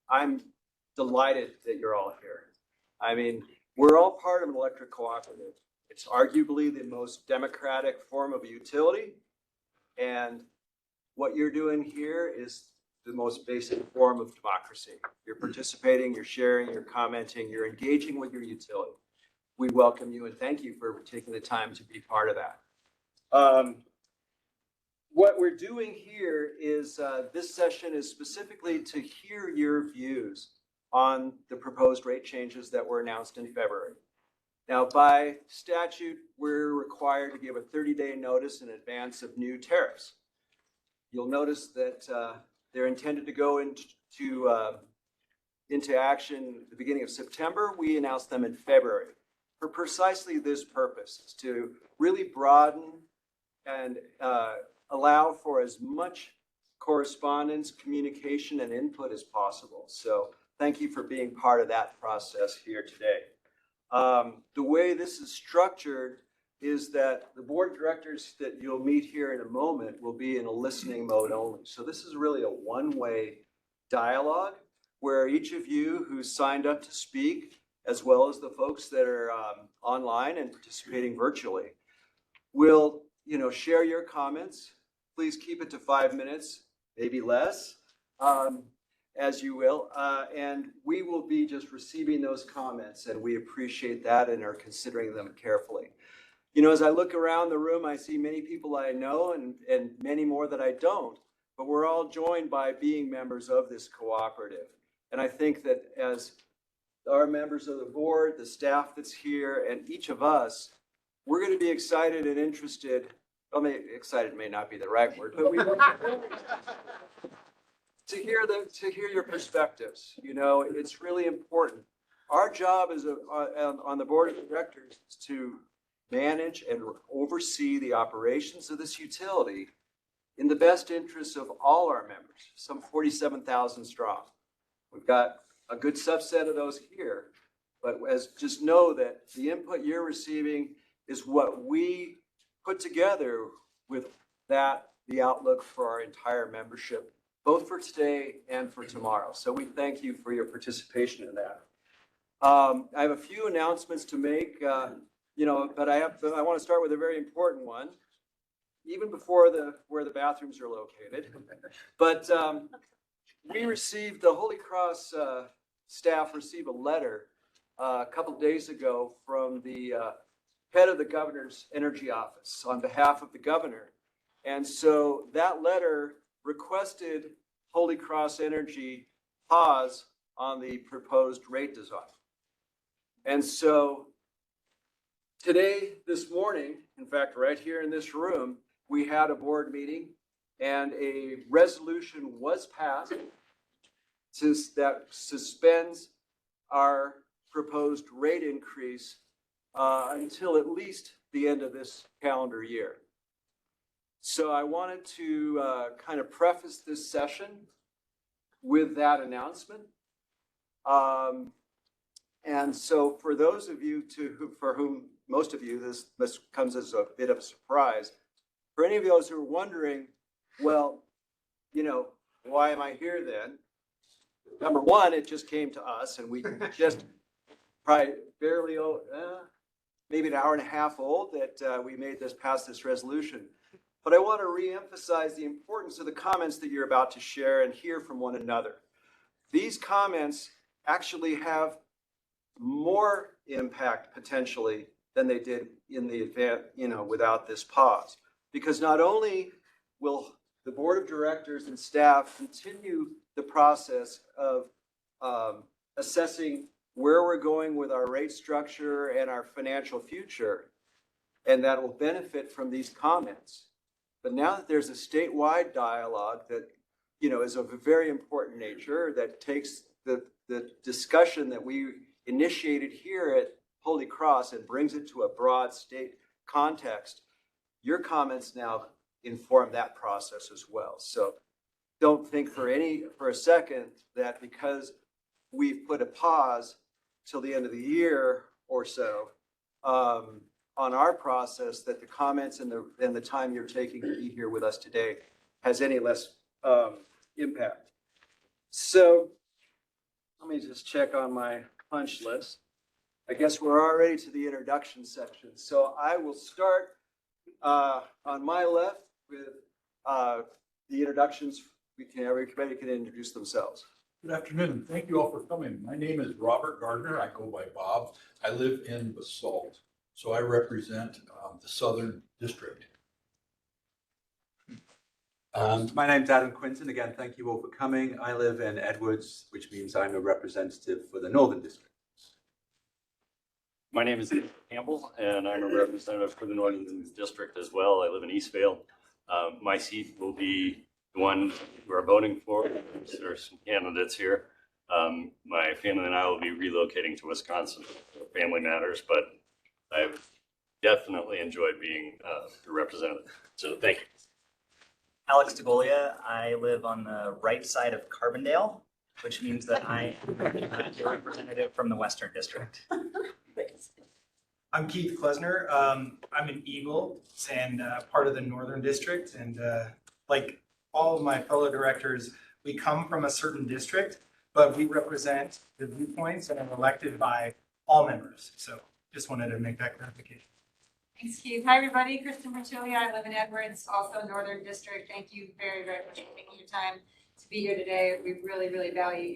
I'm delighted that you're all here. I mean, we're all part of an electric cooperative. It's arguably the most democratic form of a utility. And what you're doing here is the most basic form of democracy. You're participating, you're sharing, you're commenting, you're engaging with your utility. We welcome you and thank you for taking the time to be part of that. What we're doing here is this session is specifically to hear your views on the proposed rate changes that were announced in February. Now, by statute, we're required to give a 30-day notice in advance of new tariffs. You'll notice that they're intended to go into action at the beginning of September. We announced them in February for precisely this purpose, to really broaden and allow for as much correspondence, communication, and input as possible. So thank you for being part of that process here today. The way this is structured is that the board of directors that you'll meet here in a moment will be in a listening mode only. So this is really a one-way dialogue where each of you who signed up to speak, as well as the folks that are online and participating virtually, will share your comments. Please keep it to 5 minutes, maybe less, as you will. And we will be just receiving those comments, and we appreciate that and are considering them carefully. As I look around the room, I see many people I know and many more that I don't, but we're all joined by being members of this cooperative. And I think that as our members of the board, the staff that's here, and each of us, we're going to be excited and interested. Well, excited may not be the right word, but we to hear your perspectives. It's really important. Our job is on the board of directors is to manage and oversee the operations of this utility in the best interests of all our members, some 47,000 strong. We've got a good subset of those here, but just know that the input you're receiving is what we put together with the outlook for our entire membership, both for today and for tomorrow. So we thank you for your participation in that. I have a few announcements to make, but I want to start with a very important one, even before where the bathrooms are located. But we received, the Holy Cross staff received a letter a couple of days ago from the head of the governor's energy office on behalf of the governor. And so that letter requested Holy Cross Energy pause on the proposed rate design. And so today, this morning, in fact, right here in this room, we had a board meeting and a resolution was passed that suspends our proposed rate increase until at least the end of this calendar year. So I wanted to kind of preface this session with that announcement. And so for those of you for whom most of you this comes as a bit of a surprise, for any of those who are wondering, well, why am I here then? Number one, it just came to us and we just probably barely, maybe an hour and a half old that we passed this resolution. But I want to reemphasize the importance of the comments that you're about to share and hear from one another. These comments actually have more impact potentially than they did in the event, without this pause. Because not only will the board of directors and staff continue the process of assessing where we're going with our rate structure and our financial future, and that will benefit from these comments. But now that there's a statewide dialogue that, is of a very important nature, that takes the discussion that we initiated here at Holy Cross and brings it to a broad state context, your comments now inform that process as well. So don't think for a second that because we've put a pause till the end of the year or so on our process, that the comments and the time you're taking to be here with us today has any less impact. So Let me just check on my punch list. I guess we're already to the introduction section. So I will start on my left with the introductions. Everybody can introduce themselves. Good afternoon. Thank you all for coming. My name is Robert Gardner. I go by Bob. I live in Basalt, so I represent the Southern District. My name's Adam Quinton. Again, thank you all for coming. I live in Edwards, which means I'm a representative for the Northern District. My name is Ian Campbell, and I'm a representative for the Northern District as well. I live in Eastvale. My seat will be the one we're voting for. There are some candidates here. My family and I will be relocating to Wisconsin for family matters, but I've definitely enjoyed being the representative. So thank you. Alex DeGolia. I live on the right side of Carbondale, which means that I am a representative from the Western District. I'm Keith Klesner. I'm an Eagle and part of the Northern District. And like all of my fellow directors, we come from a certain district, but we represent the viewpoints and are elected by all members. So just wanted to make that clarification. Thanks, Keith. Hi, everybody. Kristen Machilia. I live in Edwards, also Northern District. Thank you very, very much for taking your time to be here today. We really, really value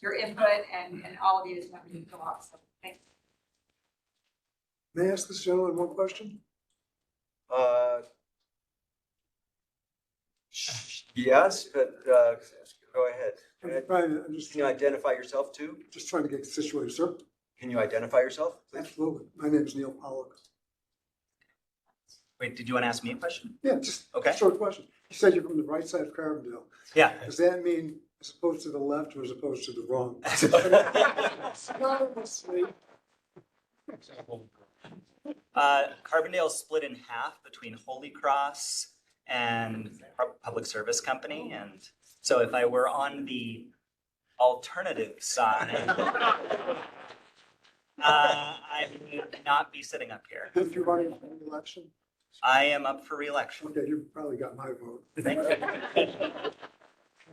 your input and all of you as members of the law. So thanks. May I ask this gentleman one question? Yes, but go ahead. I'm just Can you identify yourself too? trying to get situated, sir. Can you identify yourself, please? Absolutely. My name is Neil Pollock. Wait, did you want to ask me a question? Yeah, just Okay. a short question. You said you're from the right side of Carbondale. Yeah. Does that mean as opposed to the left or as opposed to the wrong? Carbondale is split in half between Holy Cross and Public Service Company. And so if I were on the alternative side, I would not be sitting up here. If you're running for the election, I am up for re-election. okay, you probably got my vote. Thank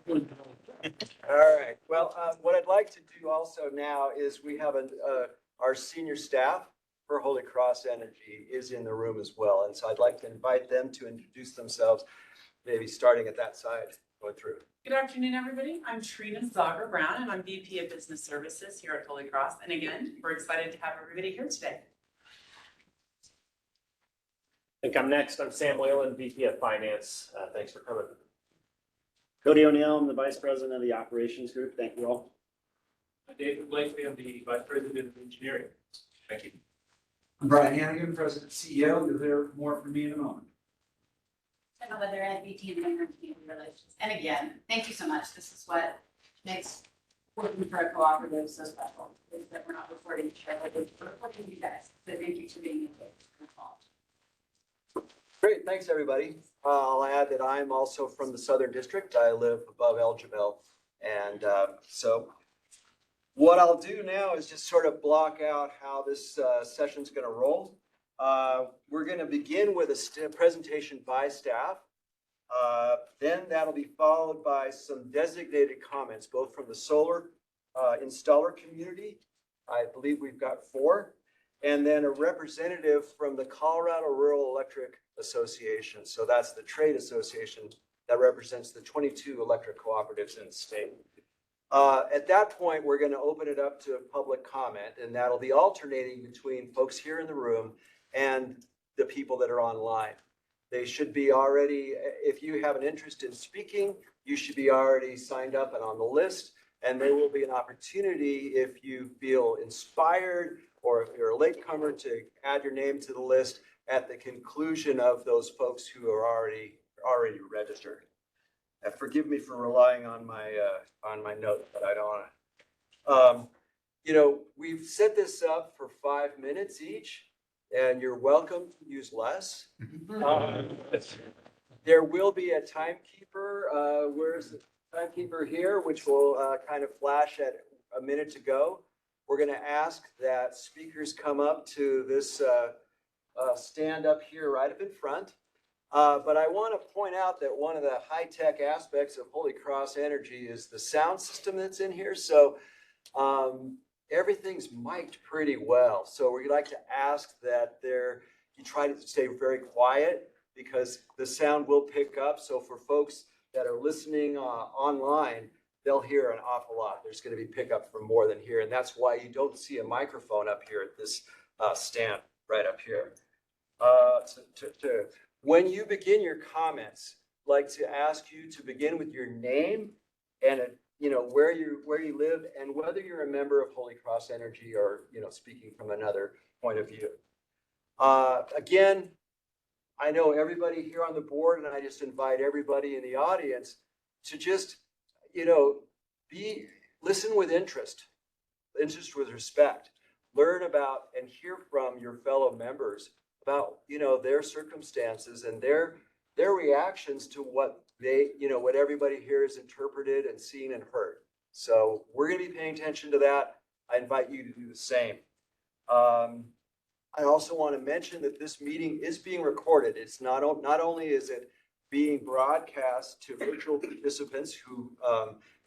you. All right. Well, what I'd like to do also now is we have our senior staff for Holy Cross Energy is in the room as well. And so I'd like to invite them to introduce themselves, maybe starting at that side, going through. Good afternoon, everybody. I'm Trina Zager Brown, and I'm VP of Business Services here at Holy Cross. And again, we're excited to have everybody here today. I think I'm next. I'm Sam Whalen, VP of Finance. Thanks for coming. Cody O'Neill, I'm the Vice President of the Operations Group. Thank you all. David Blakely, I'm the Vice President of Engineering. Thank you. I'm Brian Hannigan, President CEO. You'll hear more from me in a moment. I'm Heather at VP of Community Relations. And again, thank you so much. This is what makes working for a cooperative so special, is that we're not reporting shareholders, we're reporting you guys. So thank you for being involved. Great. Thanks, everybody. I'll add that I'm also from the Southern District. I live above El Jabal. And so what I'll do now is just sort of block out how this session's going to roll. We're going to begin with a presentation by staff. Then that'll be followed by some designated comments, both from the solar installer community. I believe we've got 4. And then a representative from the Colorado Rural Electric Association. So that's the trade association that represents the 22 electric cooperatives in the state. At that point, we're going to open it up to public comment, and that'll be alternating between folks here in the room and the people that are online. They should be already, if you have an interest in speaking, you should be already signed up and on the list. And there will be an opportunity if you feel inspired or if you're a latecomer to add your name to the list at the conclusion of those folks who are already registered. Forgive me for relying on my note, but I don't want to. We've set this up for 5 minutes each, and you're welcome to use less. There will be a timekeeper. Where's the timekeeper here, which will kind of flash at a minute to go. We're going to ask that speakers come up to this stand up here right up in front. But I want to point out that one of the high-tech aspects of Holy Cross Energy is the sound system that's in here. So Everything's mic'd pretty well. So we'd like to ask that you try to stay very quiet because the sound will pick up. So for folks that are listening online, they'll hear an awful lot. There's going to be pickup from more than here. And that's why you don't see a microphone up here at this stand right up here. When you begin your comments, I'd like to ask you to begin with your name and where you live and whether you're a member of Holy Cross Energy or speaking from another point of view. Again, I know everybody here on the board, and I just invite everybody in the audience to just listen with interest with respect, learn about and hear from your fellow members about their circumstances and their reactions to what what everybody here has interpreted and seen and heard. So we're going to be paying attention to that. I invite you to do the same. I also want to mention that this meeting is being recorded. It's not only is it being broadcast to virtual participants who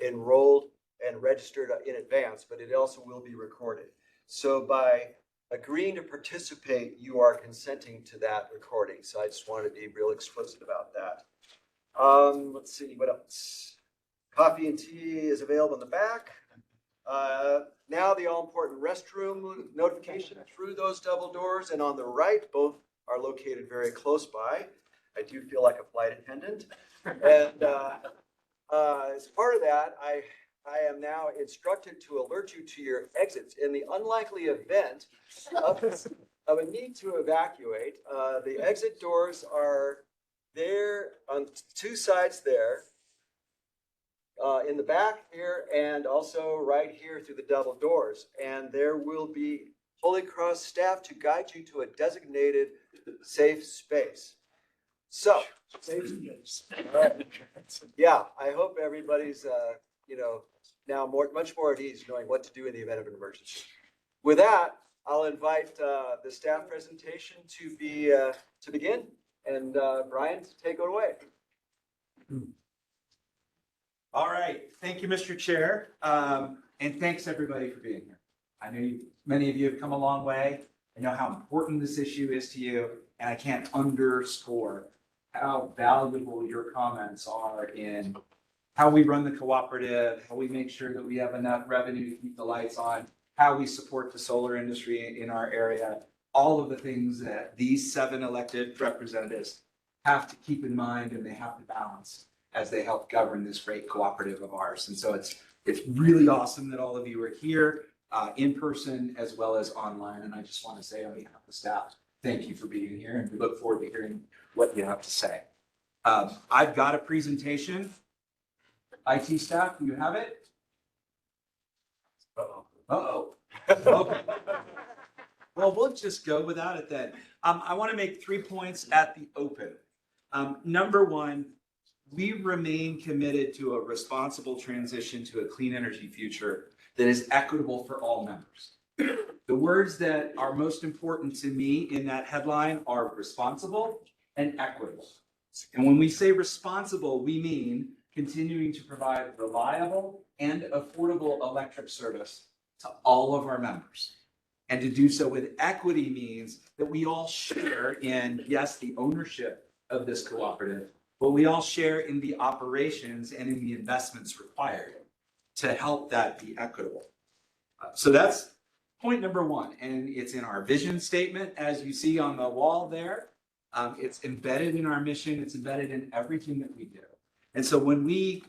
enrolled and registered in advance, but it also will be recorded. So by agreeing to participate, you are consenting to that recording. So I just wanted to be real explicit about that. Let's see, what else? Coffee and tea is available in the back. Now the all-important restroom notification through those double doors and on the right, both are located very close by. I do feel like a flight attendant. And as part of that, I am now instructed to alert you to your exits. In the unlikely event of a need to evacuate, the exit doors are there on two sides there, in the back here and also right here through the double doors. And there will be Holy Cross staff to guide you to a designated safe space. So, yeah, I hope everybody's, now much more at ease knowing what to do in the event of an emergency. With that, I'll invite the staff presentation to begin, and Brian, take it away. All right, thank you, Mr. Chair, and thanks everybody for being here. I know many of you have come a long way. I know how important this issue is to you, and I can't underscore how valuable your comments are in how we run the cooperative, how we make sure that we have enough revenue to keep the lights on, how we support the solar industry in our area, all of the things that these 7 elected representatives have to keep in mind and they have to balance as they help govern this great cooperative of ours. And so it's really awesome that all of you are here in person as well as online. And I just want to say on behalf of the staff, thank you for being here, and we look forward to hearing what you have to say. I've got a presentation. IT staff, do you have it? Uh-oh. Okay. Well, we'll just go without it then. I want to make 3 points at the open. Number one, we remain committed to a responsible transition to a clean energy future that is equitable for all members. The words that are most important to me in that headline are responsible and equitable. And when we say responsible, we mean continuing to provide reliable and affordable electric service to all of our members. And to do so with equity means that we all share in, yes, the ownership of this cooperative, but we all share in the operations and in the investments required to help that be equitable. So that's point number one. And it's in our vision statement, as you see on the wall there. It's embedded in our mission. It's embedded in everything that we do. And so when we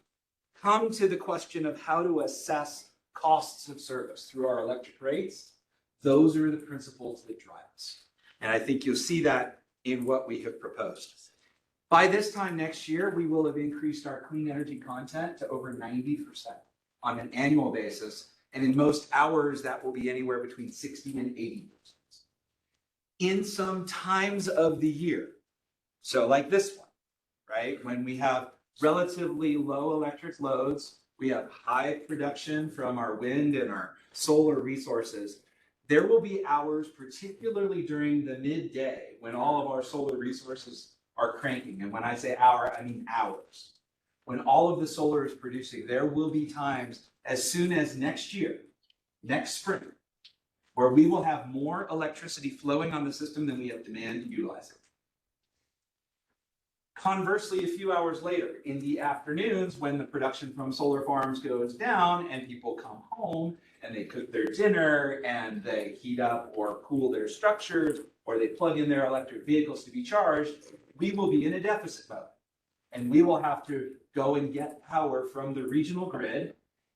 come to the question of how to assess costs of service through our electric rates, those are the principles that drive us. And I think you'll see that in what we have proposed. By this time next year, we will have increased our clean energy content to over 90% on an annual basis. And in most hours, that will be anywhere between 60 and 80%. In some times of the year, so like this one, right? When we have relatively low electric loads, we have high production from our wind and our solar resources. There will be hours, particularly during the midday, when all of our solar resources are cranking. And when I say hour, I mean hours. When all of the solar is producing, there will be times as soon as next year next spring, where we will have more electricity flowing on the system than we have demand to utilize it. Conversely, a few hours later, in the afternoons, when the production from solar farms goes down and people come home and they cook their dinner and they heat up or cool their structures or they plug in their electric vehicles to be charged, we will be in a deficit mode. And we will have to go and get power from the regional grid.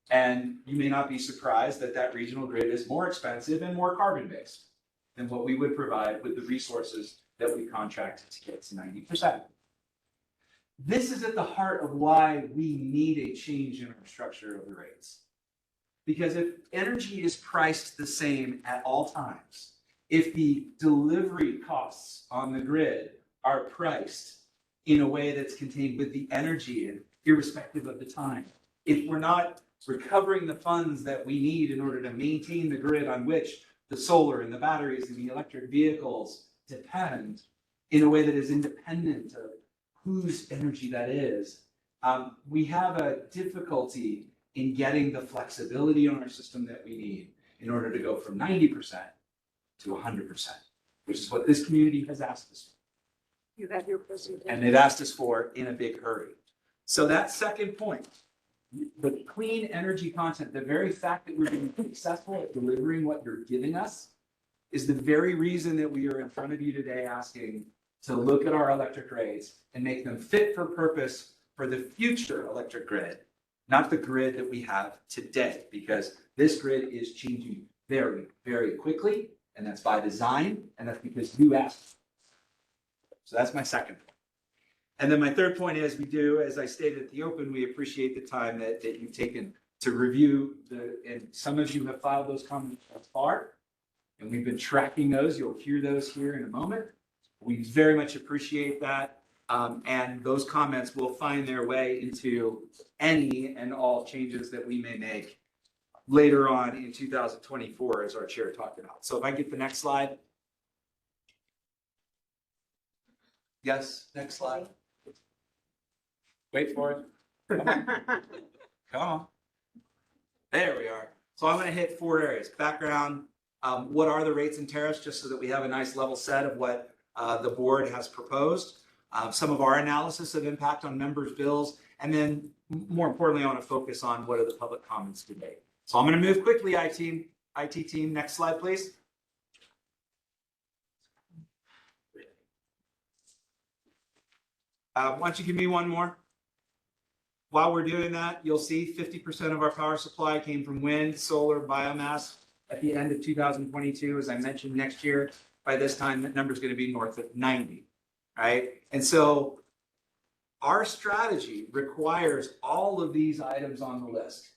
And you may not be surprised that that regional grid is more expensive and more carbon-based than what we would provide with the resources that we contracted to get to 90%. This is at the heart of why we need a change in our structure of the rates. Because if energy is priced the same at all times, if the delivery costs on the grid are priced in a way that's contained with the energy and irrespective of the time, if we're not recovering the funds that we need in order to maintain the grid on which the solar and the batteries and the electric vehicles depend in a way that is independent of whose energy that is, we have a difficulty in getting the flexibility on our system that we need in order to go from 90% to 100%, which is what this community has asked us for. You have your presentation. And they've asked us for in a big hurry. So that second point, the clean energy content, the very fact that we're being successful at delivering what you're giving us is the very reason that we are in front of you today asking to look at our electric rates and make them fit for purpose for the future electric grid, not the grid that we have today, because this grid is changing very, very quickly, and that's by design, and that's because you asked. So that's my second point. And then my third point is we do, as I stated at the open, we appreciate the time that you've taken to review and some of you have filed those comments thus far, and we've been tracking those. You'll hear those here in a moment. We very much appreciate that. And those comments will find their way into any and all changes that we may make later on in 2024, as our chair talked about. So if I get the next slide. Yes, next slide. Wait for it. Come on. Come on. There we are. So I'm going to hit 4 areas. Background, what are the rates and tariffs, just so that we have a nice level set of what the board has proposed. Some of our analysis of impact on members' bills, and then more importantly, I want to focus on what are the public comments today. So I'm going to move quickly, IT team. Next slide, please. Why don't you give me one more? While we're doing that, you'll see 50% of our power supply came from wind, solar, biomass at the end of 2022. As I mentioned, next year, by this time, that number is going to be north of 90, right? And so our strategy requires all of these items on the list.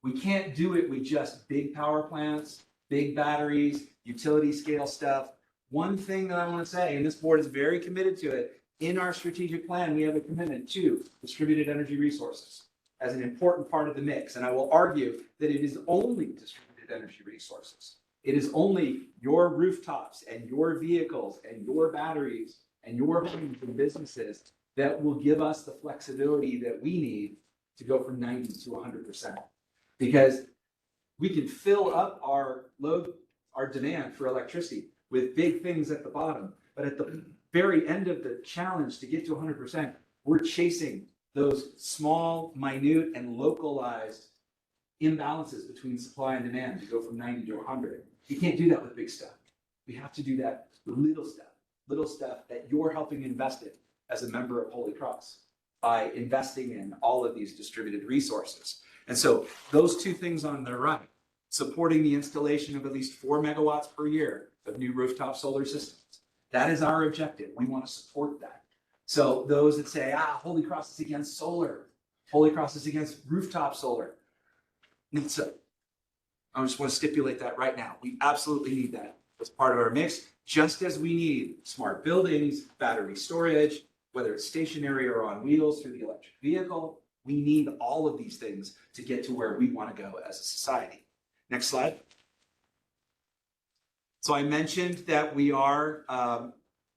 We can't do it with just big power plants, big batteries, utility scale stuff. One thing that I want to say, and this board is very committed to it, in our strategic plan, we have a commitment to distributed energy resources as an important part of the mix. And I will argue that it is only distributed energy resources. It is only your rooftops and your vehicles and your batteries and your homes and businesses that will give us the flexibility that we need to go from 90 to 100%. Because we can fill up our load, our demand for electricity with big things at the bottom, but at the very end of the challenge to get to 100%, we're chasing those small, minute, and localized imbalances between supply and demand to go from 90 to 100. You can't do that with big stuff. We have to do that with little stuff that you're helping invest in as a member of Holy Cross by investing in all of these distributed resources. And so those two things on the right, supporting the installation of at least 4 megawatts per year of new rooftop solar systems. That is our objective. We want to support that. So those that say, Holy Cross is against solar, Holy Cross is against rooftop solar. So I just want to stipulate that right now. We absolutely need that as part of our mix, just as we need smart buildings, battery storage, whether it's stationary or on wheels through the electric vehicle. We need all of these things to get to where we want to go as a society. Next slide. So I mentioned that we are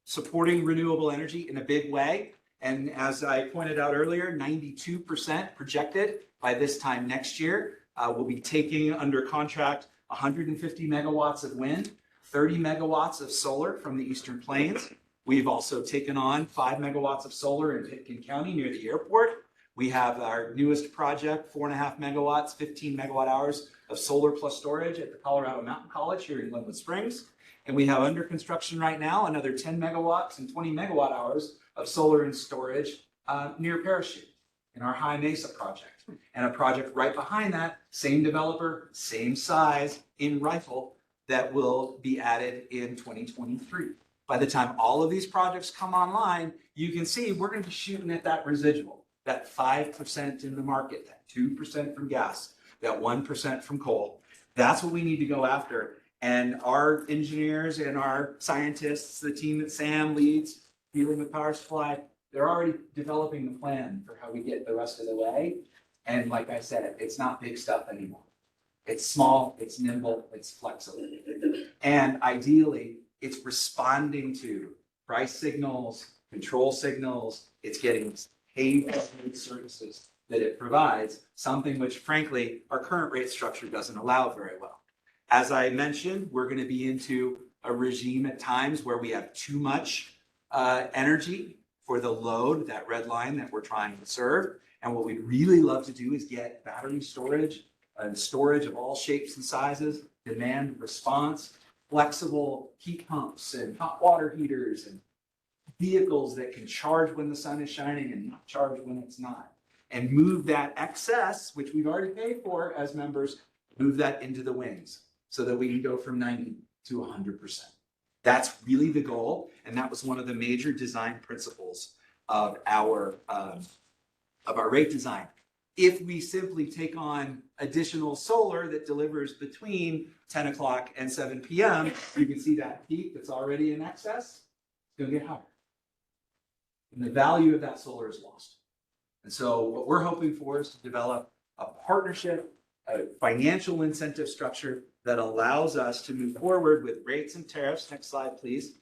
supporting renewable energy in a big way. And as I pointed out earlier, 92% projected by this time next year. We'll be taking under contract 150 megawatts of wind, 30 megawatts of solar from the Eastern Plains. We've also taken on 5 megawatts of solar in Pitkin County near the airport. We have our newest project, 4.5 megawatts, 15 megawatt hours of solar plus storage at the Colorado Mountain College here in Glenwood Springs. And we have under construction right now another 10 megawatts and 20 megawatt hours of solar and storage near Parachute in our High Mesa project. And a project right behind that, same developer, same size in Rifle, that will be added in 2023. By the time all of these projects come online, you can see we're going to be shooting at that residual, that 5% in the market, that 2% from gas, that 1% from coal. That's what we need to go after. And our engineers and our scientists, the team that Sam leads, dealing with power supply, they're already developing the plan for how we get the rest of the way. And like I said, it's not big stuff anymore. It's small, it's nimble, it's flexible. And ideally, it's responding to price signals, control signals. It's getting paid for the services that it provides, something which frankly, our current rate structure doesn't allow very well. As I mentioned, we're going to be into a regime at times where we have too much energy for the load, that red line that we're trying to serve. And what we'd really love to do is get battery storage and storage of all shapes and sizes, demand response, flexible heat pumps and hot water heaters and vehicles that can charge when the sun is shining and not charge when it's not. And move that excess, which we've already paid for as members, move that into the wings so that we can go from 90 to 100%. That's really the goal. And that was one of the major design principles of our rate design. If we simply take on additional solar that delivers between 10 o'clock and 7 p.m., you can see that peak that's already in excess, it's going to get higher. And the value of that solar is lost. And so what we're hoping for is to develop a partnership, a financial incentive structure that allows us to move forward with rates and tariffs, next slide please,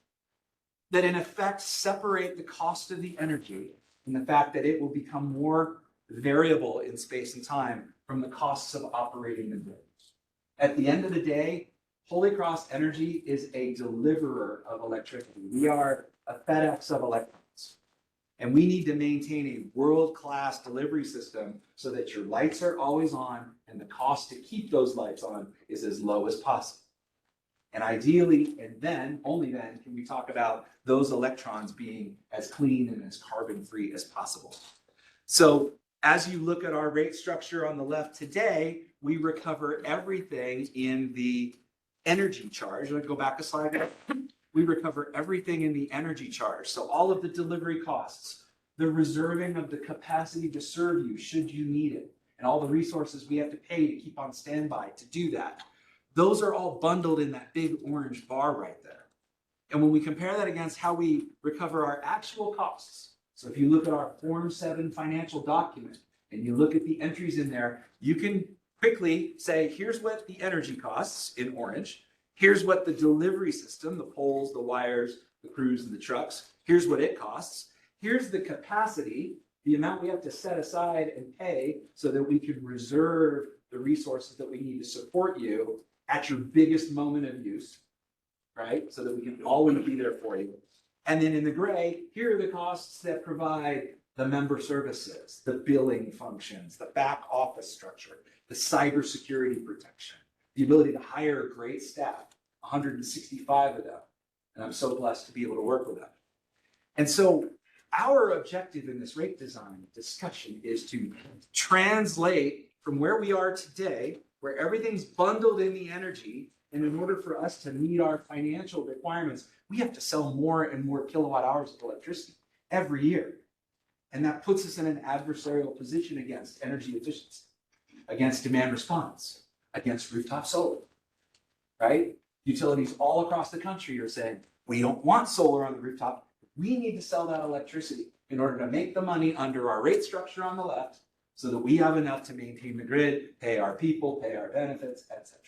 that in effect separate the cost of the energy and the fact that it will become more variable in space and time from the costs of operating the grid. At the end of the day, Holy Cross Energy is a deliverer of electricity. We are a FedEx of electrons. And we need to maintain a world-class delivery system so that your lights are always on and the cost to keep those lights on is as low as possible. And ideally, and then, only then, can we talk about those electrons being as clean and as carbon-free as possible. So as you look at our rate structure on the left today, we recover everything in the energy charge. Let's go back a slide. We recover everything in the energy charge. So all of the delivery costs, the reserving of the capacity to serve you should you need it, and all the resources we have to pay to keep on standby to do that. Those are all bundled in that big orange bar right there. And when we compare that against how we recover our actual costs, so if you look at our Form 7 financial document and you look at the entries in there, you can quickly say, here's what the energy costs in orange. Here's what the delivery system, the poles, the wires, the crews, and the trucks, here's what it costs. Here's the capacity, the amount we have to set aside and pay so that we can reserve the resources that we need to support you at your biggest moment of use, right? So that we can always be there for you. And then in the gray, here are the costs that provide the member services, the billing functions, the back office structure, the cybersecurity protection, the ability to hire great staff, 165 of them. And I'm so blessed to be able to work with them. And so our objective in this rate design discussion is to translate from where we are today, where everything's bundled in the energy, and in order for us to meet our financial requirements, we have to sell more and more kilowatt hours of electricity every year. And that puts us in an adversarial position against energy efficiency, against demand response, against rooftop solar, right? Utilities all across the country are saying, we don't want solar on the rooftop. We need to sell that electricity in order to make the money under our rate structure on the left so that we have enough to maintain the grid, pay our people, pay our benefits, etc.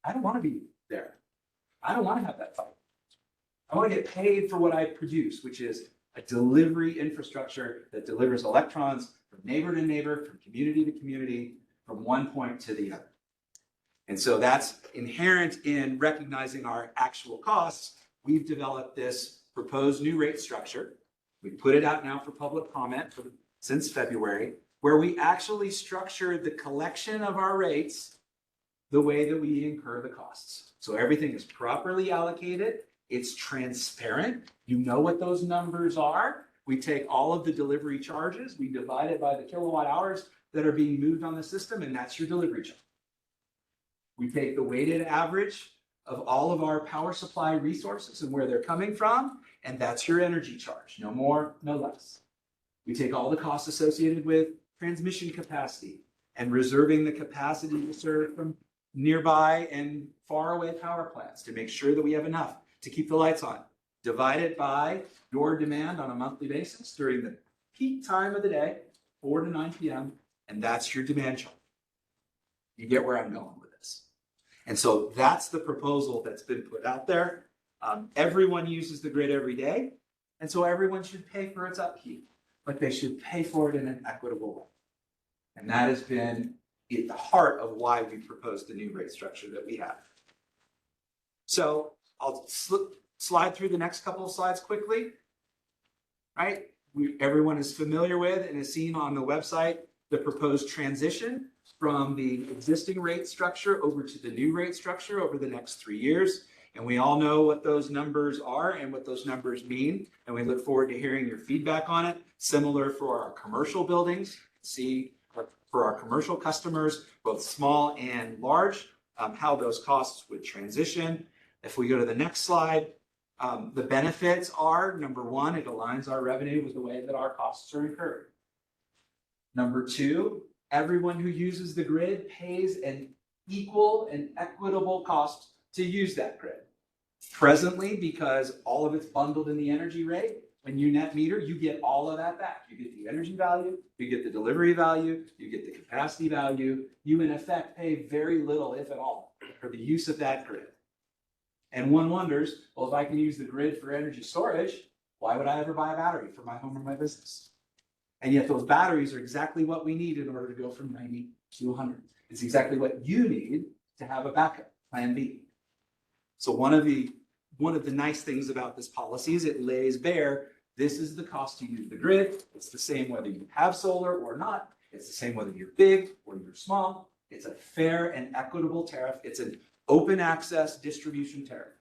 I don't want to be there. I don't want to have that fight. I want to get paid for what I produce, which is a delivery infrastructure that delivers electrons from neighbor to neighbor, from community to community, from one point to the other. And so that's inherent in recognizing our actual costs. We've developed this proposed new rate structure. We put it out now for public comment since February, where we actually structure the collection of our rates the way that we incur the costs. So everything is properly allocated. It's transparent. You know what those numbers are. We take all of the delivery charges, we divide it by the kilowatt hours that are being moved on the system, and that's your delivery charge. We take the weighted average of all of our power supply resources and where they're coming from, and that's your energy charge. No more, no less. We take all the costs associated with transmission capacity and reserving the capacity to serve from nearby and far away power plants to make sure that we have enough to keep the lights on. Divide it by your demand on a monthly basis during the peak time of the day, 4 to 9 p.m., and that's your demand charge. You get where I'm going with this. And so that's the proposal that's been put out there. Everyone uses the grid every day, and so everyone should pay for its upkeep, but they should pay for it in an equitable way. And that has been at the heart of why we proposed the new rate structure that we have. So I'll slide through the next couple of slides quickly. Right? Everyone is familiar with and has seen on the website the proposed transition from the existing rate structure over to the new rate structure over the next 3 years. And we all know what those numbers are and what those numbers mean. And we look forward to hearing your feedback on it. Similar for our commercial buildings. See for our commercial customers, both small and large, how those costs would transition. If we go to the next slide, the benefits are, number one, it aligns our revenue with the way that our costs are incurred. Number two, everyone who uses the grid pays an equal and equitable cost to use that grid. Presently, because all of it's bundled in the energy rate, when you net meter, you get all of that back. You get the energy value, you get the delivery value, you get the capacity value. You in effect pay very little, if at all, for the use of that grid. And one wonders, well, if I can use the grid for energy storage, why would I ever buy a battery for my home or my business? And yet those batteries are exactly what we need in order to go from 90 to 100. It's exactly what you need to have a backup, plan B. So one of the nice things about this policy is it lays bare, this is the cost to use the grid. It's the same whether you have solar or not. It's the same whether you're big or you're small. It's a fair and equitable tariff. It's an open access distribution tariff.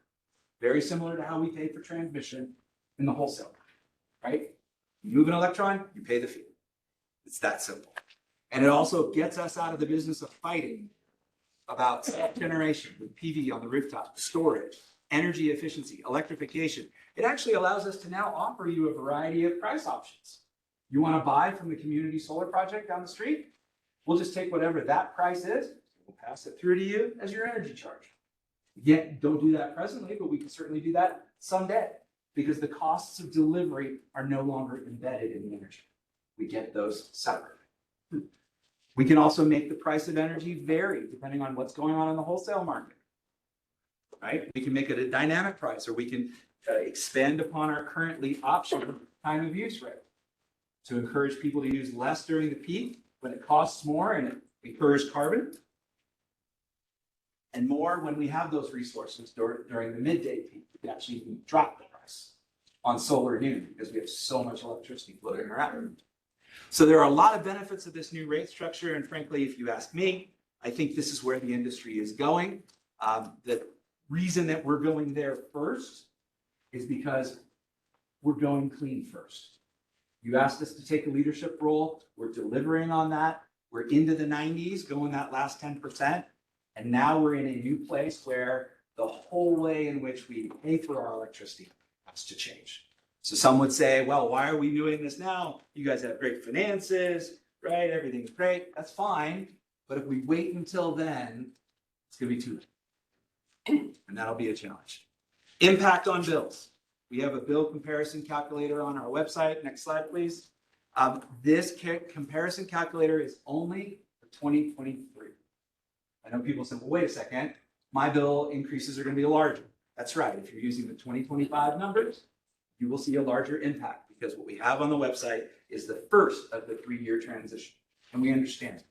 Very similar to how we pay for transmission in the wholesale, right? You move an electron, you pay the fee. It's that simple. And it also gets us out of the business of fighting about self-generation with PV on the rooftop, storage, energy efficiency, electrification. It actually allows us to now offer you a variety of price options. You want to buy from the community solar project down the street? We'll just take whatever that price is. We'll pass it through to you as your energy charge. Yet, don't do that presently, but we can certainly do that someday because the costs of delivery are no longer embedded in the energy. We get those separate. We can also make the price of energy vary depending on what's going on in the wholesale market. Right? We can make it a dynamic price, or we can expand upon our currently optional time of use rate to encourage people to use less during the peak when it costs more and it incurs carbon, and more when we have those resources during the midday peak. We actually can drop the price on solar noon because we have so much electricity floating around. So there are a lot of benefits of this new rate structure, and frankly, if you ask me, I think this is where the industry is going. The reason that we're going there first is because we're going clean first. You asked us to take a leadership role. We're delivering on that. We're into the 90s, going that last 10%. And now we're in a new place where the whole way in which we pay for our electricity has to change. So some would say, well, why are we doing this now? You guys have great finances, right? Everything's great. That's fine. But if we wait until then, it's going to be too late. And that'll be a challenge. Impact on bills. We have a bill comparison calculator on our website. Next slide, please. This comparison calculator is only for 2023. I know people say, well, wait a second, my bill increases are going to be larger. That's right. If you're using the 2025 numbers, you will see a larger impact because what we have on the website is the first of the 3-year transition. And we understand it.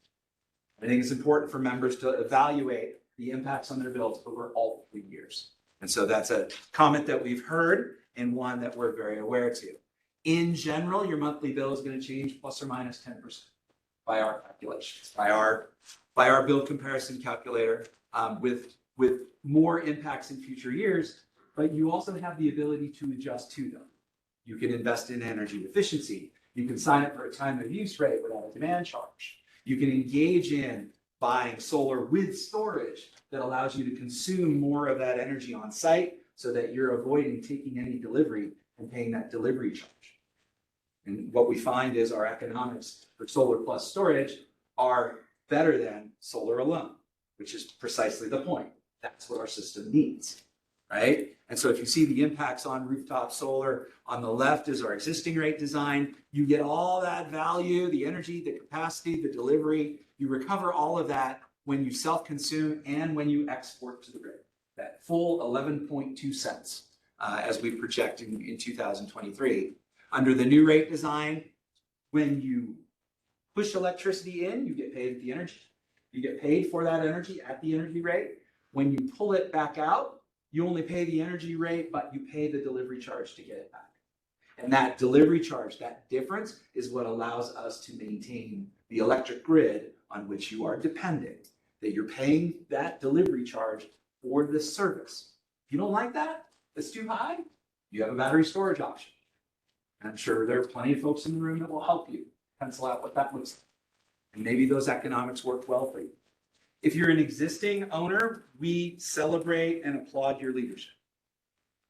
I think it's important for members to evaluate the impacts on their bills over all 3 years. And so that's a comment that we've heard and one that we're very aware to. In general, your monthly bill is going to change plus or minus 10% by our calculations, by our bill comparison calculator, with more impacts in future years, but you also have the ability to adjust to them. You can invest in energy efficiency. You can sign up for a time of use rate without a demand charge. You can engage in buying solar with storage that allows you to consume more of that energy on site so that you're avoiding taking any delivery and paying that delivery charge. And what we find is our economics for solar plus storage are better than solar alone, which is precisely the point. That's what our system needs, right? And so if you see the impacts on rooftop solar, on the left is our existing rate design. You get all that value, the energy, the capacity, the delivery. You recover all of that when you self-consume and when you export to the grid. That full 11.2 cents as we project in 2023. Under the new rate design, when you push electricity in, you get paid at the energy. You get paid for that energy at the energy rate. When you pull it back out, you only pay the energy rate, but you pay the delivery charge to get it back. And that delivery charge, that difference, is what allows us to maintain the electric grid on which you are dependent, that you're paying that delivery charge for the service. If you don't like that, it's too high, you have a battery storage option. I'm sure there are plenty of folks in the room that will help you pencil out what that looks like. And maybe those economics work well for you. If you're an existing owner, we celebrate and applaud your leadership.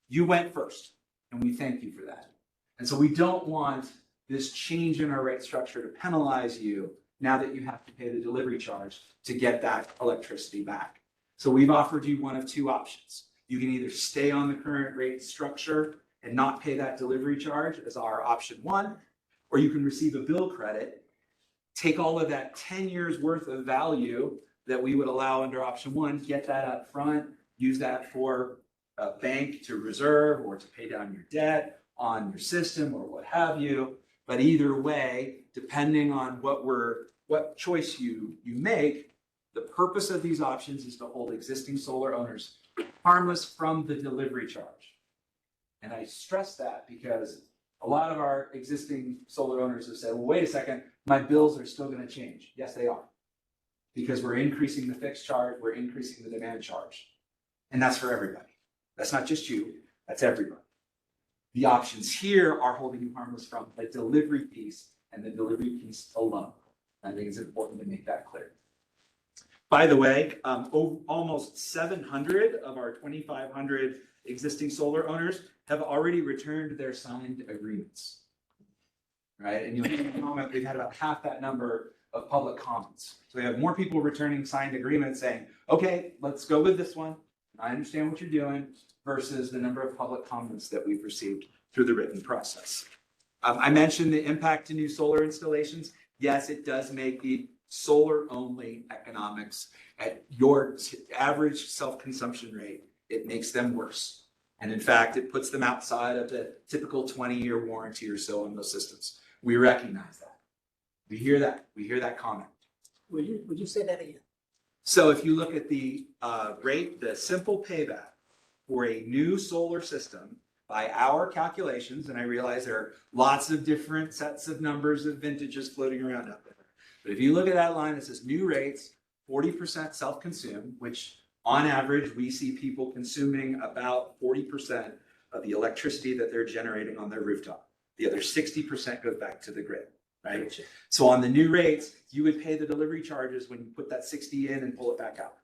You went first, and we thank you for that. And so we don't want this change in our rate structure to penalize you now that you have to pay the delivery charge to get that electricity back. So we've offered you one of two options. You can either stay on the current rate structure and not pay that delivery charge as our option one, or you can receive a bill credit, take all of that 10 years worth of value that we would allow under option one, get that up front, use that for a bank to reserve or to pay down your debt on your system or what have you. But either way, depending on what choice you make, the purpose of these options is to hold existing solar owners harmless from the delivery charge. And I stress that because a lot of our existing solar owners have said, well, wait a second, my bills are still going to change. Yes, they are. Because we're increasing the fixed charge, we're increasing the demand charge. And that's for everybody. That's not just you, that's everybody. The options here are holding you harmless from the delivery piece and the delivery piece alone. I think it's important to make that clear. By the way, almost 700 of our 2,500 existing solar owners have already returned their signed agreements. Right? And you'll hear in a moment, we've had about half that number of public comments. So we have more people returning signed agreements saying, okay, let's go with this one. I understand what you're doing, versus the number of public comments that we've received through the written process. I mentioned the impact to new solar installations. Yes, it does make the solar-only economics at your average self-consumption rate, it makes them worse. And in fact, it puts them outside of the typical 20-year warranty or so on those systems. We recognize that. We hear that comment. Would you say that again? So if you look at the rate, the simple payback for a new solar system by our calculations, and I realize there are lots of different sets of numbers of vintages floating around out there. But if you look at that line, it says new rates, 40% self-consume, which on average, we see people consuming about 40% of the electricity that they're generating on their rooftop. The other 60% goes back to the grid, right? So on the new rates, you would pay the delivery charges when you put that 60 in and pull it back out.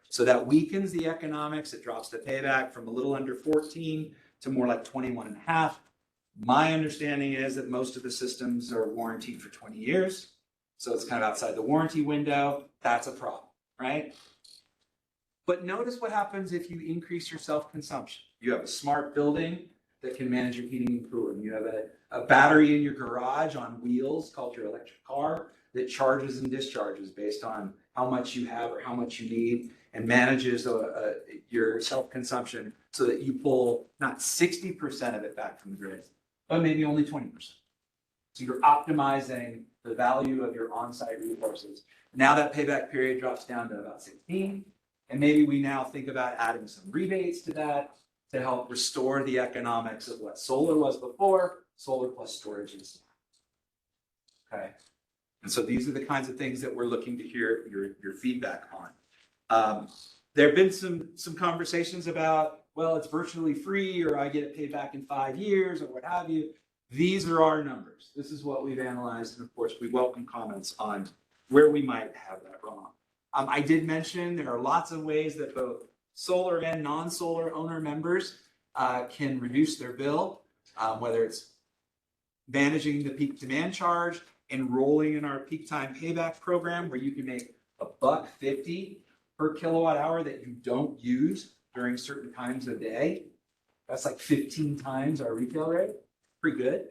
So that weakens the economics. It drops the payback from a little under 14 to more like 21 and a half. My understanding is that most of the systems are warranted for 20 years. So it's kind of outside the warranty window. That's a problem, right? But notice what happens if you increase your self-consumption. You have a smart building that can manage your heating and cooling. You have a battery in your garage on wheels called your electric car that charges and discharges based on how much you have or how much you need, and manages your self-consumption so that you pull not 60% of it back from the grid, but maybe only 20%. So you're optimizing the value of your on-site resources. Now that payback period drops down to about 16. And maybe we now think about adding some rebates to that to help restore the economics of what solar was before, solar plus storage is now. Okay. And so these are the kinds of things that we're looking to hear your feedback on. There have been some conversations about, well, it's virtually free, or I get it paid back in 5 years, or what have you. These are our numbers. This is what we've analyzed. And of course, we welcome comments on where we might have that wrong. I did mention there are lots of ways that both solar and non-solar owner members can reduce their bill, whether it's managing the peak demand charge, enrolling in our peak time payback program, where you can make $1.50 per kilowatt hour that you don't use during certain times of day. That's like 15 times our retail rate. Pretty good,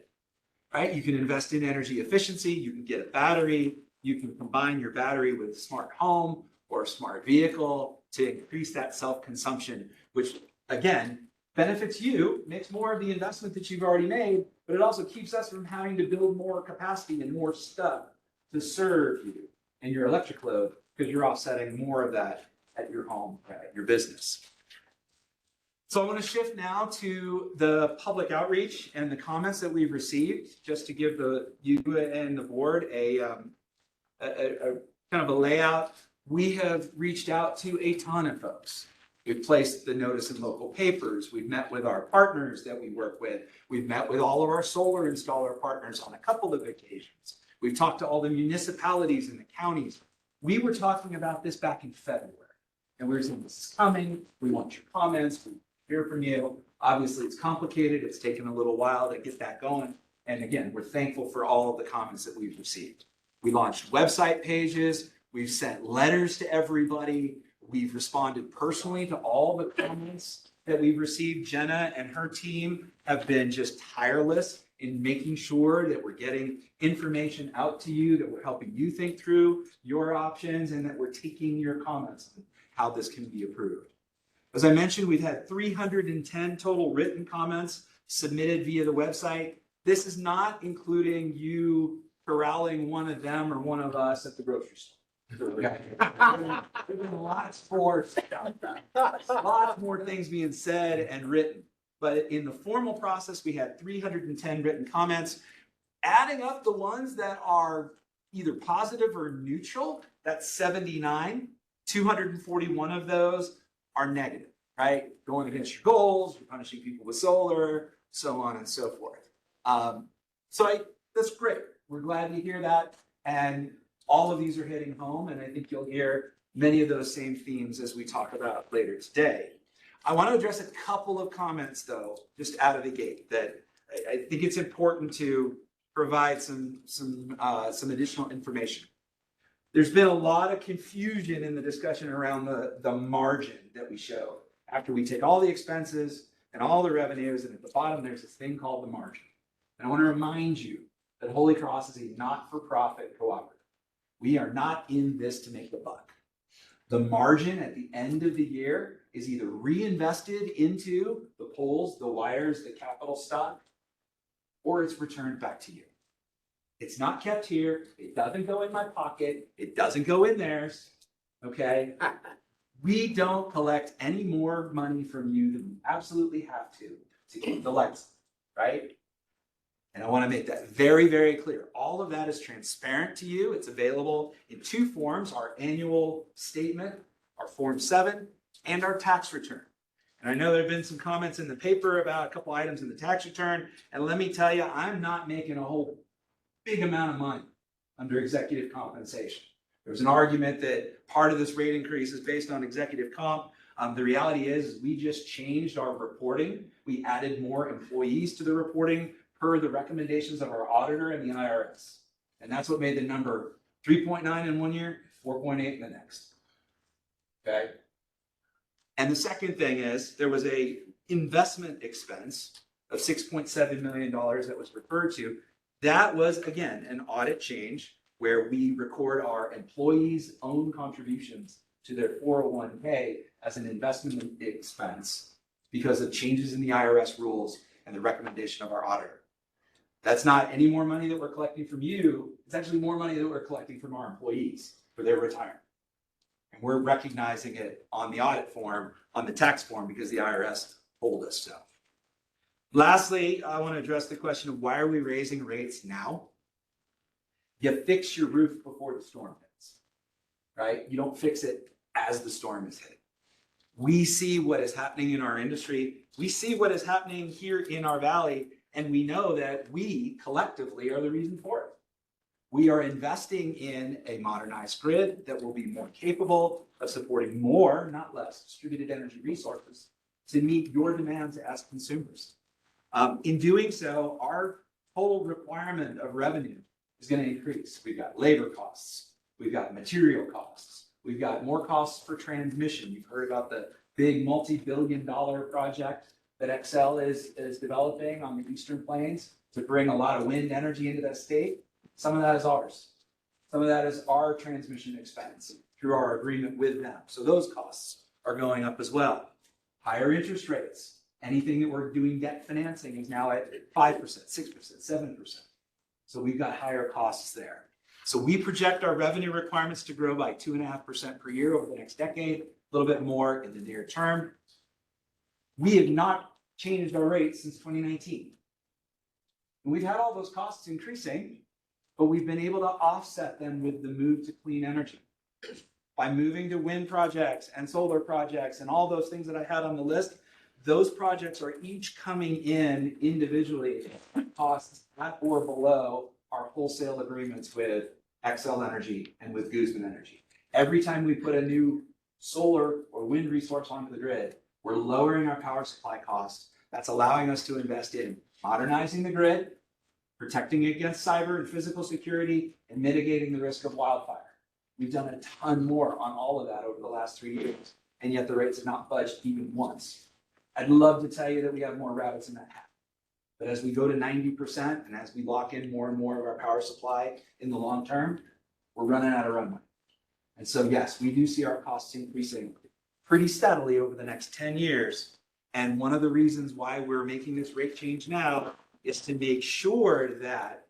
right? You can invest in energy efficiency. You can get a battery. You can combine your battery with a smart home or a smart vehicle to increase that self-consumption, which again, benefits you, makes more of the investment that you've already made, but it also keeps us from having to build more capacity and more stuff to serve you and your electric load, because you're offsetting more of that at your home, at your business. So I want to shift now to the public outreach and the comments that we've received, just to give you and the board a kind of a layout. We have reached out to a ton of folks. We've placed the notice in local papers. We've met with our partners that we work with. We've met with all of our solar installer partners on a couple of occasions. We've talked to all the municipalities and the counties. We were talking about this back in February, and we were saying, this is coming. We want your comments. We hear from you. Obviously, it's complicated. It's taken a little while to get that going. And again, we're thankful for all of the comments that we've received. We launched website pages. We've sent letters to everybody. We've responded personally to all the comments that we've received. Jenna and her team have been just tireless in making sure that we're getting information out to you, that we're helping you think through your options, and that we're taking your comments on how this can be approved. As I mentioned, we've had 310 total written comments submitted via the website. This is not including you corralling one of them or one of us at the grocery store. There's been lots more things being said and written. But in the formal process, we had 310 written comments. Adding up the ones that are either positive or neutral, that's 79. 241 of those are negative, right? Going against your goals, you're punishing people with solar, so on and so forth. That's great. We're glad to hear that. And all of these are hitting home, and I think you'll hear many of those same themes as we talk about later today. I want to address a couple of comments, though, just out of the gate, that I think it's important to provide some additional information. There's been a lot of confusion in the discussion around the margin that we show after we take all the expenses and all the revenues, and at the bottom there's this thing called the margin. And I want to remind you that Holy Cross is a not-for-profit cooperative. We are not in this to make a buck. The margin at the end of the year is either reinvested into the poles, the wires, the capital stock, or it's returned back to you. It's not kept here. It doesn't go in my pocket. It doesn't go in theirs. Okay? We don't collect any more money from you than we absolutely have to keep the lights on, right? And I want to make that very, very clear. All of that is transparent to you. It's available in two forms: our annual statement, our Form 7, and our tax return. And I know there have been some comments in the paper about a couple items in the tax return. And let me tell you, I'm not making a whole big amount of money under executive compensation. There was an argument that part of this rate increase is based on executive comp. The reality is we just changed our reporting. We added more employees to the reporting per the recommendations of our auditor and the IRS. And that's what made the number 3.9 in one year, 4.8 in the next. Okay. And the second thing is there was a investment expense of $6.7 million that was referred to. That was, again, an audit change where we record our employees' own contributions to their 401k as an investment expense because of changes in the IRS rules and the recommendation of our auditor. That's not any more money that we're collecting from you. It's actually more money that we're collecting from our employees for their retirement. And we're recognizing it on the audit form, on the tax form, because the IRS told us so. Lastly, I want to address the question of why are we raising rates now? You fix your roof before the storm hits, right? You don't fix it as the storm is hitting. We see what is happening in our industry. We see what is happening here in our valley, and we know that we collectively are the reason for it. We are investing in a modernized grid that will be more capable of supporting more, not less, distributed energy resources to meet your demands as consumers. In doing so, our total requirement of revenue is going to increase. We've got labor costs, we've got material costs, we've got more costs for transmission. You've heard about the big multi-billion-dollar project that Xcel is developing on the Eastern Plains to bring a lot of wind energy into that state. Some of that is ours. Some of that is our transmission expense through our agreement with them. So those costs are going up as well. Higher interest rates. Anything that we're doing debt financing is now at 5%, 6%, 7%. So we've got higher costs there. So we project our revenue requirements to grow by 2.5% per year over the next decade, a little bit more in the near term. We have not changed our rates since 2019. And we've had all those costs increasing, but we've been able to offset them with the move to clean energy. By moving to wind projects and solar projects and all those things that I had on the list, those projects are each coming in individually at costs at or below our wholesale agreements with Xcel Energy and with Guzman Energy. Every time we put a new solar or wind resource onto the grid, we're lowering our power supply costs. That's allowing us to invest in modernizing the grid, protecting against cyber and physical security, and mitigating the risk of wildfire. We've done a ton more on all of that over the last 3 years, and yet the rates have not budged even once. I'd love to tell you that we have more rabbits in that hat. But as we go to 90% and as we lock in more and more of our power supply in the long term, we're running out of runway. And so, yes, we do see our costs increasing pretty steadily over the next 10 years. And one of the reasons why we're making this rate change now is to make sure that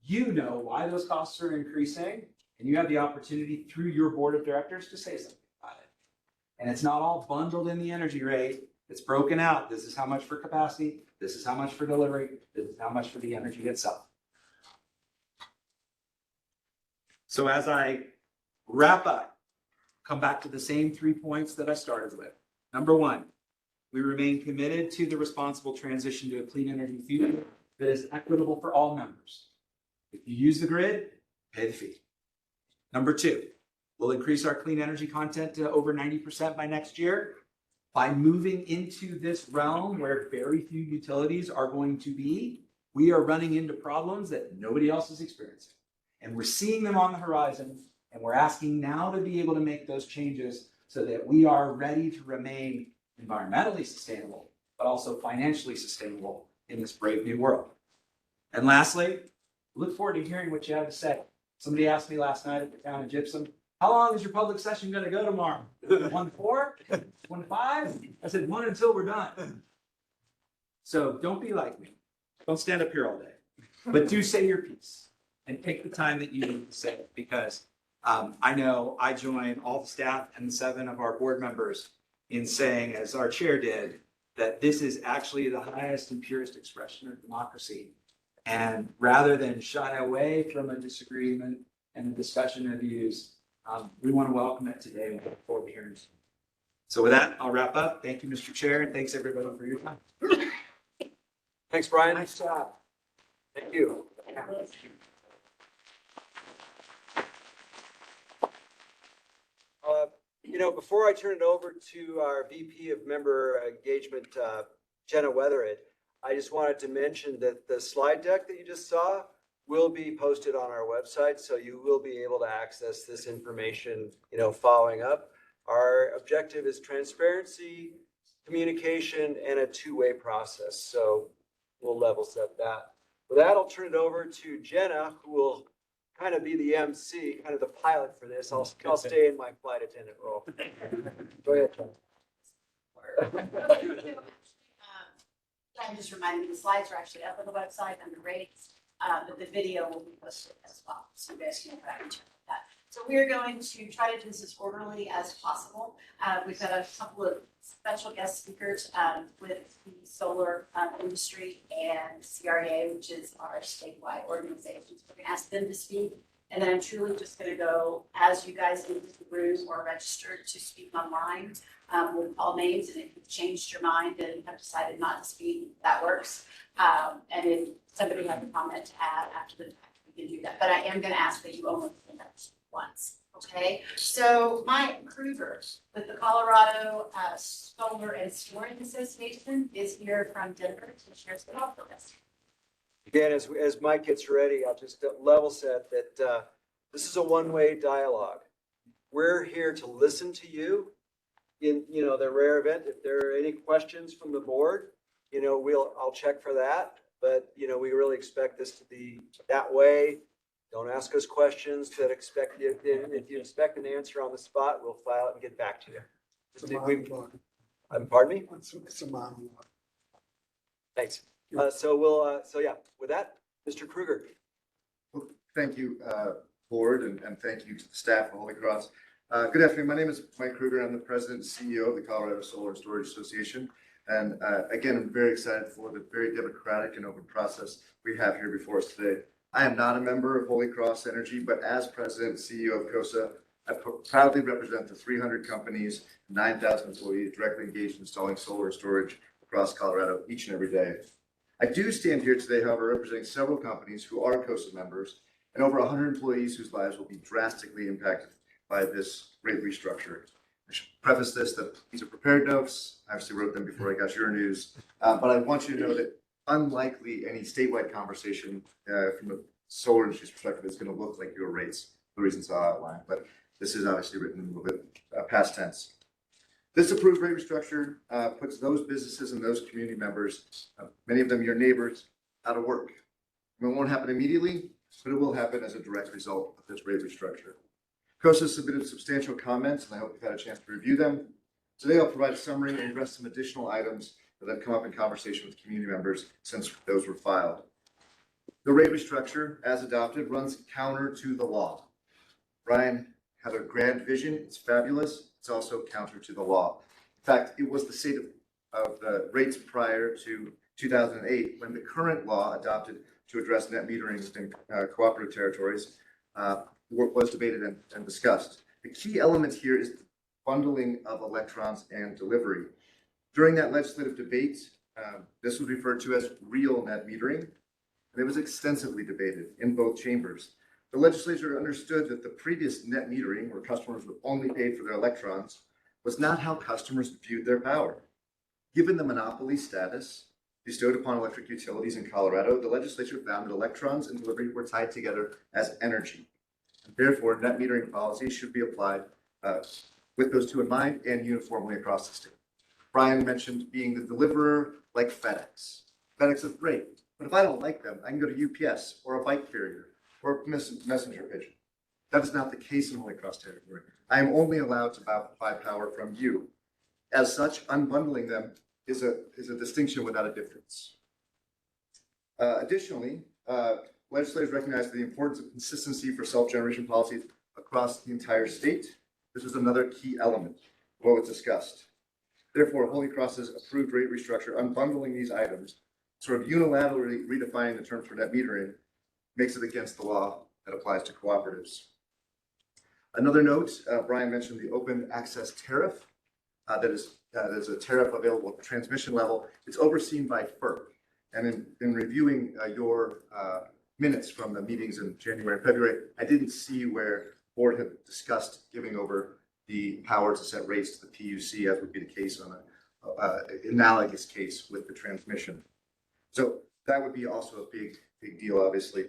you know why those costs are increasing and you have the opportunity through your board of directors to say something about it. And it's not all bundled in the energy rate. It's broken out. This is how much for capacity. This is how much for delivery. This is how much for the energy itself. So as I wrap up, come back to the same 3 points that I started with. Number one, we remain committed to the responsible transition to a clean energy future that is equitable for all members. If you use the grid, pay the fee. Number two, we'll increase our clean energy content to over 90% by next year. By moving into this realm where very few utilities are going to be, we are running into problems that nobody else is experiencing. And we're seeing them on the horizon, and we're asking now to be able to make those changes so that we are ready to remain environmentally sustainable, but also financially sustainable in this brave new world. And lastly, look forward to hearing what you have to say. Somebody asked me last night at the town of Gypsum, how long is your public session going to go tomorrow? 1 to 4? 1 to 5? I said 1 until we're done. So don't be like me. Don't stand up here all day. But do say your piece and take the time that you need to say it, because I know I join all the staff and the 7 of our board members in saying, as our chair did, that this is actually the highest and purest expression of democracy. And rather than shy away from a disagreement and a discussion of views, we want to welcome it today and look forward to hearing it. So with that, I'll wrap up. Thank you, Mr. Chair, and thanks everybody for your time. Thanks, Brian. Nice job. Thank you. Before I turn it over to our VP of Member Engagement, Jenna Weatherid, I just wanted to mention that the slide deck that you just saw will be posted on our website, so you will be able to access this information, following up. Our objective is transparency, communication, and a two-way process, so we'll level set that. With that, I'll turn it over to Jenna, who will kind of be the MC, kind of the pilot for this. I'll stay in my flight attendant role. Go ahead, Jenna. I'm just reminding you, the slides are actually up on the website under rates, but the video will be posted as well, so you guys can go back and check that. So we are going to try to do this as orderly as possible. We've got a couple of special guest speakers with the solar industry and CRA, which is our statewide organization. So we're going to ask them to speak. And then I'm truly just going to go, as you guys into the room or registered to speak online, we'll call names, and if you've changed your mind and have decided not to speak, that works. And if somebody has a comment to add after the fact, we can do that. But I am going to ask that you only say that once. Okay, so Mike Kruger with the Colorado Solar and Storage Association is here from Denver to share some thoughts with us. Again, as Mike gets ready, I'll just level set that this is a one-way dialogue. We're here to listen to you in, the rare event. If there are any questions from the board, I'll check for that. But, we really expect this to be that way. Don't ask us questions that expect you. If you expect an answer on the spot, we'll file it and get back to you. It's a monologue. Pardon me? It's a monologue. Thanks. So with that, Mr. Kruger. Well, thank you, board, and thank you to the staff of Holy Cross. Good afternoon. My name is Mike Kruger. I'm the president and CEO of the Colorado Solar and Storage Association. And again, I'm very excited for the very democratic and open process we have here before us today. I am not a member of Holy Cross Energy, but as president and CEO of COSA, I proudly represent the 300 companies, 9,000 employees directly engaged in installing solar and storage across Colorado each and every day. I do stand here today, however, representing several companies who are COSA members and over 100 employees whose lives will be drastically impacted by this rate restructure. I should preface this that these are prepared notes. I obviously wrote them before I got your news, but I want you to know that unlikely any statewide conversation from the solar industry's perspective is going to look like your rates, the reasons I'll outline, but this is obviously written in a little bit past tense. This approved rate restructure puts those businesses and those community members, many of them your neighbors, out of work. It won't happen immediately, but it will happen as a direct result of this rate restructure. COSA submitted substantial comments, and I hope you've had a chance to review them. Today, I'll provide a summary and address some additional items that have come up in conversation with community members since those were filed. The rate restructure, as adopted, runs counter to the law. Brian had a grand vision. It's fabulous. It's also counter to the law. In fact, it was the state of the rates prior to 2008 when the current law adopted to address net metering in cooperative territories was debated and discussed. The key element here is the bundling of electrons and delivery. During that legislative debate, this was referred to as real net metering, and it was extensively debated in both chambers. The legislature understood that the previous net metering, where customers were only paid for their electrons, was not how customers viewed their power. Given the monopoly status bestowed upon electric utilities in Colorado, the legislature found that electrons and delivery were tied together as energy. And therefore, net metering policies should be applied with those two in mind and uniformly across the state. Brian mentioned being the deliverer like FedEx. FedEx is great, but if I don't like them, I can go to UPS or a bike carrier or messenger pigeon. That is not the case in Holy Cross territory. I am only allowed to buy power from you. As such, unbundling them is a distinction without a difference. Additionally, legislators recognize the importance of consistency for self-generation policies across the entire state. This is another key element of what was discussed. Therefore, Holy Cross's approved rate restructure, unbundling these items, sort of unilaterally redefining the terms for net metering, makes it against the law that applies to cooperatives. Another note, Brian mentioned the open access tariff. That is a tariff available at the transmission level. It's overseen by FERC. And in reviewing your minutes from the meetings in January and February, I didn't see where the board had discussed giving over the power to set rates to the PUC, as would be the case on an analogous case with the transmission. So that would be also a big deal, obviously.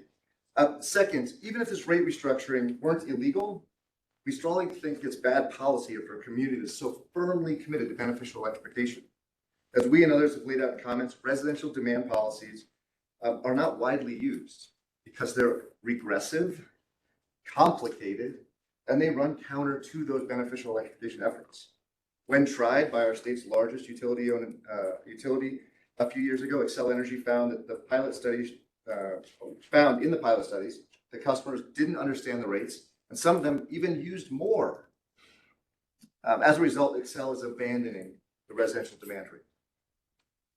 Second, even if this rate restructuring weren't illegal, we strongly think it's bad policy for a community that's so firmly committed to beneficial electrification. As we and others have laid out in comments, residential demand policies are not widely used because they're regressive, complicated, and they run counter to those beneficial electrification efforts. When tried by our state's largest utility a few years ago, Xcel Energy found that the pilot studies that customers didn't understand the rates and some of them even used more. As a result, Xcel is abandoning the residential demand rate.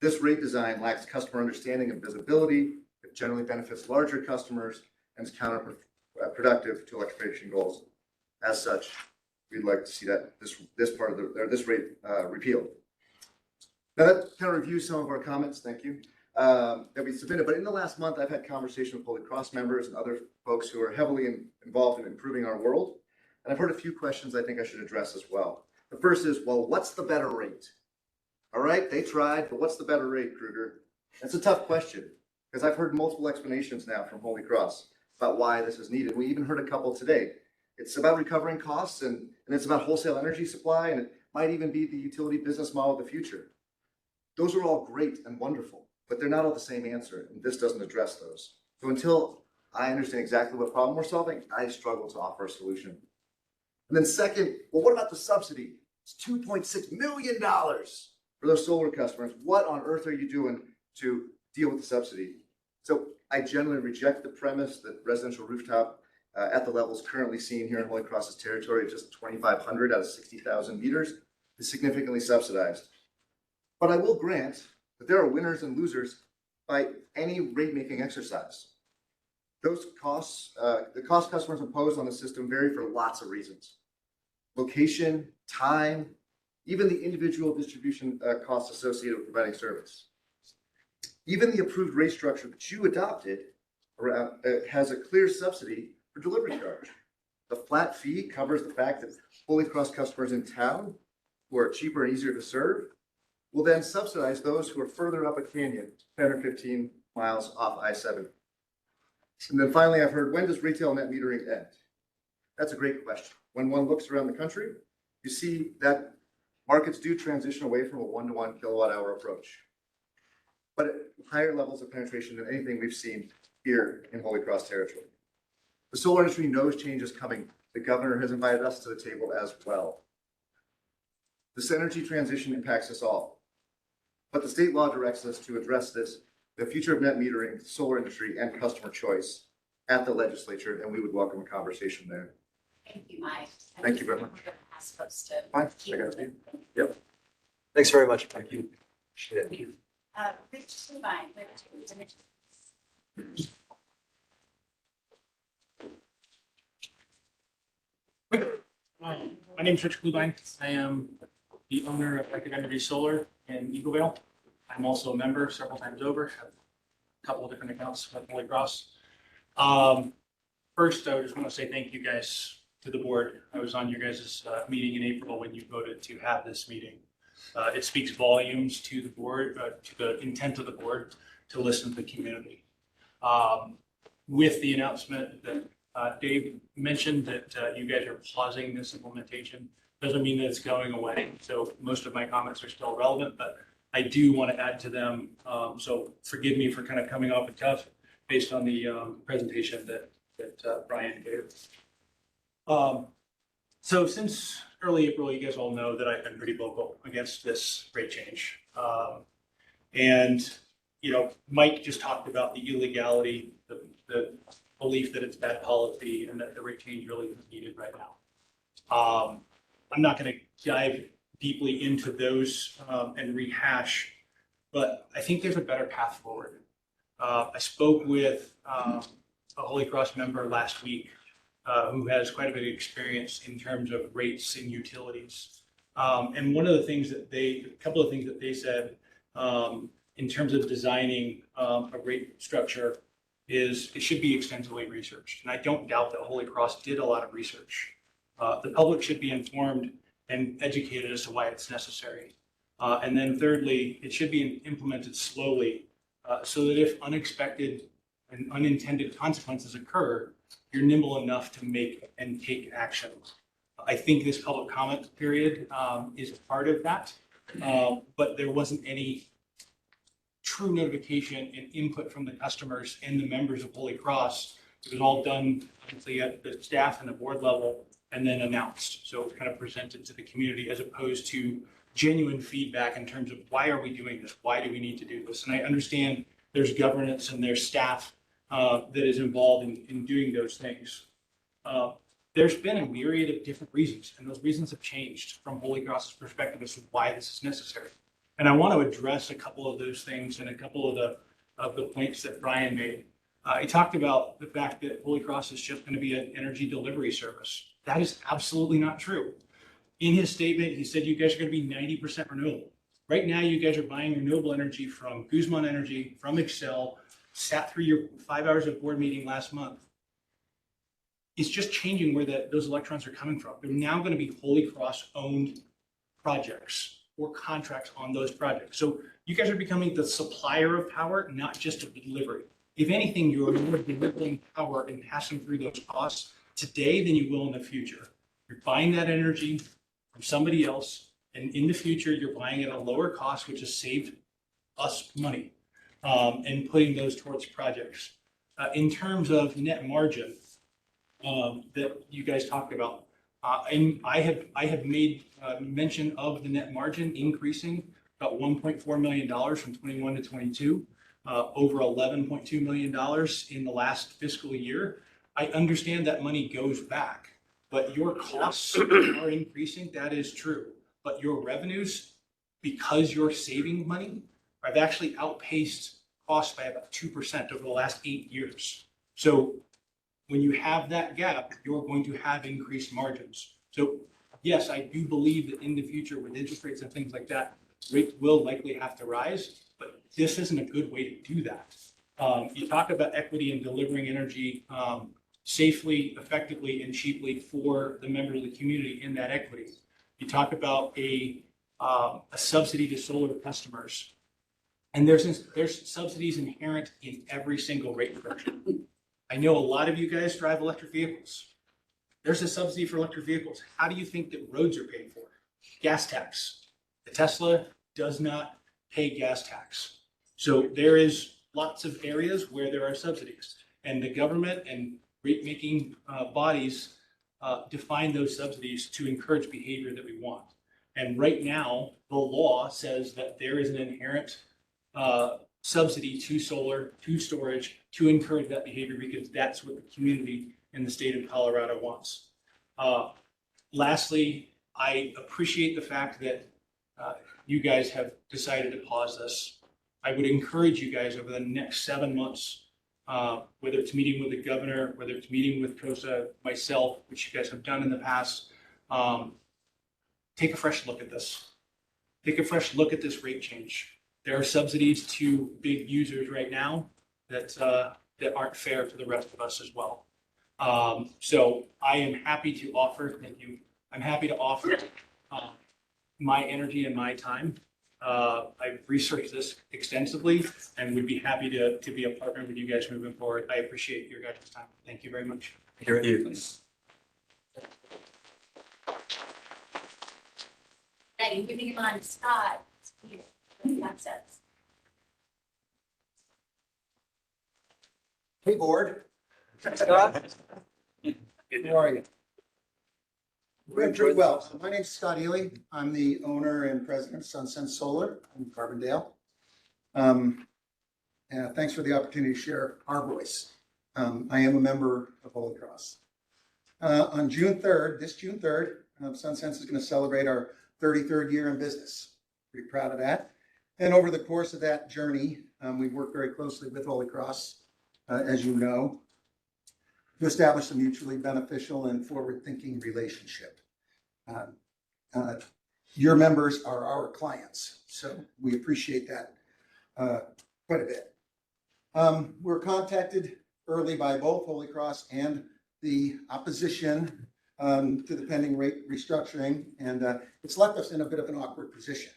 This rate design lacks customer understanding and visibility. It generally benefits larger customers and is counterproductive to electrification goals. As such, we'd like to see that this part of this rate repealed. Now that kind of reviews some of our comments. Thank you. That we submitted. But in the last month, I've had conversation with Holy Cross members and other folks who are heavily involved in improving our world. And I've heard a few questions I think I should address as well. The first is, well, what's the better rate? All right, they tried, but what's the better rate, Kruger? That's a tough question because I've heard multiple explanations now from Holy Cross about why this is needed. We even heard a couple today. It's about recovering costs and it's about wholesale energy supply, and it might even be the utility business model of the future. Those are all great and wonderful, but they're not all the same answer, and this doesn't address those. So until I understand exactly what problem we're solving, I struggle to offer a solution. And then second, well, what about the subsidy? It's $2.6 million for those solar customers. What on earth are you doing to deal with the subsidy? So I generally reject the premise that residential rooftop at the levels currently seen here in Holy Cross's territory of just 2,500 out of 60,000 meters is significantly subsidized. But I will grant that there are winners and losers by any rate-making exercise. Those costs, the cost customers impose on the system vary for lots of reasons. Location, time, even the individual distribution costs associated with providing service. Even the approved rate structure that you adopted has a clear subsidy for delivery charge. The flat fee covers the fact that Holy Cross customers in town who are cheaper and easier to serve will then subsidize those who are further up a canyon, 10 or 15 miles off I-70. And then finally, I've heard, when does retail net metering end? That's a great question. When one looks around the country, you see that markets do transition away from a 1-to-1 kilowatt-hour approach, but at higher levels of penetration than anything we've seen here in Holy Cross territory. The solar industry knows change is coming. The governor has invited us to the table as well. This energy transition impacts us all, but the state law directs us to address this, the future of net metering, the solar industry, and customer choice at the legislature, and we would welcome a conversation there. Thank you, Mike. Thank you very much. Ask folks to Fine. keep I got it. Yep. Thanks very much. Thank you. Appreciate it. Rich Stein, My name's Rich Klubine. I am the owner of Epic Energy Solar in Eagleville. I'm also a member several times over, have a couple of different accounts with Holy Cross. First, I just want to say thank you guys to the board. I was on your guys' meeting in April when you voted to have this meeting. It speaks volumes to the board, to the intent of the board to listen to the community. With the announcement that Dave mentioned that you guys are pausing this implementation, doesn't mean that it's going away. So most of my comments are still relevant, but I do want to add to them. So forgive me for kind of coming off the cuff based on the presentation that Brian gave. So since early April, you guys all know that I've been pretty vocal against this rate change. And, you know, Mike just talked about the illegality, the belief that it's bad policy and that the rate change really isn't needed right now. I'm not going to dive deeply into those and rehash, but I think there's a better path forward. I spoke with a Holy Cross member last week who has quite a bit of experience in terms of rates and utilities. And one of the things that a couple of things that they said in terms of designing a rate structure is it should be extensively researched. And I don't doubt that Holy Cross did a lot of research. The public should be informed and educated as to why it's necessary. And then thirdly, it should be implemented slowly so that if unexpected and unintended consequences occur, you're nimble enough to make and take action. I think this public comment period is part of that, but there wasn't any true notification and input from the customers and the members of Holy Cross. It was all done obviously at the staff and the board level and then announced. So it was kind of presented to the community as opposed to genuine feedback in terms of why are we doing this? Why do we need to do this? And I understand there's governance and there's staff that is involved in doing those things. there's been a myriad of different reasons, and those reasons have changed from Holy Cross's perspective as to why this is necessary. And I want to address a couple of those things and a couple of the points that Brian made. He talked about the fact that Holy Cross is just going to be an energy delivery service. That is absolutely not true. In his statement, he said you guys are going to be 90% renewable. Right now, you guys are buying renewable energy from Guzman Energy, from Excel, sat through your 5 hours of board meeting last month. It's just changing where those electrons are coming from. They're now going to be Holy Cross owned projects or contracts on those projects. So you guys are becoming the supplier of power, not just of the delivery. If anything, you're more delivering power and passing through those costs today than you will in the future. You're buying that energy from somebody else, and in the future, you're buying it at a lower cost, which has saved us money, and putting those towards projects. In terms of net margin that you guys talked about, and I have made mention of the net margin increasing about $1.4 million from 21 to 22. Over $11.2 million in the last fiscal year. I understand that money goes back, but your costs are increasing. That is true. But your revenues, because you're saving money, have actually outpaced costs by about 2% over the last 8 years. So when you have that gap, you're going to have increased margins. So yes, I do believe that in the future with interest rates and things like that, rates will likely have to rise. But this isn't a good way to do that. You talk about equity and delivering energy safely, effectively, and cheaply for the members of the community in that equity. You talk about a subsidy to solar customers. And there's subsidies inherent in every single rate structure. I know a lot of you guys drive electric vehicles. There's a subsidy for electric vehicles. How do you think that roads are paid for? Gas tax. The Tesla does not pay gas tax. So there is lots of areas where there are subsidies, and the government and rate-making bodies define those subsidies to encourage behavior that we want. And right now, the law says that there is an inherent subsidy to solar, to storage, to encourage that behavior because that's what the community in the state of Colorado wants. Lastly, I appreciate the fact that you guys have decided to pause this. I would encourage you guys over the next 7 months, whether it's meeting with the governor, whether it's meeting with COSA, myself, which you guys have done in the past, take a fresh look at this. Take a fresh look at this rate change. There are subsidies to big users right now that aren't fair to the rest of us as well. So I am happy to offer, thank you. I'm happy to offer my energy and my time. I've researched this extensively and would be happy to be a partner with you guys moving forward. I appreciate your guys' time. Thank you very much. Thank you. Ready, moving it on to Scott. Concepts. Hey, board. Scott? How are you? We're doing pretty well. So my name's Scott Ely. I'm the owner and president of SunSense Solar in Carbondale. Thanks for the opportunity to share our voice. I am a member of Holy Cross. On June 3rd, this June 3rd, SunSense is going to celebrate our 33rd year in business. Pretty proud of that. And over the course of that journey, we've worked very closely with Holy Cross, as you know, to establish a mutually beneficial and forward-thinking relationship. Your members are our clients, so we appreciate that quite a bit. We're contacted early by both Holy Cross and the opposition to the pending rate restructuring, and it's left us in a bit of an awkward position.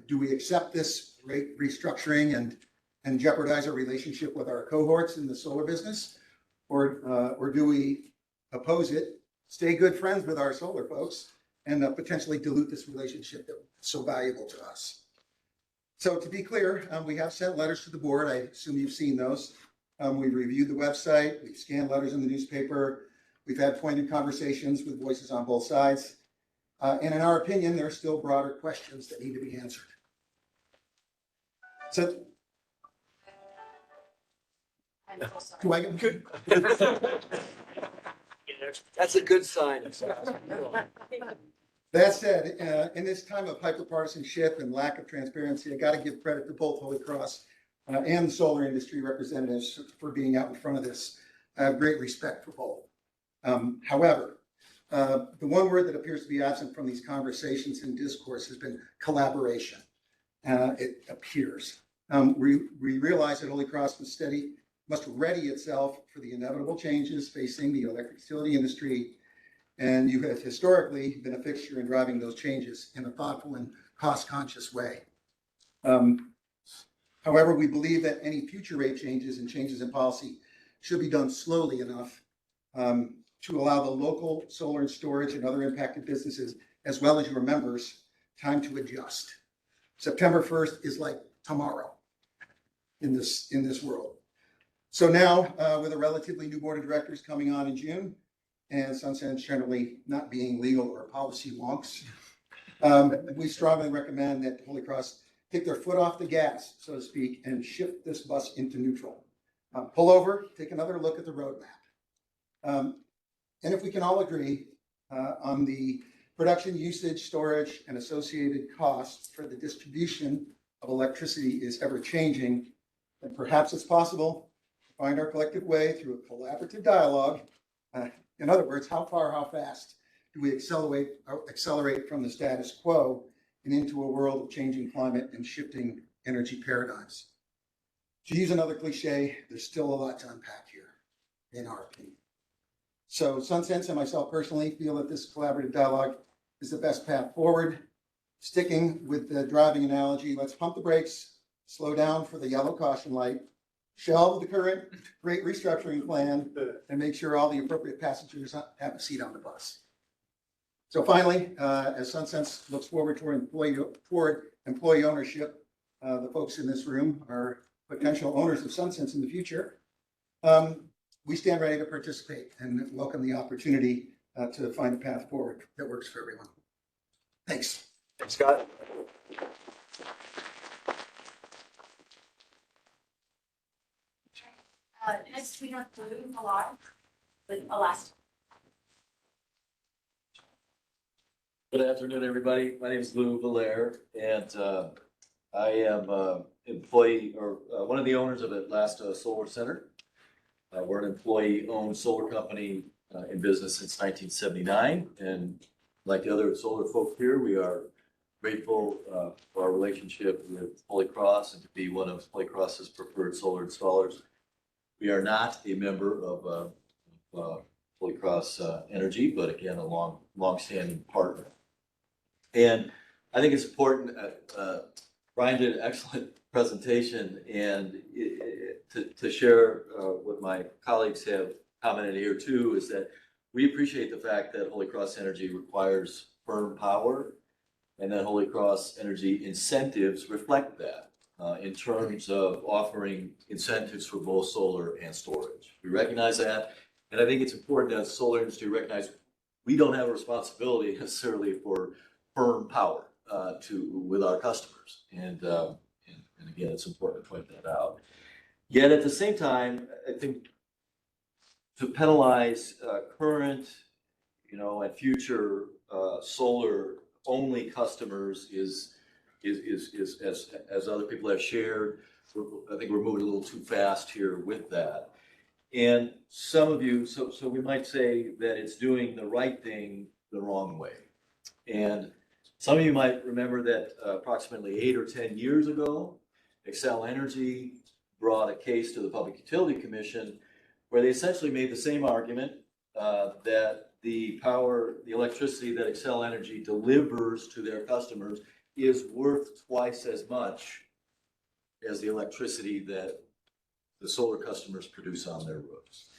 Do we accept this rate restructuring and jeopardize our relationship with our cohorts in the solar business? Or do we oppose it, stay good friends with our solar folks, and potentially dilute this relationship that's so valuable to us? So to be clear, we have sent letters to the board. I assume you've seen those. We've reviewed the website. We've scanned letters in the newspaper. We've had pointed conversations with voices on both sides. And in our opinion, there are still broader questions that need to be answered. So do I get good? That's a good sign. That said, in this time of hyperpartisanship and lack of transparency, I got to give credit to both Holy Cross and the solar industry representatives for being out in front of this. I have great respect for both. However, the one word that appears to be absent from these conversations and discourse has been collaboration. It appears. We realize that Holy Cross must ready itself for the inevitable changes facing the electric utility industry. And you have historically been a fixture in driving those changes in a thoughtful and cost-conscious way. However, we believe that any future rate changes and changes in policy should be done slowly enough to allow the local solar and storage and other impacted businesses, as well as your members, time to adjust. September 1st is like tomorrow in this world. So now, with a relatively new board of directors coming on in June, and SunSense generally not being legal or policy wonks, we strongly recommend that Holy Cross take their foot off the gas, so to speak, and shift this bus into neutral. Pull over, take another look at the roadmap. And if we can all agree on the production, usage, storage, and associated costs for the distribution of electricity is ever changing, then perhaps it's possible to find our collective way through a collaborative dialogue. In other words, how far, how fast do we accelerate from the status quo and into a world of changing climate and shifting energy paradigms? To use another cliche, there's still a lot to unpack here, in our opinion. So SunSense and myself personally feel that this collaborative dialogue is the best path forward. Sticking with the driving analogy, let's pump the brakes, slow down for the yellow caution light, shelve the current great restructuring plan, and make sure all the appropriate passengers have a seat on the bus. So finally, as SunSense looks forward toward employee ownership, the folks in this room are potential owners of SunSense in the future. We stand ready to participate and welcome the opportunity to find a path forward that works for everyone. Thanks. Thanks, Scott. Next, we have Blue Alarm with Elastic. Good afternoon, everybody. My name is Lou Valaire, and I am employee or one of the owners of Atlasta Solar Center. We're an employee-owned solar company in business since 1979, and like the other solar folk here, we are grateful for our relationship with Holy Cross and to be one of Holy Cross's preferred solar installers. We are not a member of Holy Cross Energy, but again, a long-standing partner. And I think it's important, Brian did an excellent presentation, and to share what my colleagues have commented here too, is that we appreciate the fact that Holy Cross Energy requires firm power, and that Holy Cross Energy incentives reflect that in terms of offering incentives for both solar and storage. We recognize that, and I think it's important as the solar industry recognize we don't have a responsibility necessarily for firm power with our customers, and again, it's important to point that out. Yet at the same time, I think to penalize current, and future solar-only customers is as other people have shared, I think we're moving a little too fast here with that. And some of you, so we might say that it's doing the right thing the wrong way. And some of you might remember that approximately 8 or 10 years ago, Xcel Energy brought a case to the Public Utility Commission where they essentially made the same argument that the electricity that Xcel Energy delivers to their customers is worth twice as much as the electricity that the solar customers produce on their roofs.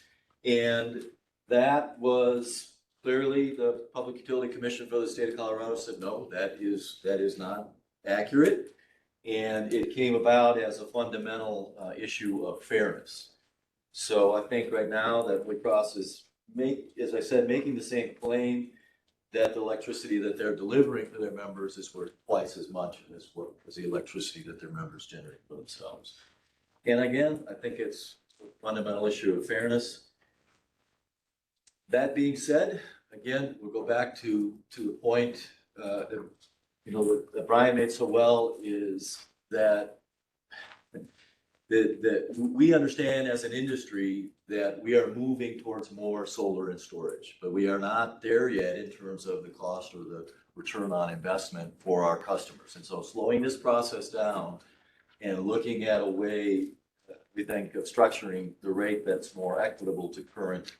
And that was clearly the Public Utility Commission for the state of Colorado said, no, that is not accurate. And it came about as a fundamental issue of fairness. So I think right now that Holy Cross is, as I said, making the same claim that the electricity that they're delivering to their members is worth twice as much as the electricity that their members generate for themselves. And again, I think it's a fundamental issue of fairness. That being said, again, we'll go back to the point, that, you know, that Brian made so well is that we understand as an industry that we are moving towards more solar and storage, but we are not there yet in terms of the cost or the return on investment for our customers. And so slowing this process down and looking at a way, we think, of structuring the rate that's more equitable to current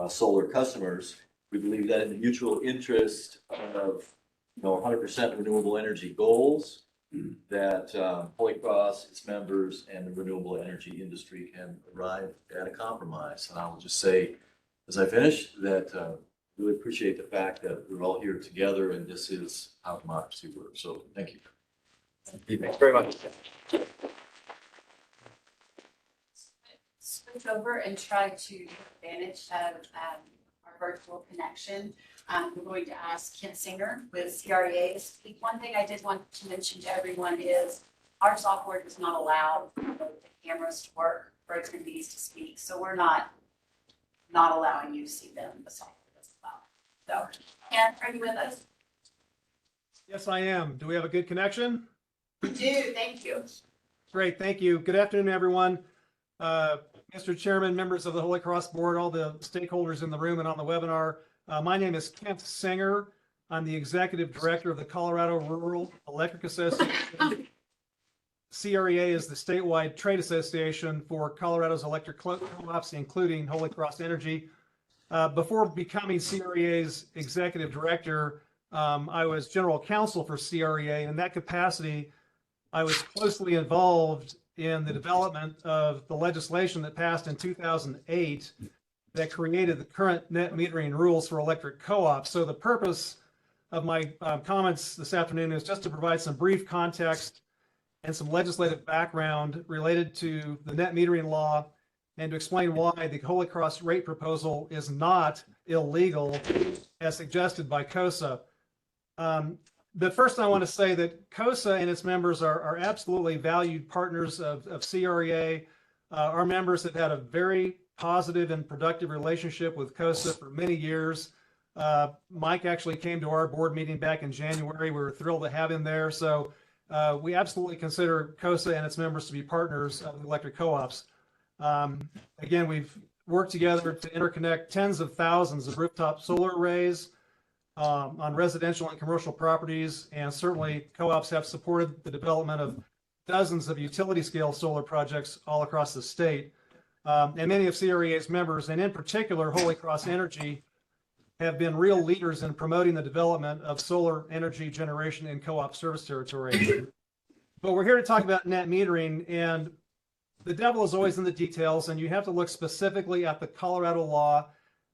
solar customers, we believe that in the mutual interest of, you know, 100% renewable energy goals, that Holy Cross, its members, and the renewable energy industry can arrive at a compromise. And I will just say, as I finish, that really appreciate the fact that we're all here together, and this is how democracy works. So thank you. Thanks very much. Switch over and try to take advantage of our virtual connection. We're going to ask Kent Singer with CREA to speak. One thing I did want to mention to everyone is our software does not allow the cameras to work for attendees to speak. So we're not allowing you to see them. The software doesn't allow. So, Kent, are you with us? Yes, I am. Do we have a good connection? We do. Thank you. Great. Thank you. Good afternoon, everyone. Mr. Chairman, members of the Holy Cross Board, all the stakeholders in the room and on the webinar. My name is Kent Singer. I'm the Executive Director of the Colorado Rural Electric Association. CREA is the statewide trade association for Colorado's electric co-ops, including Holy Cross Energy. Before becoming CREA's Executive Director, I was General Counsel for CREA. In that capacity, I was closely involved in the development of the legislation that passed in 2008 that created the current net metering rules for electric co-ops. So the purpose of my comments this afternoon is just to provide some brief context and some legislative background related to the net metering law and to explain why the Holy Cross rate proposal is not illegal as suggested by COSA. But first I want to say that COSA and its members are absolutely valued partners of CREA. Our members have had a very positive and productive relationship with COSA for many years. Mike actually came to our board meeting back in January. We were thrilled to have him there. So we absolutely consider COSA and its members to be partners of the electric co-ops. Again, we've worked together to interconnect tens of thousands of rooftop solar arrays on residential and commercial properties, and certainly co-ops have supported the development of dozens of utility scale solar projects all across the state. And many of CREA's members, and in particular Holy Cross Energy, have been real leaders in promoting the development of solar energy generation in co-op service territory. But we're here to talk about net metering, and the devil is always in the details, and you have to look specifically at the Colorado law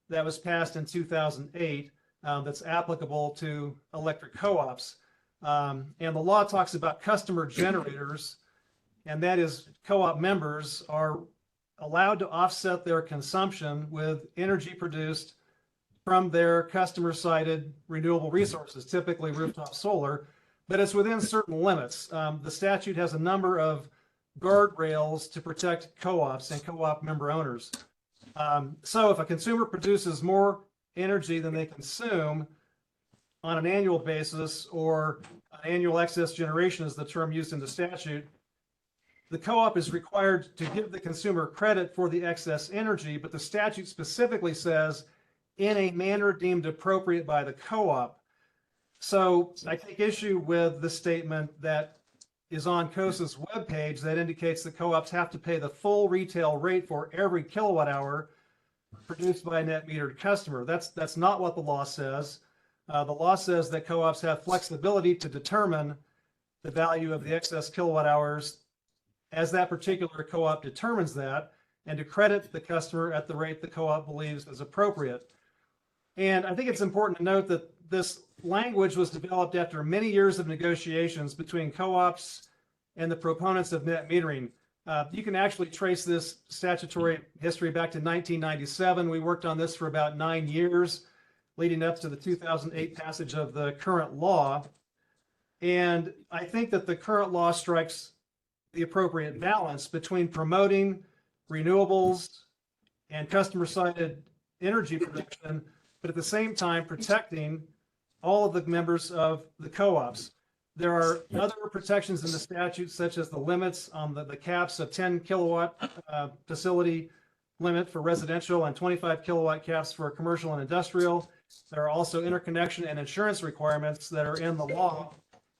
that was passed in 2008 that's applicable to electric co-ops. And the law talks about customer generators, and that is co-op members are allowed to offset their consumption with energy produced from their customer-sited renewable resources, typically rooftop solar, but it's within certain limits. The statute has a number of guardrails to protect co-ops and co-op member owners. So if a consumer produces more energy than they consume on an annual basis, or an annual excess generation is the term used in the statute, the co-op is required to give the consumer credit for the excess energy, but the statute specifically says in a manner deemed appropriate by the co-op. So I take issue with the statement that is on COSA's webpage that indicates that co-ops have to pay the full retail rate for every kilowatt hour produced by a net metered customer. That's not what the law says. The law says that co-ops have flexibility to determine the value of the excess kilowatt hours as that particular co-op determines that, and to credit the customer at the rate the co-op believes is appropriate. And I think it's important to note that this language was developed after many years of negotiations between co-ops and the proponents of net metering. You can actually trace this statutory history back to 1997. We worked on this for about 9 years, leading up to the 2008 passage of the current law. And I think that the current law strikes the appropriate balance between promoting renewables and customer-sited energy production, but at the same time protecting all of the members of the co-ops. There are other protections in the statute, such as the limits on the caps of 10 kilowatt facility limit for residential and 25 kilowatt caps for commercial and industrial. There are also interconnection and insurance requirements that are in the law.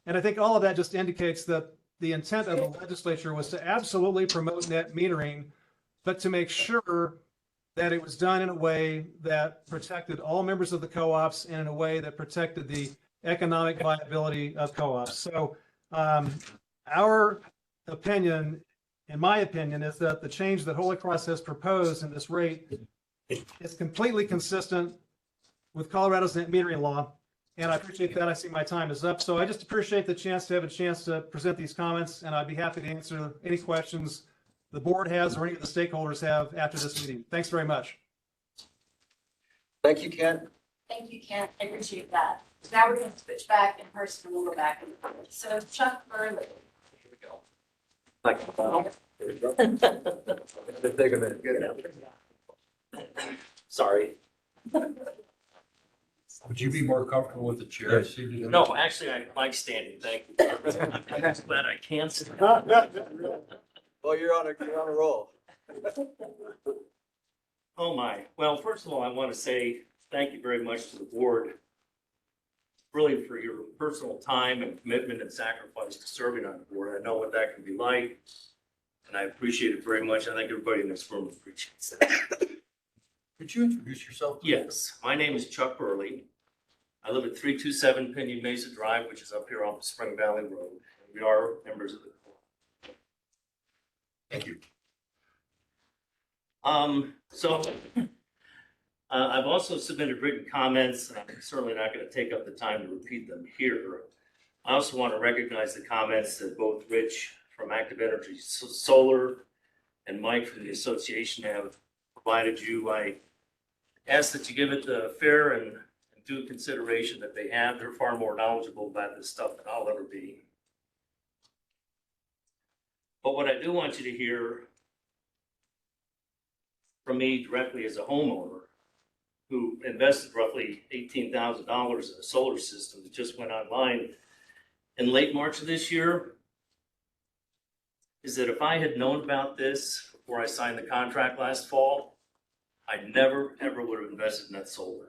And I think all of that just indicates that the intent of the legislature was to absolutely promote net metering, but to make sure that it was done in a way that protected all members of the co-ops and in a way that protected the economic viability of co-ops. So our opinion, in my opinion, is that the change that Holy Cross has proposed in this rate is completely consistent with Colorado's net metering law. And I appreciate that. I see my time is up. So I just appreciate the chance to have a chance to present these comments, and I'd be happy to answer any questions the board has or any of the stakeholders have after this meeting. Thanks very much. Thank you, Ken. Thank you, Kent. I appreciate that. Now we're going to switch back in person and we'll go back. So Chuck Burley. Here we go. There you go. Take a minute. Get it. Sorry. Would you be more comfortable with the chair? No, actually, I like standing. Thank you. I'm just glad I can stand. Well, you're on a roll. Oh, my. Well, first of all, I want to say thank you very much to the board, really, for your personal time and commitment and sacrifice to serving on the board. I know what that can be like, and I appreciate it very much. I think everybody in this room appreciates that. Could you introduce yourself? Yes, my name is Chuck Burley. I live at 327 Pinyon Mesa Drive, which is up here off Spring Valley Road. We are members of the board. Thank you. I've also submitted written comments, and I'm certainly not going to take up the time to repeat them here. I also want to recognize the comments that both Rich from Active Energy Solar and Mike from the association have provided you. I ask that you give it the fair and due consideration that they have. They're far more knowledgeable about this stuff than I'll ever be. But what I do want you to hear from me directly as a homeowner who invested roughly $18,000 in a solar system that just went online in late March of this year, is that if I had known about this before I signed the contract last fall, I never, ever would have invested in that solar.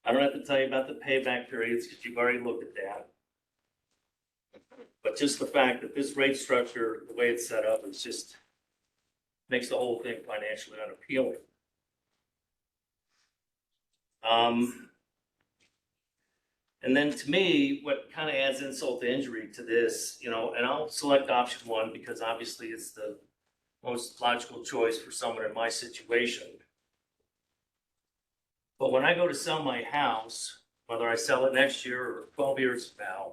I don't have to tell you about the payback periods because you've already looked at that. But just the fact that this rate structure, the way it's set up, is just makes the whole thing financially unappealing. And then to me, what kind of adds insult to injury to this, and I'll select option one because obviously it's the most logical choice for someone in my situation. But when I go to sell my house, whether I sell it next year or 12 years from now,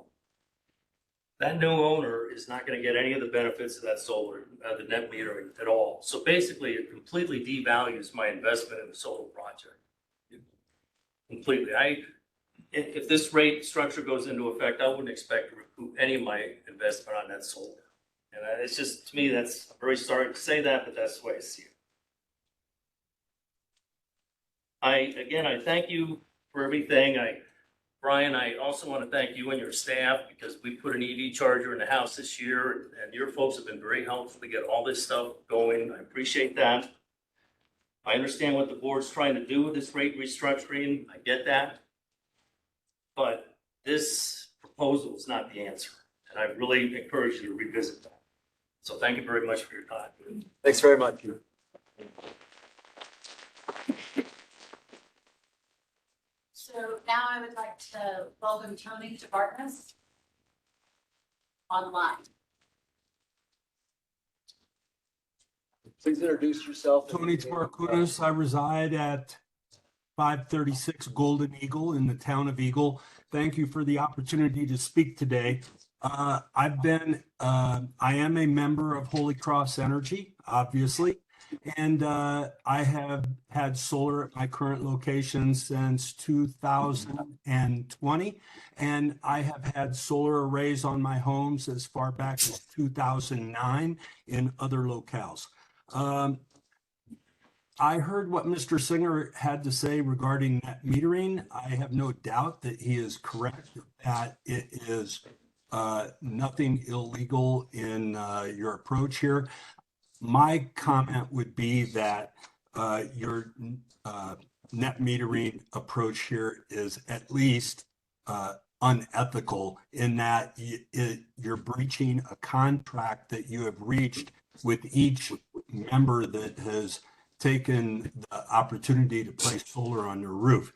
that new owner is not going to get any of the benefits of that solar, the net metering at all. So basically, it completely devalues my investment in the solar project. Completely. If this rate structure goes into effect, I wouldn't expect to recoup any of my investment on that solar. And it's just, to me, I'm very sorry to say that, but that's the way I see it. I thank you for everything. Brian, I also want to thank you and your staff because we put an EV charger in the house this year and your folks have been very helpful to get all this stuff going. I appreciate that. I understand what the board's trying to do with this rate restructuring. I get that. But this proposal is not the answer. And I really encourage you to revisit that. So thank you very much for your time. Thanks very much. So now I would like to welcome Tony Tabarnas online. Please introduce yourself. Tony Tabarkunas. I reside at 536 Golden Eagle in the town of Eagle. Thank you for the opportunity to speak today. I am a member of Holy Cross Energy, obviously, and I have had solar at my current location since 2020, and I have had solar arrays on my homes as far back as 2009 in other locales. I heard what Mr. Singer had to say regarding net metering. I have no doubt that he is correct, that it is nothing illegal in your approach here. My comment would be that your net metering approach here is at least unethical in that you're breaching a contract that you have reached with each member that has taken the opportunity to place solar on their roof.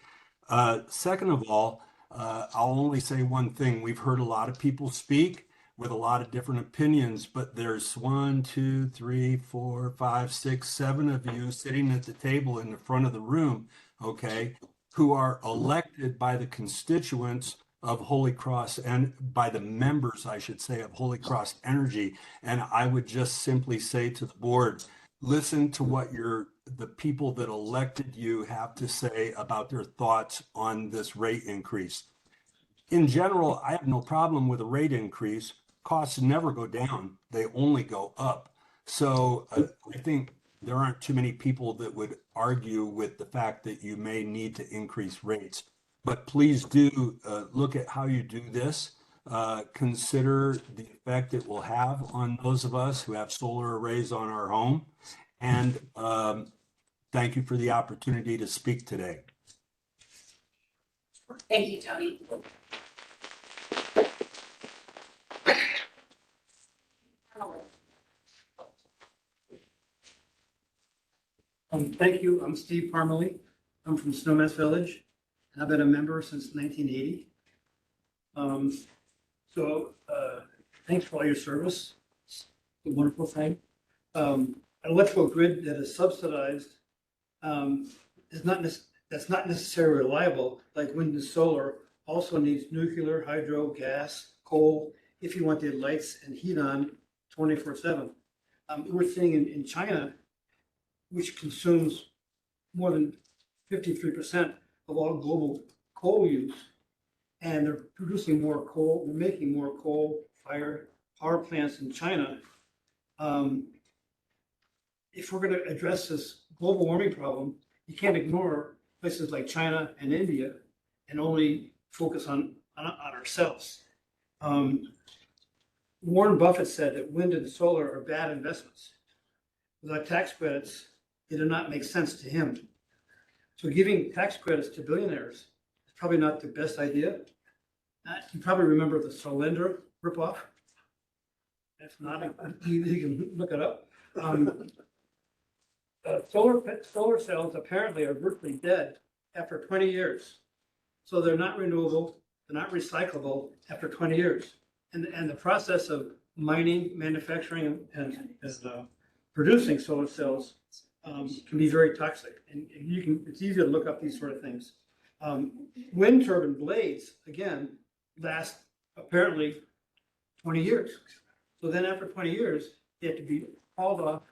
Second of all, I'll only say one thing. We've heard a lot of people speak with a lot of different opinions, but there's 1, 2, 3, 4, 5, 6, 7 of you sitting at the table in the front of the room, okay, who are elected by the constituents of Holy Cross and by the members, I should say, of Holy Cross Energy. And I would just simply say to the board, listen to what the people that elected you have to say about their thoughts on this rate increase. In general, I have no problem with a rate increase. Costs never go down, they only go up. So I think there aren't too many people that would argue with the fact that you may need to increase rates. But please do look at how you do this. Consider the effect it will have on those of us who have solar arrays on our home. And thank you for the opportunity to speak today. Thank you, Tony. Thank you. I'm Steve Parmalee. I'm from Snowmass Village, and I've been a member since 1980. Thanks for all your service. It's a wonderful thing. An electrical grid that is subsidized that's not necessarily reliable, like wind and solar, also needs nuclear, hydro, gas, coal, if you want the lights and heat on 24/7. We're seeing in China, which consumes more than 53% of all global coal use, and they're producing more coal, we're making more coal-fired power plants in China. If we're going to address this global warming problem, you can't ignore places like China and India and only focus on ourselves. Warren Buffett said that wind and solar are bad investments. Without tax credits, they do not make sense to him. So giving tax credits to billionaires is probably not the best idea. You probably remember the Solyndra ripoff. If not, you can look it up. Solar cells apparently are virtually dead after 20 years. So they're not renewable, they're not recyclable after 20 years. And the process of mining, manufacturing, and producing solar cells can be very toxic. And it's easy to look up these sort of things. Wind turbine blades, again, last apparently 20 years. So then after 20 years, they have to be hauled off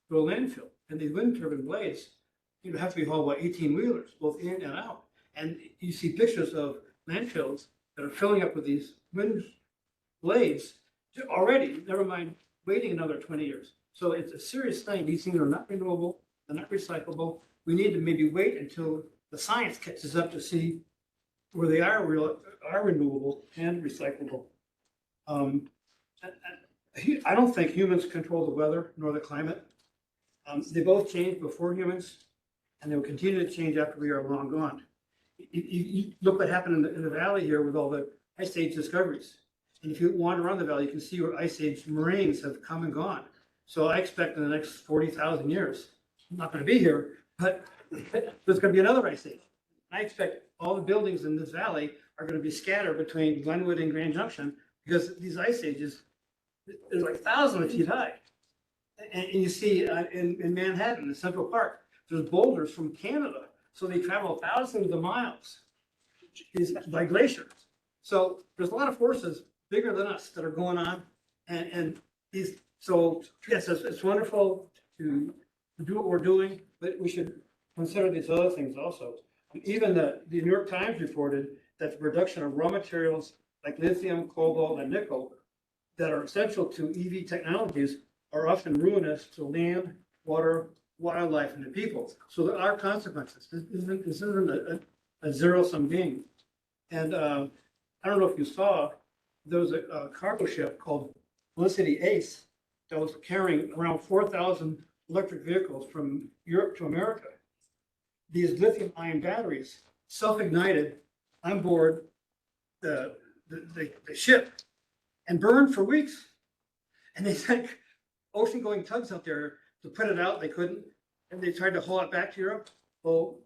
to a landfill. And these wind turbine blades, have to be hauled by 18-wheelers, both in and out. And you see pictures of landfills that are filling up with these wind blades already, never mind waiting another 20 years. So it's a serious thing. These things are not renewable, they're not recyclable. We need to maybe wait until the science catches up to see where they are renewable and recyclable. I don't think humans control the weather nor the climate. They both changed before humans, and they will continue to change after we are long gone. You look what happened in the valley here with all the ice age discoveries. And if you wander around the valley, you can see where ice age moraines have come and gone. So I expect in the next 40,000 years, I'm not going to be here, but there's going to be another ice age. I expect all the buildings in this valley are going to be scattered between Glenwood and Grand Junction because these ice ages, they're like thousands of feet high. And you see in Manhattan, in Central Park, there's boulders from Canada. So they travel thousands of miles by glacier. So there's a lot of forces bigger than us that are going on. So yes, it's wonderful to do what we're doing, but we should consider these other things also. Even the New York Times reported that the production of raw materials like lithium, cobalt, and nickel that are essential to EV technologies are often ruinous to land, water, wildlife, and the people. So there are consequences. This isn't a zero-sum game. And I don't know if you saw, there was a cargo ship called Felicity Ace that was carrying around 4,000 electric vehicles from Europe to America. These lithium-ion batteries self-ignited on board the ship and burned for weeks. And they sent ocean-going tugs out there to put it out. They couldn't, and they tried to haul it back to Europe. Well,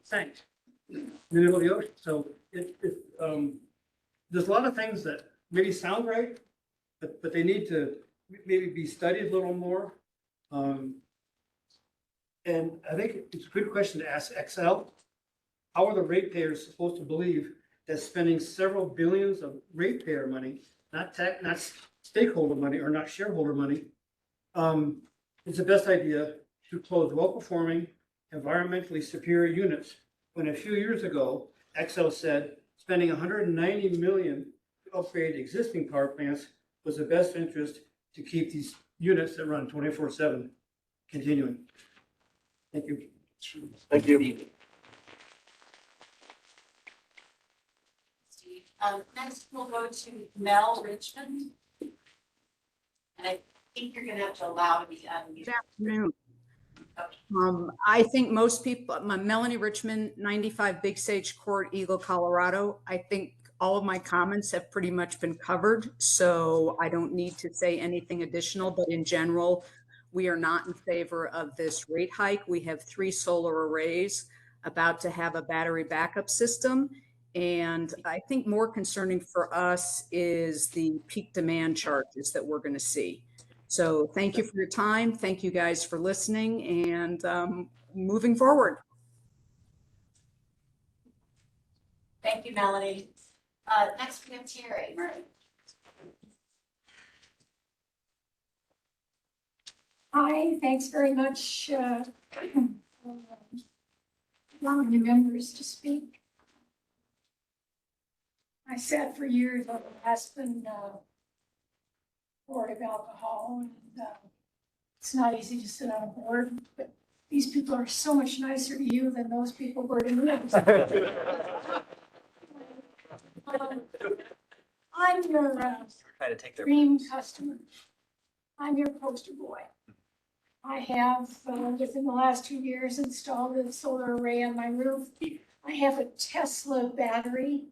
it sank in the middle of the ocean. So there's a lot of things that maybe sound right, but they need to maybe be studied a little more. And I think it's a good question to ask Excel. How are the ratepayers supposed to believe that spending several billions of ratepayer money, not stakeholder money or not shareholder money, is the best idea to close well-performing, environmentally superior units, when a few years ago, Excel said spending $190 million to upgrade existing power plants was the best interest to keep these units that run 24/7 continuing. Thank you. Thank you. Next, we'll go to Mel Richmond. And I think you're gonna have to allow me to unmute. Good afternoon. I think most people, I'm Melanie Richmond, 95 Big Sage Court, Eagle, Colorado. I think all of my comments have pretty much been covered, so I don't need to say anything additional, but in general, we are not in favor of this rate hike. We have 3 solar arrays, about to have a battery backup system. And I think more concerning for us is the peak demand charges that we're going to see. So thank you for your time. Thank you guys for listening and moving forward. Thank you, Melanie. Next, we have Terry Murray. Hi, thanks very much allowing the members to speak. I sat for years on the Aspen Board of Alcohol, and it's not easy to sit on a board, but these people are so much nicer to you than those people were to me. I'm your Try to take their dream customer. I'm your poster boy. I have, within the last 2 years, installed a solar array on my roof. I have a Tesla battery.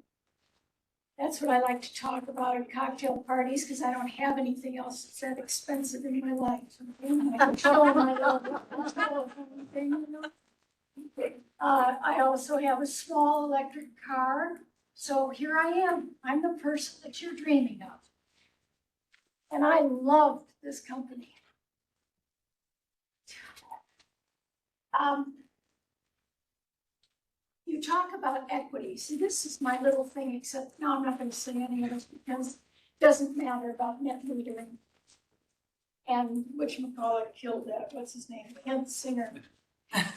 That's what I like to talk about at cocktail parties, because I don't have anything else that's that expensive in my life. I can show my little thing, you know. I also have a small electric car. So here I am. I'm the person that you're dreaming of. And I loved this company. You talk about equity. See, this is my little thing, except no, I'm not going to say any of this because it doesn't matter about net metering. And whatchamacallit killed that, what's his name? Kent Singer.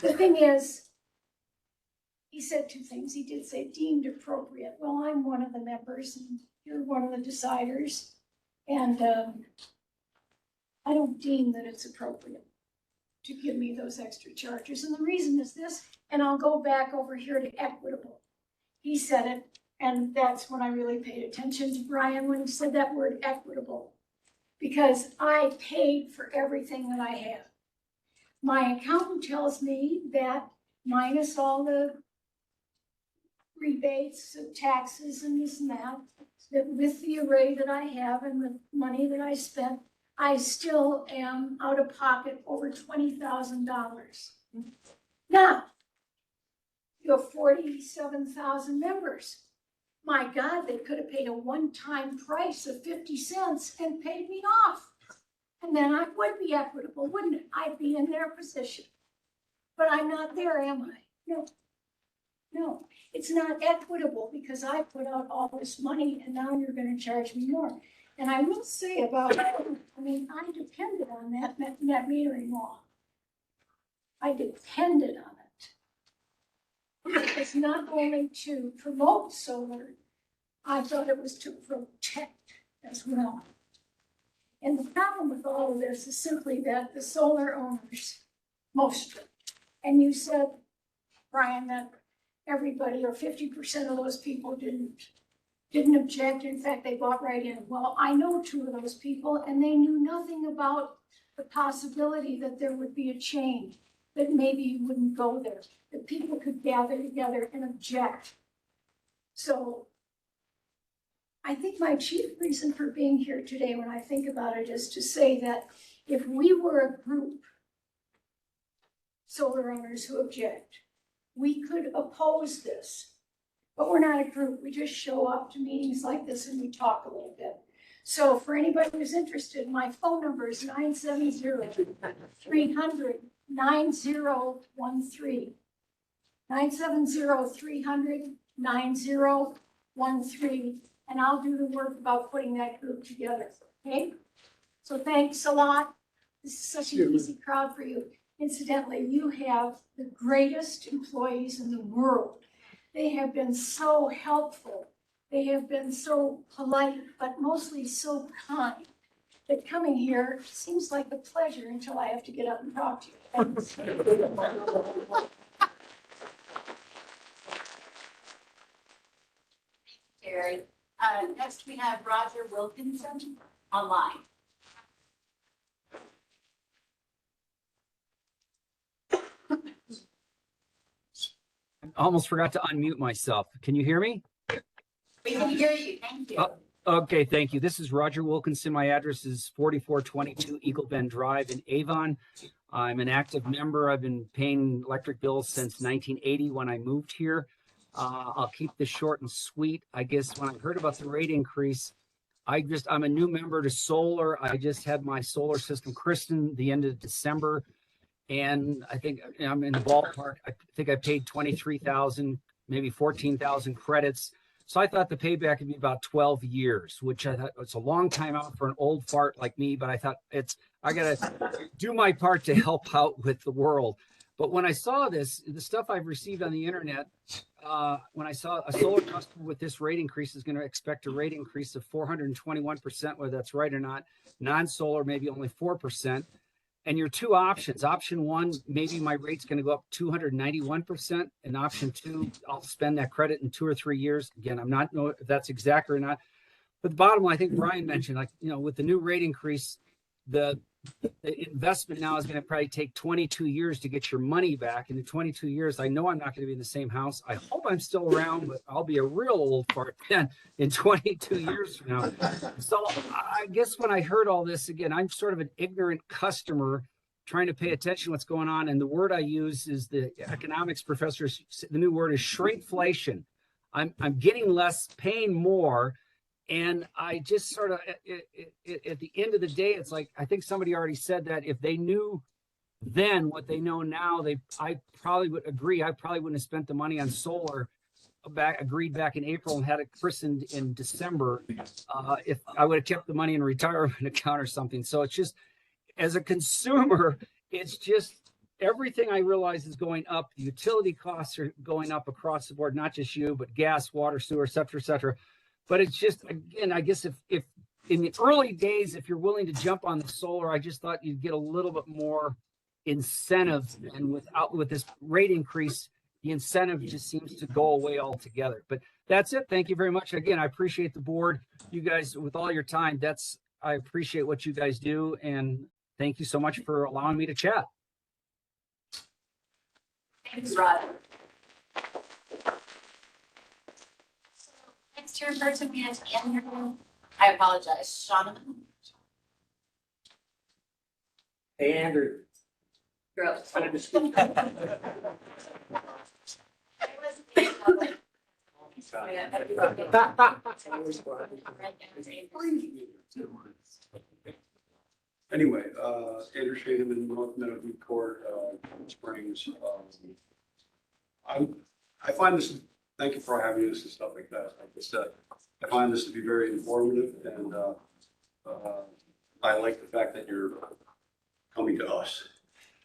The thing is, he said 2 things. He did say deemed appropriate. Well, I'm one of the members and you're one of the deciders. And I don't deem that it's appropriate to give me those extra charges. And the reason is this, and I'll go back over here to equitable. He said it, and that's when I really paid attention to Brian when he said that word equitable, because I paid for everything that I have. My accountant tells me that minus all the rebates of taxes and this and that with the array that I have and the money that I spent, I still am out of pocket over $20,000. Now, you have 47,000 members. My God, they could have paid a one-time price of 50 cents and paid me off. And then I would be equitable, wouldn't it? I'd be in their position. But I'm not there, am I? No. No, it's not equitable because I put out all this money and now you're going to charge me more. And I will say about, I mean, I depended on that net metering law. I depended on it. It's not only to promote solar, I thought it was to protect as well. And the problem with all of this is simply that the solar owners mostly. And you said, Brian, that everybody or 50% of those people didn't object. In fact, they bought right in. Well, I know two of those people, and they knew nothing about the possibility that there would be a change, that maybe you wouldn't go there, that people could gather together and object. So I think my chief reason for being here today, when I think about it, is to say that if we were a group, solar owners who object, we could oppose this. But we're not a group. We just show up to meetings like this and we talk a little bit. So for anybody who's interested, my phone number is 970-300-9013. 970-300-9013. And I'll do the work about putting that group together, okay? So thanks a lot. This is such an easy crowd for you. Incidentally, you have the greatest employees in the world. They have been so helpful. They have been so polite, but mostly so kind, that coming here seems like a pleasure until I have to get up and talk to you. Terry. Next we have Roger Wilkinson online. I almost forgot to unmute myself. Can you hear me? We can hear you. Thank you. Okay, thank you. This is Roger Wilkinson. My address is 4422 Eagle Bend Drive in Avon. I'm an active member. I've been paying electric bills since 1980 when I moved here. I'll keep this short and sweet. I guess when I heard about the rate increase, I'm a new member to solar. I just had my solar system christened the end of December. And I think I'm in the ballpark. I think I paid 23,000, maybe 14,000 credits. So I thought the payback would be about 12 years, which I thought it's a long time out for an old fart like me, but I thought I got to do my part to help out with the world. But when I saw this, the stuff I've received on the internet, when I saw a solar customer with this rate increase is going to expect a rate increase of 421%, whether that's right or not, non-solar, maybe only 4%. And your two options, option one, maybe my rate's going to go up 291%. And option two, I'll spend that credit in 2 or 3 years. Again, I'm not know if that's exact or not. But the bottom line, I think Brian mentioned, like, with the new rate increase, the investment now is going to probably take 22 years to get your money back. And in 22 years, I know I'm not going to be in the same house. I hope I'm still around, but I'll be a real old fart then in 22 years from now. So I guess when I heard all this, again, I'm sort of an ignorant customer trying to pay attention to what's going on. And the word I use is the economics professor, the new word is shrinkflation. I'm getting less, paying more. And I just sort of, at the end of the day, it's like, I think somebody already said that if they knew then what they know now, I probably would agree. I probably wouldn't have spent the money on solar agreed back in April and had it christened in December. If I would have kept the money in a retirement account or something. So it's just, as a consumer, it's just everything I realize is going up. The utility costs are going up across the board, not just you, but gas, water, sewer, et cetera, et cetera. But it's just, again, I guess if in the early days, if you're willing to jump on the solar, I just thought you'd get a little bit more incentive. And with this rate increase, the incentive just seems to go away altogether. But that's it. Thank you very much. Again, I appreciate the board. You guys, with all your time, I appreciate what you guys do. And thank you so much for allowing me to chat. Thanks, Rod. Next chairperson, we have Andrew. I apologize, Shawneman. Hey, Andrew. Gross. Anyway, Andrew Shademan, North Meadowview Court, Springs. I find this, thank you for having this and stuff like that. I find this to be very informative, and I like the fact that you're coming to us,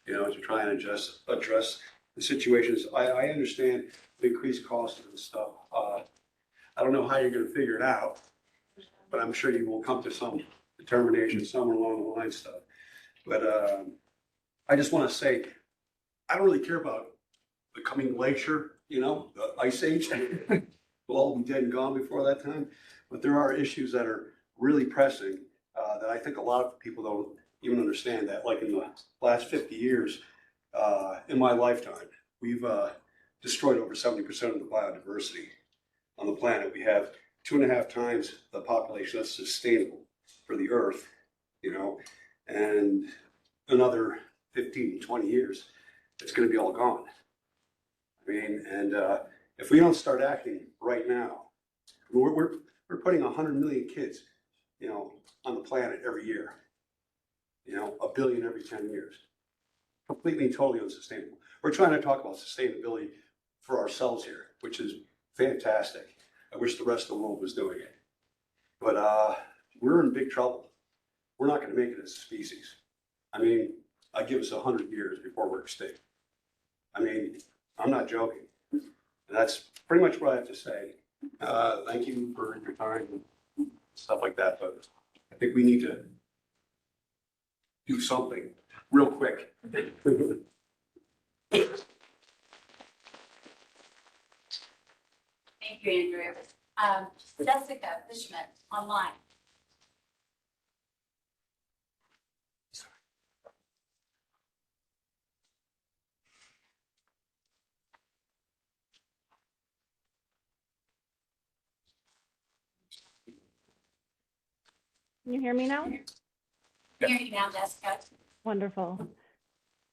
to try and address the situations. I understand the increased cost of this stuff. I don't know how you're going to figure it out, but I'm sure you will come to some determination somewhere along the line stuff. But I just want to say, I don't really care about the coming glacier, the ice age. We'll all be dead and gone before that time. But there are issues that are really pressing that I think a lot of people don't even understand that. Like in the last 50 years, in my lifetime, we've destroyed over 70% of the biodiversity on the planet. We have 2.5 times the population that's sustainable for the earth, and another 15, 20 years, it's going to be all gone. I mean, and if we don't start acting right now, we're putting 100 million kids, on the planet every year, 1 billion every 10 years, completely and totally unsustainable. We're trying to talk about sustainability for ourselves here, which is fantastic. I wish the rest of the world was doing it. But we're in big trouble. We're not going to make it as a species. I mean, I give us 100 years before we're extinct. I mean, I'm not joking. And that's pretty much what I have to say. Thank you for your time and stuff like that. But I think we need to do something real quick. Thank you, Andrew. Jessica Fishman, online. Can you hear me now? Hear you now, Jessica. Wonderful.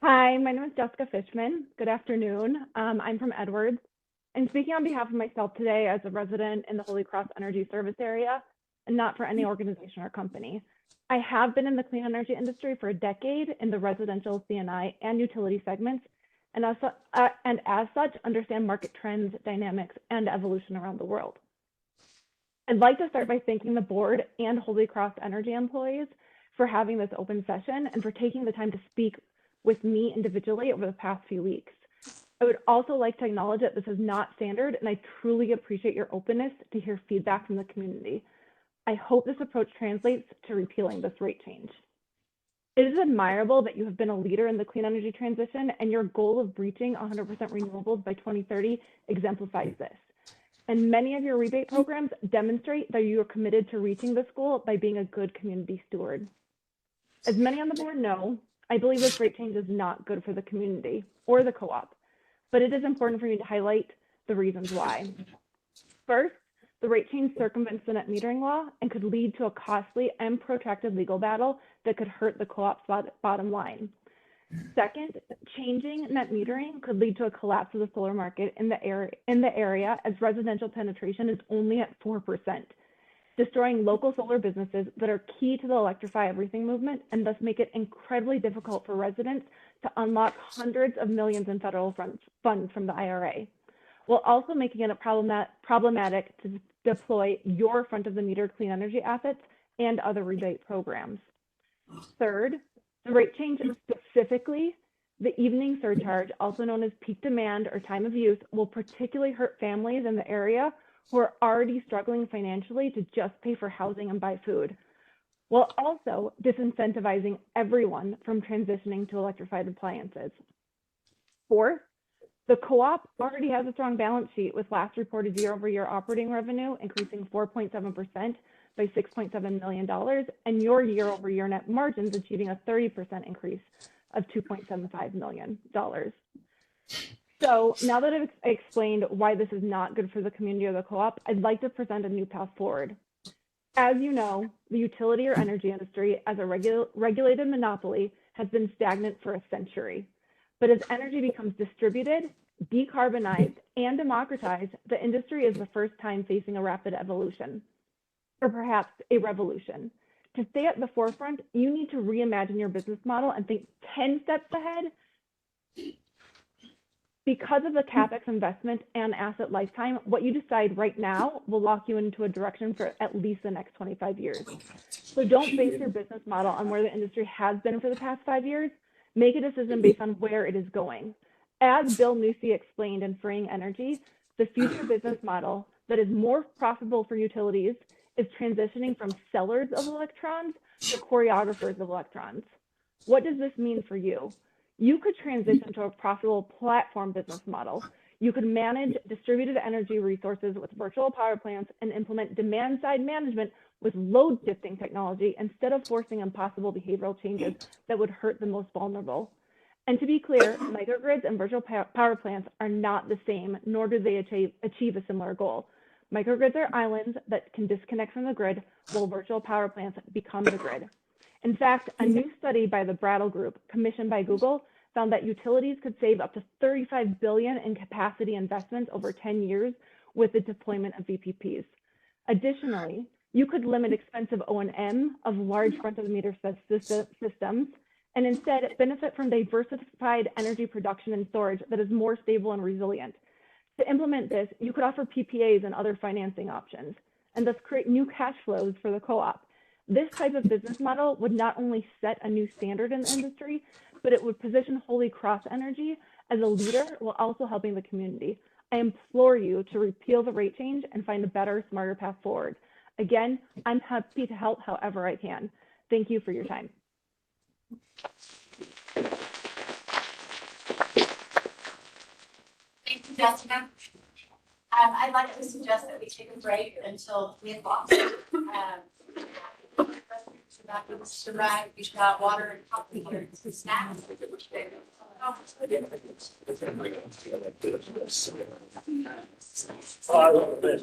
Hi, my name is Jessica Fishman. Good afternoon. I'm from Edwards. I'm speaking on behalf of myself today as a resident in the Holy Cross Energy Service area and not for any organization or company. I have been in the clean energy industry for a decade in the residential, C&I, and utility segments, and as such, understand market trends, dynamics, and evolution around the world. I'd like to start by thanking the board and Holy Cross Energy employees for having this open session and for taking the time to speak with me individually over the past few weeks. I would also like to acknowledge that this is not standard, and I truly appreciate your openness to hear feedback from the community. I hope this approach translates to repealing this rate change. It is admirable that you have been a leader in the clean energy transition, and your goal of reaching 100% renewables by 2030 exemplifies this. And many of your rebate programs demonstrate that you are committed to reaching this goal by being a good community steward. As many on the board know, I believe this rate change is not good for the community or the co-op, but it is important for me to highlight the reasons why. First, the rate change circumvents the net metering law and could lead to a costly and protracted legal battle that could hurt the co-op's bottom line. Second, changing net metering could lead to a collapse of the solar market in the area as residential penetration is only at 4%, destroying local solar businesses that are key to the Electrify Everything movement and thus make it incredibly difficult for residents to unlock hundreds of millions in federal funds from the IRA, while also making it problematic to deploy your front-of-the-meter clean energy assets and other rebate programs. Third, the rate change, specifically the evening surcharge, also known as peak demand or time of use, will particularly hurt families in the area who are already struggling financially to just pay for housing and buy food, while also disincentivizing everyone from transitioning to electrified appliances. Fourth, the co-op already has a strong balance sheet with last reported year-over-year operating revenue increasing 4.7% by $6.7 million, and your year-over-year net margins achieving a 30% increase of $2.75 million. So now that I've explained why this is not good for the community or the co-op, I'd like to present a new path forward. As you know, the utility or energy industry as a regulated monopoly has been stagnant for a century. But as energy becomes distributed, decarbonized, and democratized, the industry is the first time facing a rapid evolution, or perhaps a revolution. To stay at the forefront, you need to reimagine your business model and think 10 steps ahead. Because of the CapEx investment and asset lifetime, what you decide right now will lock you into a direction for at least the next 25 years. So don't base your business model on where the industry has been for the past 5 years. Make a decision based on where it is going. As Bill Nussi explained in Freeing Energy, the future business model that is more profitable for utilities is transitioning from sellers of electrons to choreographers of electrons. What does this mean for you? you could transition to a profitable platform business model. You could manage distributed energy resources with virtual power plants and implement demand side management with load shifting technology instead of forcing impossible behavioral changes that would hurt the most vulnerable. And to be clear, microgrids and virtual power plants are not the same, nor do they achieve a similar goal. Microgrids are islands that can disconnect from the grid, while virtual power plants become the grid. In fact, a new study by the Brattle Group, commissioned by Google, found that utilities could save up to $35 billion in capacity investments over 10 years with the deployment of VPPs. Additionally, you could limit expensive O&M of large front-of-the-meter systems and instead benefit from diversified energy production and storage that is more stable and resilient. To implement this, you could offer PPAs and other financing options, and thus create new cash flows for the co-op. This type of business model would not only set a new standard in the industry, but it would position Holy Cross Energy as a leader while also helping the community. I implore you to repeal the rate change and find a better, smarter path forward. Again, I'm happy to help however I can. Thank you for your time. Thank you, Jessica. I'd like to suggest that we take a break until 3 o'clock. Mr. Ryan, we've got water and coffee here, and some snacks. Oh, I love this.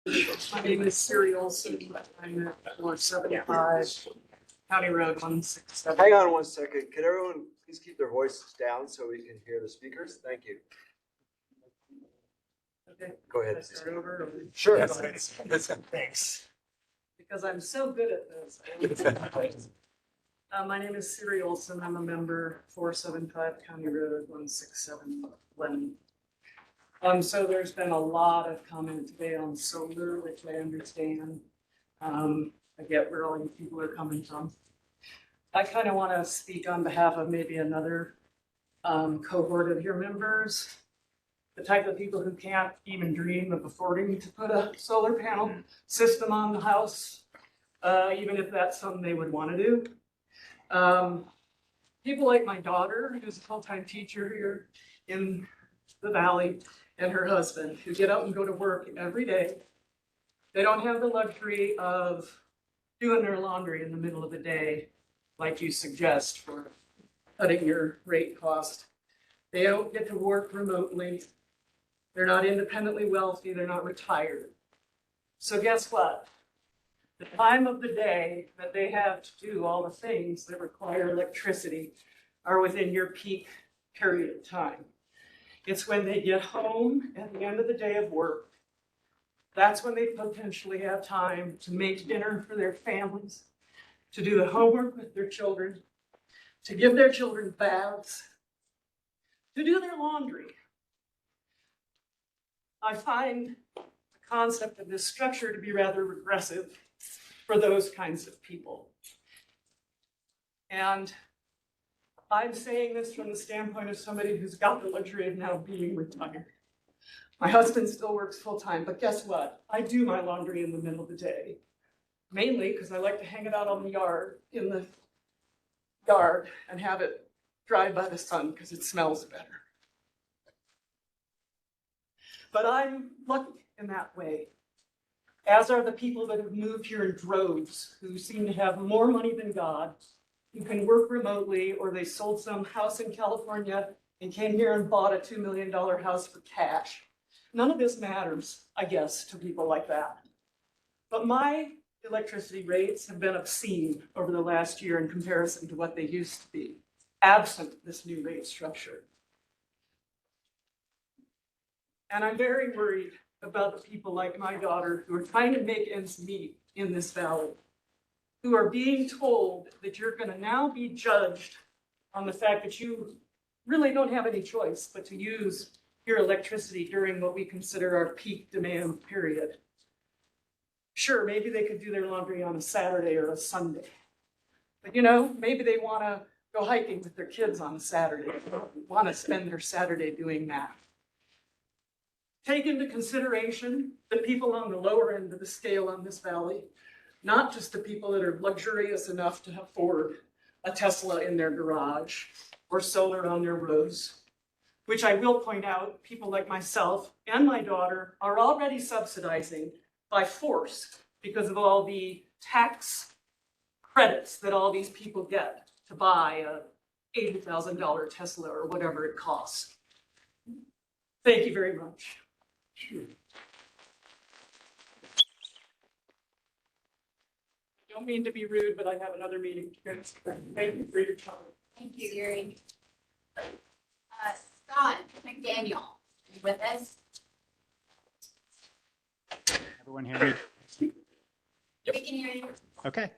My name is Siri Olson. I'm at 475 County Road 167. Hang on one second. Can everyone please keep their voices down so we can hear the speakers? Thank you. Okay. Go ahead. Can I start over? or- Sure. Thanks. Because I'm so good at this. My name is Siri Olson. I'm a member 475 County Road 167 Glen. So there's been a lot of comment today on solar, which I understand. I get where all you people are coming from. I kind of want to speak on behalf of maybe another cohort of your members, the type of people who can't even dream of affording to put a solar panel system on the house, even if that's something they would want to do. People like my daughter, who's a full-time teacher here in the Valley, and her husband, who get up and go to work every day. They don't have the luxury of doing their laundry in the middle of the day, like you suggest for cutting your rate cost. They don't get to work remotely. They're not independently wealthy. They're not retired. So guess what? The time of the day that they have to do all the things that require electricity are within your peak period of time. It's when they get home at the end of the day of work. That's when they potentially have time to make dinner for their families, to do the homework with their children, to give their children baths, to do their laundry. I find the concept of this structure to be rather regressive for those kinds of people. And I'm saying this from the standpoint of somebody who's got the luxury of now being retired. My husband still works full-time, but guess what? I do my laundry in the middle of the day, mainly because I like to hang it out on the yard, in the yard, and have it dry by the sun because it smells better. But I'm lucky in that way, as are the people that have moved here in droves, who seem to have more money than God, who can work remotely, or they sold some house in California and came here and bought a $2 million house for cash. None of this matters, I guess, to people like that. But my electricity rates have been obscene over the last year in comparison to what they used to be, absent this new rate structure. And I'm very worried about the people like my daughter who are trying to make ends meet in this valley, who are being told that you're going to now be judged on the fact that you really don't have any choice but to use your electricity during what we consider our peak demand period. Sure, maybe they could do their laundry on a Saturday or a Sunday. But you know, maybe they want to go hiking with their kids on a Saturday, want to spend their Saturday doing that. Take into consideration the people on the lower end of the scale on this valley, not just the people that are luxurious enough to afford a Tesla in their garage or solar on their roofs, which I will point out, people like myself and my daughter are already subsidizing by force because of all the tax credits that all these people get to buy a $80,000 Tesla or whatever it costs. Thank you very much. Don't mean to be rude, but I have another meeting. Thank you for your time. Thank you, Gary. Scott McDaniel, you with us? Everyone hear me? We can hear you. Okay.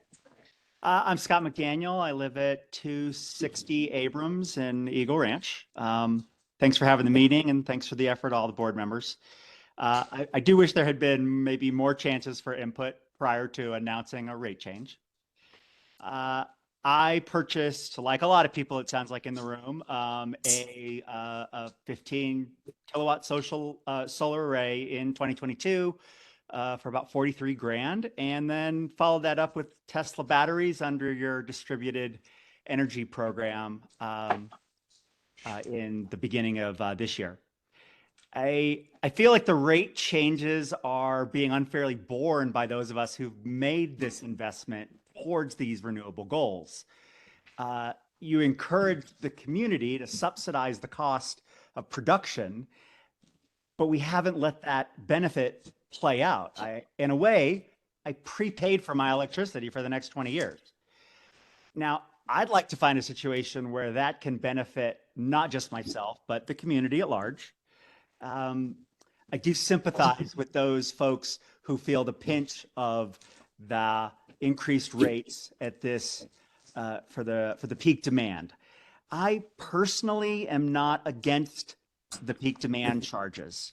I'm Scott McDaniel. I live at 260 Abrams in Eagle Ranch. Thanks for having the meeting and thanks for the effort, all the board members. I do wish there had been maybe more chances for input prior to announcing a rate change. I purchased, like a lot of people, it sounds like in the room, a 15 kilowatt solar array in 2022 for about 43 grand, and then followed that up with Tesla batteries under your distributed energy program in the beginning of this year. I feel like the rate changes are being unfairly borne by those of us who've made this investment towards these renewable goals. You encourage the community to subsidize the cost of production, but we haven't let that benefit play out. In a way, I prepaid for my electricity for the next 20 years. Now, I'd like to find a situation where that can benefit not just myself, but the community at large. I do sympathize with those folks who feel the pinch of the increased rates at this for the peak demand. I personally am not against the peak demand charges.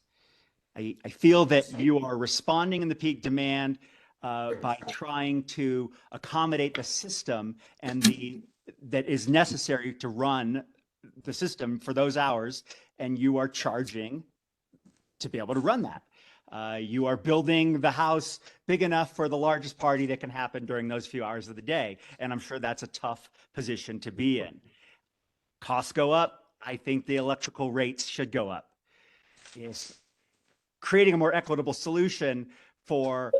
I feel that you are responding in the peak demand by trying to accommodate the system and that is necessary to run the system for those hours, and you are charging to be able to run that. You are building the house big enough for the largest party that can happen during those few hours of the day, and I'm sure that's a tough position to be in. Costs go up. I think the electrical rates should go up. Yes. Creating a more equitable solution for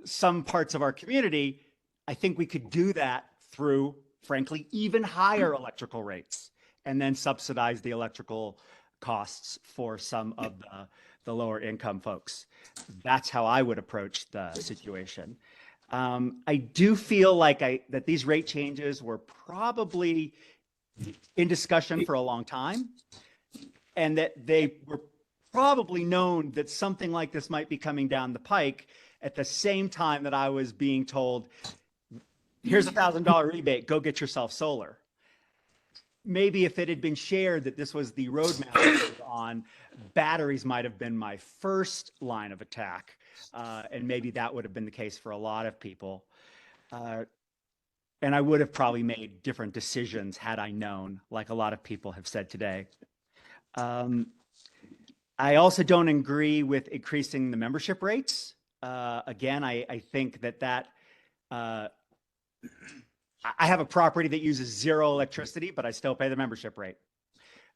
some parts of our community, I think we could do that through, frankly, even higher electrical rates, and then subsidize the electrical costs for some of the lower income folks. That's how I would approach the situation. I do feel like that these rate changes were probably in discussion for a long time, and that they were probably known that something like this might be coming down the pike at the same time that I was being told, here's $1,000 rebate, go get yourself solar. Maybe if it had been shared that this was the roadmap on, batteries might have been my first line of attack. And maybe that would have been the case for a lot of people. And I would have probably made different decisions had I known, like a lot of people have said today. I also don't agree with increasing the membership rates. Again, I think that I have a property that uses zero electricity, but I still pay the membership rate.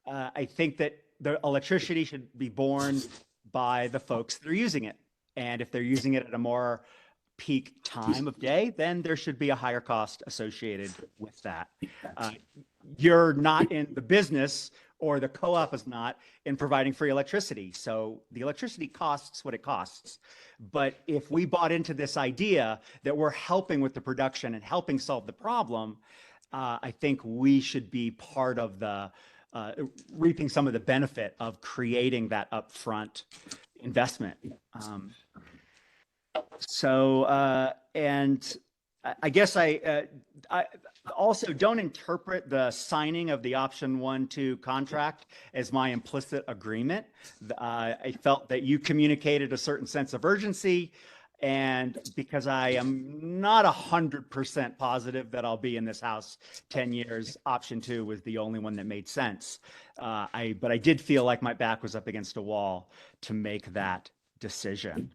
I think that the electricity should be borne by the folks that are using it. And if they're using it at a more peak time of day, then there should be a higher cost associated with that. You're not in the business, or the co-op is not, in providing free electricity. So the electricity costs what it costs. But if we bought into this idea that we're helping with the production and helping solve the problem, I think we should be part of the reaping some of the benefit of creating that upfront investment. And I guess I also don't interpret the signing of the option 1-2 contract as my implicit agreement. I felt that you communicated a certain sense of urgency, and because I am not 100% positive that I'll be in this house 10 years, option 2 was the only one that made sense. But I did feel like my back was up against a wall to make that decision.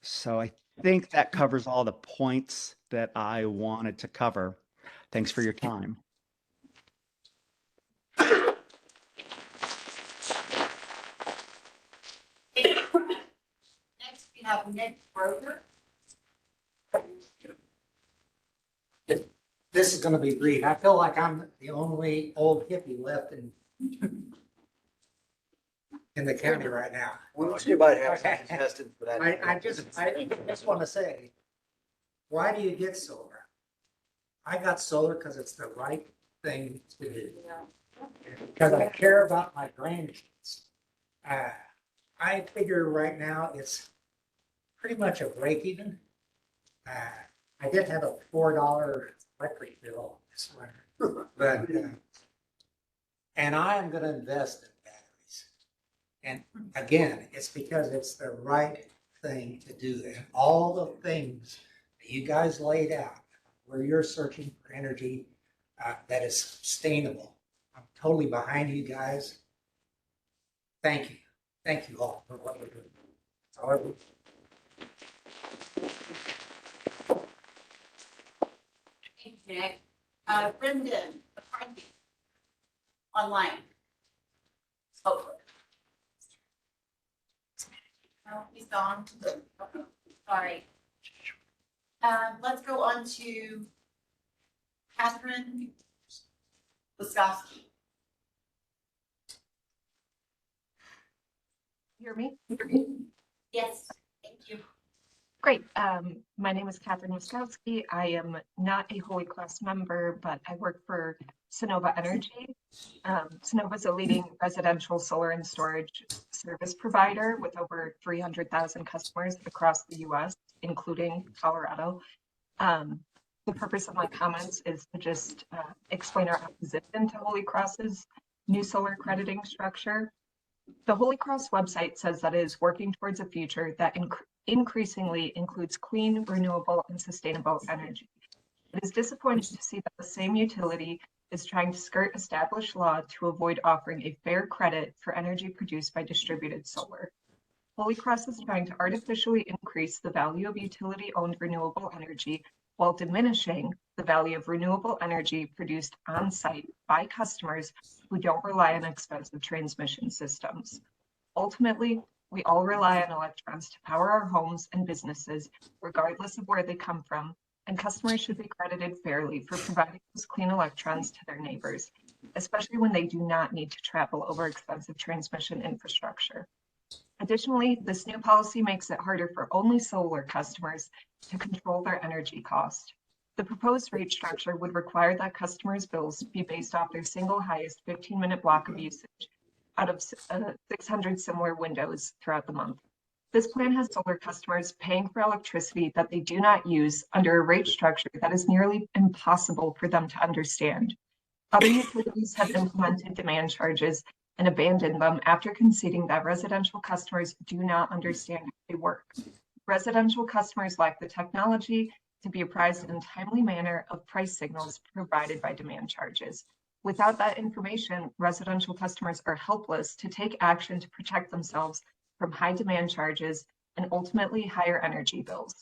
So I think that covers all the points that I wanted to cover. Thanks for your time. Next, we have Nick Broder. This is gonna be brief. I feel like I'm the only old hippie left in the county right now. You might have some contested for that. I just want to say, why do you get solar? I got solar because it's the right thing to do. Because I care about my grandkids. I figure right now it's pretty much a break even. I did have a $4 electric bill this winter, but and I am going to invest in batteries. And again, it's because it's the right thing to do. And all the things that you guys laid out, where you're searching for energy that is sustainable, I'm totally behind you guys. Thank you. Thank you all for what you're doing. However, Thank you, Nick. Brendan McCarthy, online. Oh. No, he's gone. Sorry. Let's go on to Catherine Wiskowski. Hear me? Yes, thank you. Great. My name is Catherine Wiskowski. I am not a Holy Cross member, but I work for Sonova Energy. Sonova is a leading residential solar and storage service provider with over 300,000 customers across the US, including Colorado. The purpose of my comments is to just explain our opposition to Holy Cross's new solar crediting structure. The Holy Cross website says that it is working towards a future that increasingly includes clean, renewable, and sustainable energy. It is disappointing to see that the same utility is trying to skirt established law to avoid offering a fair credit for energy produced by distributed solar. Holy Cross is trying to artificially increase the value of utility-owned renewable energy while diminishing the value of renewable energy produced on-site by customers who don't rely on expensive transmission systems. Ultimately, we all rely on electrons to power our homes and businesses, regardless of where they come from, and customers should be credited fairly for providing those clean electrons to their neighbors, especially when they do not need to travel over expensive transmission infrastructure. Additionally, this new policy makes it harder for only solar customers to control their energy cost. The proposed rate structure would require that customers' bills be based off their single highest 15-minute block of usage out of 600 similar windows throughout the month. This plan has solar customers paying for electricity that they do not use under a rate structure that is nearly impossible for them to understand. Other utilities have implemented demand charges and abandoned them after conceding that residential customers do not understand how they work. Residential customers lack the technology to be apprised in a timely manner of price signals provided by demand charges. Without that information, residential customers are helpless to take action to protect themselves from high demand charges and ultimately higher energy bills.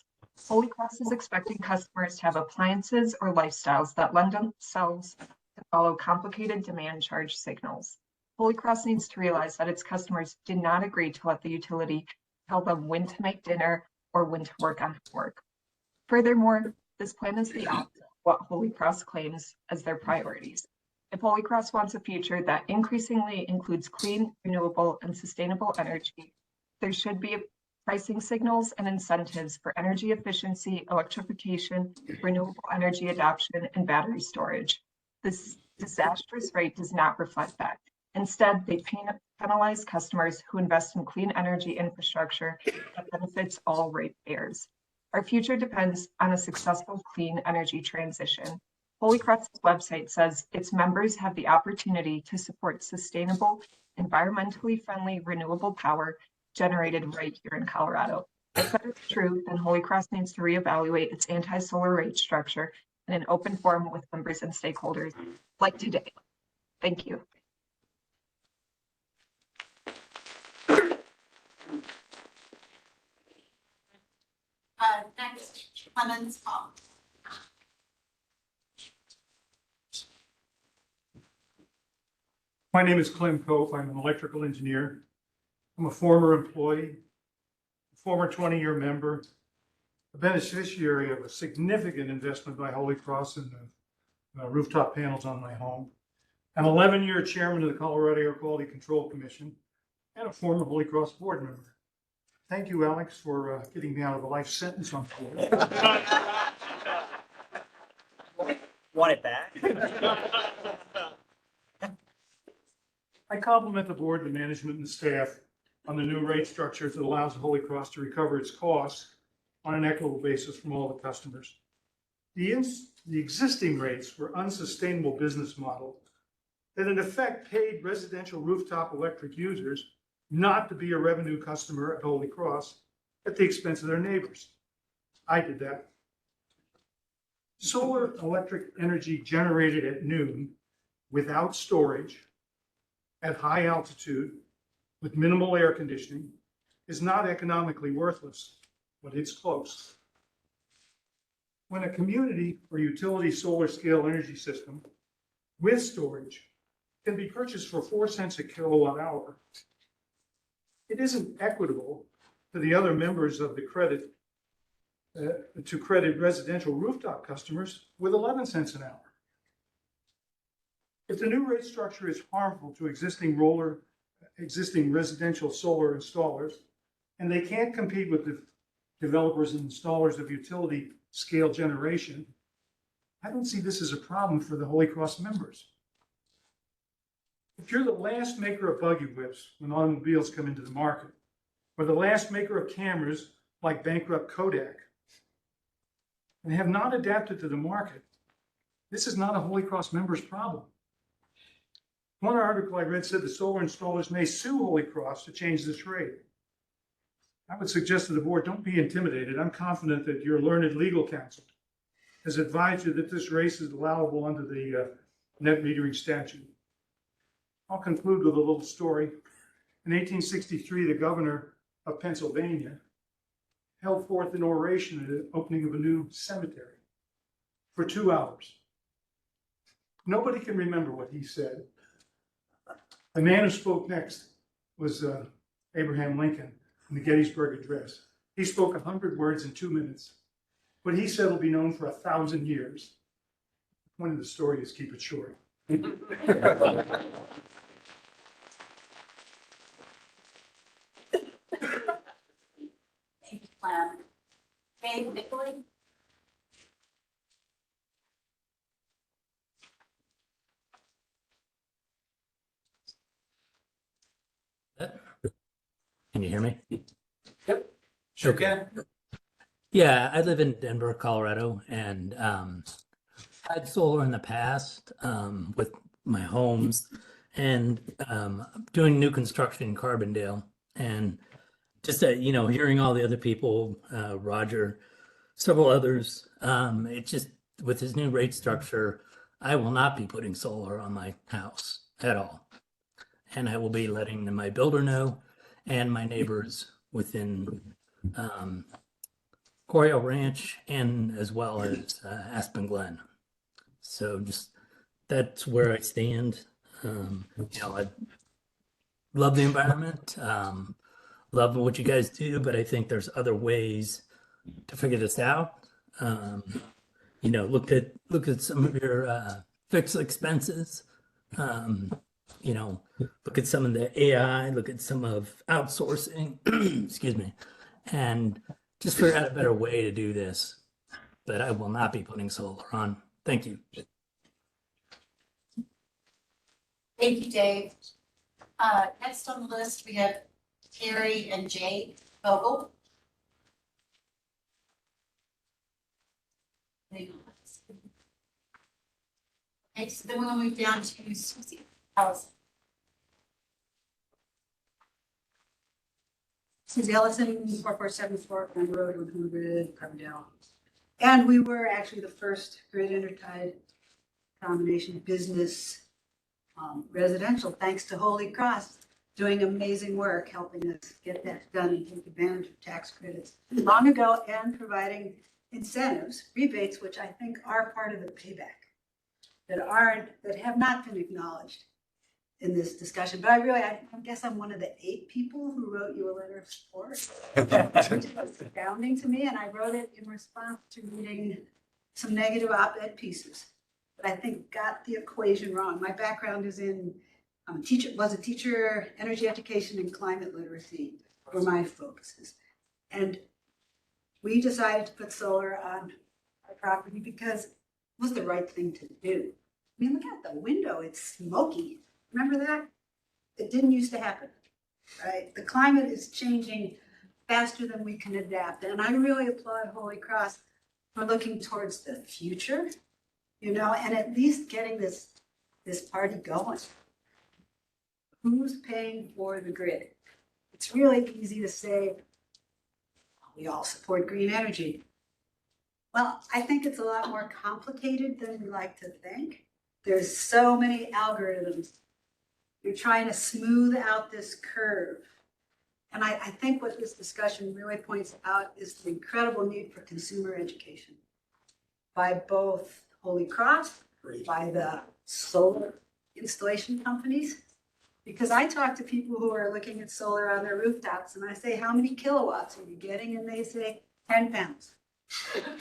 Holy Cross is expecting customers to have appliances or lifestyles that lend themselves to follow complicated demand charge signals. Holy Cross needs to realize that its customers did not agree to let the utility tell them when to make dinner or when to work on homework. Furthermore, this plan is the opposite of what Holy Cross claims as their priorities. If Holy Cross wants a future that increasingly includes clean, renewable, and sustainable energy, there should be pricing signals and incentives for energy efficiency, electrification, renewable energy adoption, and battery storage. This disastrous rate does not reflect that. Instead, they penalize customers who invest in clean energy infrastructure that benefits all ratepayers. Our future depends on a successful clean energy transition. Holy Cross's website says its members have the opportunity to support sustainable, environmentally friendly, renewable power generated right here in Colorado. If that is true, then Holy Cross needs to reevaluate its anti-solar rate structure in an open forum with members and stakeholders like today. Thank you. Next, Clemens Paul. My name is Clem Cope. I'm an electrical engineer. I'm a former employee, a former 20-year member, a beneficiary of a significant investment by Holy Cross in the rooftop panels on my home. I'm 11-year chairman of the Colorado Air Quality Control Commission and a former Holy Cross board member. Thank you, Alex, for getting me out of a life sentence on board. Want it back? I compliment the board, the management, and the staff on the new rate structure that allows Holy Cross to recover its costs on an equitable basis from all the customers. The existing rates were unsustainable business model that in effect paid residential rooftop electric users not to be a revenue customer at Holy Cross at the expense of their neighbors. I did that. Solar electric energy generated at noon without storage at high altitude with minimal air conditioning is not economically worthless, but it's close. When a community or utility solar scale energy system with storage can be purchased for 4 cents a kilowatt hour, it isn't equitable to the other members of the credit to credit residential rooftop customers with 11 cents an hour. If the new rate structure is harmful to existing existing residential solar installers, and they can't compete with the developers and installers of utility scale generation. I don't see this as a problem for the Holy Cross members. If you're the last maker of buggy whips when automobiles come into the market, or the last maker of cameras like bankrupt Kodak, and have not adapted to the market, this is not a Holy Cross member's problem. One article I read said the solar installers may sue Holy Cross to change this rate. I would suggest to the board, don't be intimidated. I'm confident that your learned legal counsel has advised you that this rate is allowable under the net metering statute. I'll conclude with a little story. In 1863, the governor of Pennsylvania held forth an oration at the opening of a new cemetery for 2 hours. Nobody can remember what he said. The man who spoke next was Abraham Lincoln in the Gettysburg Address. He spoke 100 words in 2 minutes. What he said will be known for 1,000 years. The point of the story is keep it short. Thank you, Clem. Dave Nickley? Can you hear me? Yep. Sure Okay. can. Yeah, I live in Denver, Colorado, and had solar in the past with my homes, and doing new construction in Carbondale, and just hearing all the other people, Roger, several others, it just with his new rate structure, I will not be putting solar on my house at all, and I will be letting my builder know and my neighbors within Coryell Ranch and as well as Aspen Glen. So just that's where I stand. I love the environment, love what you guys do, but I think there's other ways to figure this out. Look at some of your fixed expenses. Look at some of the AI, look at some of outsourcing, excuse me, and just figure out a better way to do this. But I will not be putting solar on. Thank you. Thank you, Dave. Next on the list, we have Terry and Jake Vogel. Okay, so then we'll move down to Susie Allison. Susie Ellison, 4474 Glen Road, 100, Carbondale. And we were actually the first grid intertied combination business residential, thanks to Holy Cross, doing amazing work, helping us get that done and take advantage of tax credits long ago, and providing incentives, rebates, which I think are part of the payback, that have not been acknowledged in this discussion. But I guess I'm one of the 8 people who wrote you a letter of support. It was astounding to me, and I wrote it in response to reading some negative op-ed pieces that I think got the equation wrong. My background is was a teacher, energy education, and climate literacy were my focuses. And we decided to put solar on our property because it was the right thing to do. I mean, look out the window, it's smoky. Remember that? It didn't used to happen, right? The climate is changing faster than we can adapt. And I really applaud Holy Cross for looking towards the future, and at least getting this party going. Who's paying for the grid? It's really easy to say, we all support green energy. Well, I think it's a lot more complicated than we like to think. There's so many algorithms. You're trying to smooth out this curve. And I think what this discussion really points out is the incredible need for consumer education by both Holy Cross, by the solar installation companies. Because I talk to people who are looking at solar on their rooftops and I say, how many kilowatts are you getting? And they say 10 pounds.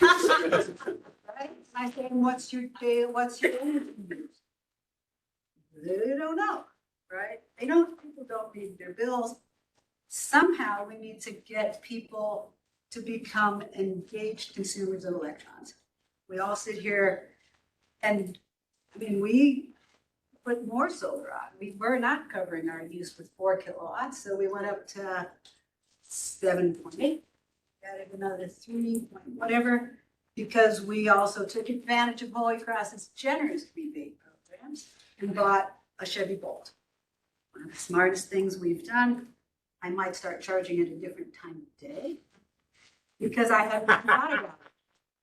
Right? I say, what's your energy use? They don't know. right? People don't read their bills. Somehow we need to get people to become engaged consumers of electrons. We all sit here and, I mean, we put more solar on. We were not covering our use with 4 kilowatts, so we went up to 7.8, added another 3 point whatever, because we also took advantage of Holy Cross's generous rebate programs and bought a Chevy Bolt. One of the smartest things we've done. I might start charging at a different time of day because I hadn't thought about it.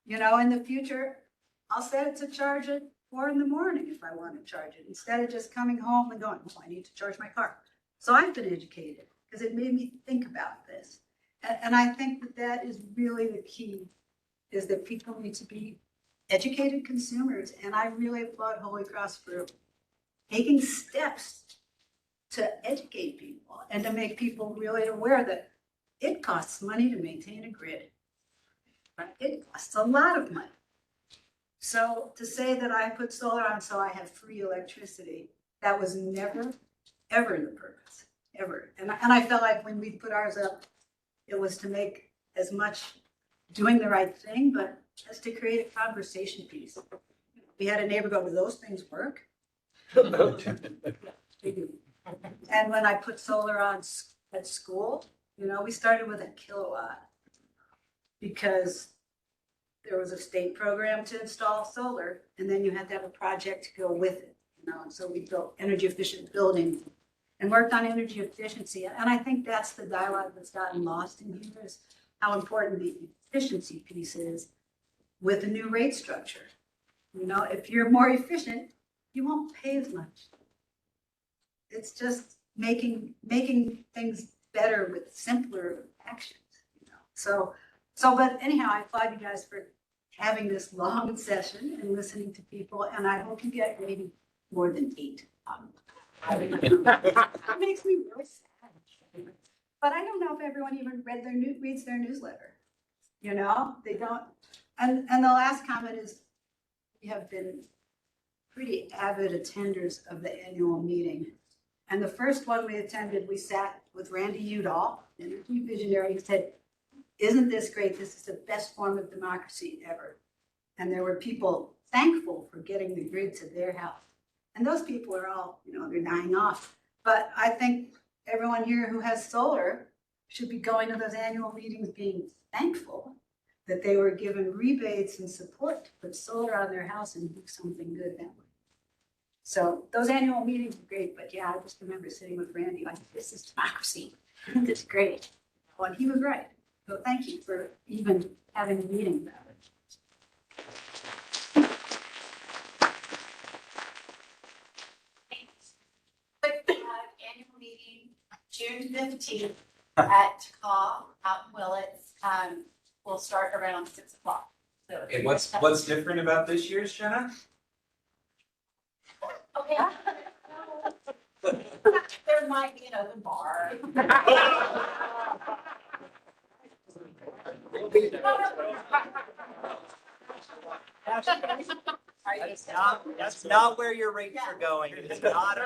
You know, in the future, I'll set it to charge at 4 in the morning if I want to charge it, instead of just coming home and going, oh, I need to charge my car. So I've been educated because it made me think about this. And I think that that is really the key, is that people need to be educated consumers. And I really applaud Holy Cross for taking steps to educate people and to make people really aware that it costs money to maintain a grid. Right? It costs a lot of money. So to say that I put solar on so I have free electricity, that was never, ever the purpose, ever. And I felt like when we put ours up, it was to make as much doing the right thing, but as to create a conversation piece. We had a neighbor go, "Do those things work?" They do. And when I put solar on at school, you know, we started with 1 kilowatt because there was a state program to install solar, and then you had to have a project to go with it, you know. And so we built energy efficient buildings and worked on energy efficiency. And I think that's the dialogue that's gotten lost in here, is how important the efficiency piece is with the new rate structure. You know, if you're more efficient, you won't pay as much. It's just making things better with simpler actions, you know. So, but anyhow, I applaud you guys for having this long session and listening to people, and I hope you get maybe more than 8. It makes me really sad. But I don't know if everyone even reads their newsletter. You know, they don't. And the last comment is, we have been pretty avid attenders of the annual meeting. And the first one we attended, we sat with Randy Udall, energy visionary, who said, "Isn't this great? This is the best form of democracy ever." And there were people thankful for getting the grid to their house. And those people are all, you know, they're dying off. But I think everyone here who has solar should be going to those annual meetings being thankful that they were given rebates and support to put solar on their house and do something good that way. So those annual meetings are great, but yeah, I just remember sitting with Randy like, this is democracy. This is great. Well, he was right. So thank you for even having a meeting about it. Annual meeting, June 15th at Caw out in Willits. We'll start around 6 o'clock. So Okay, what's different about this year's, Jenna? okay. There might be an open bar. That's not where your rates are going. It's not.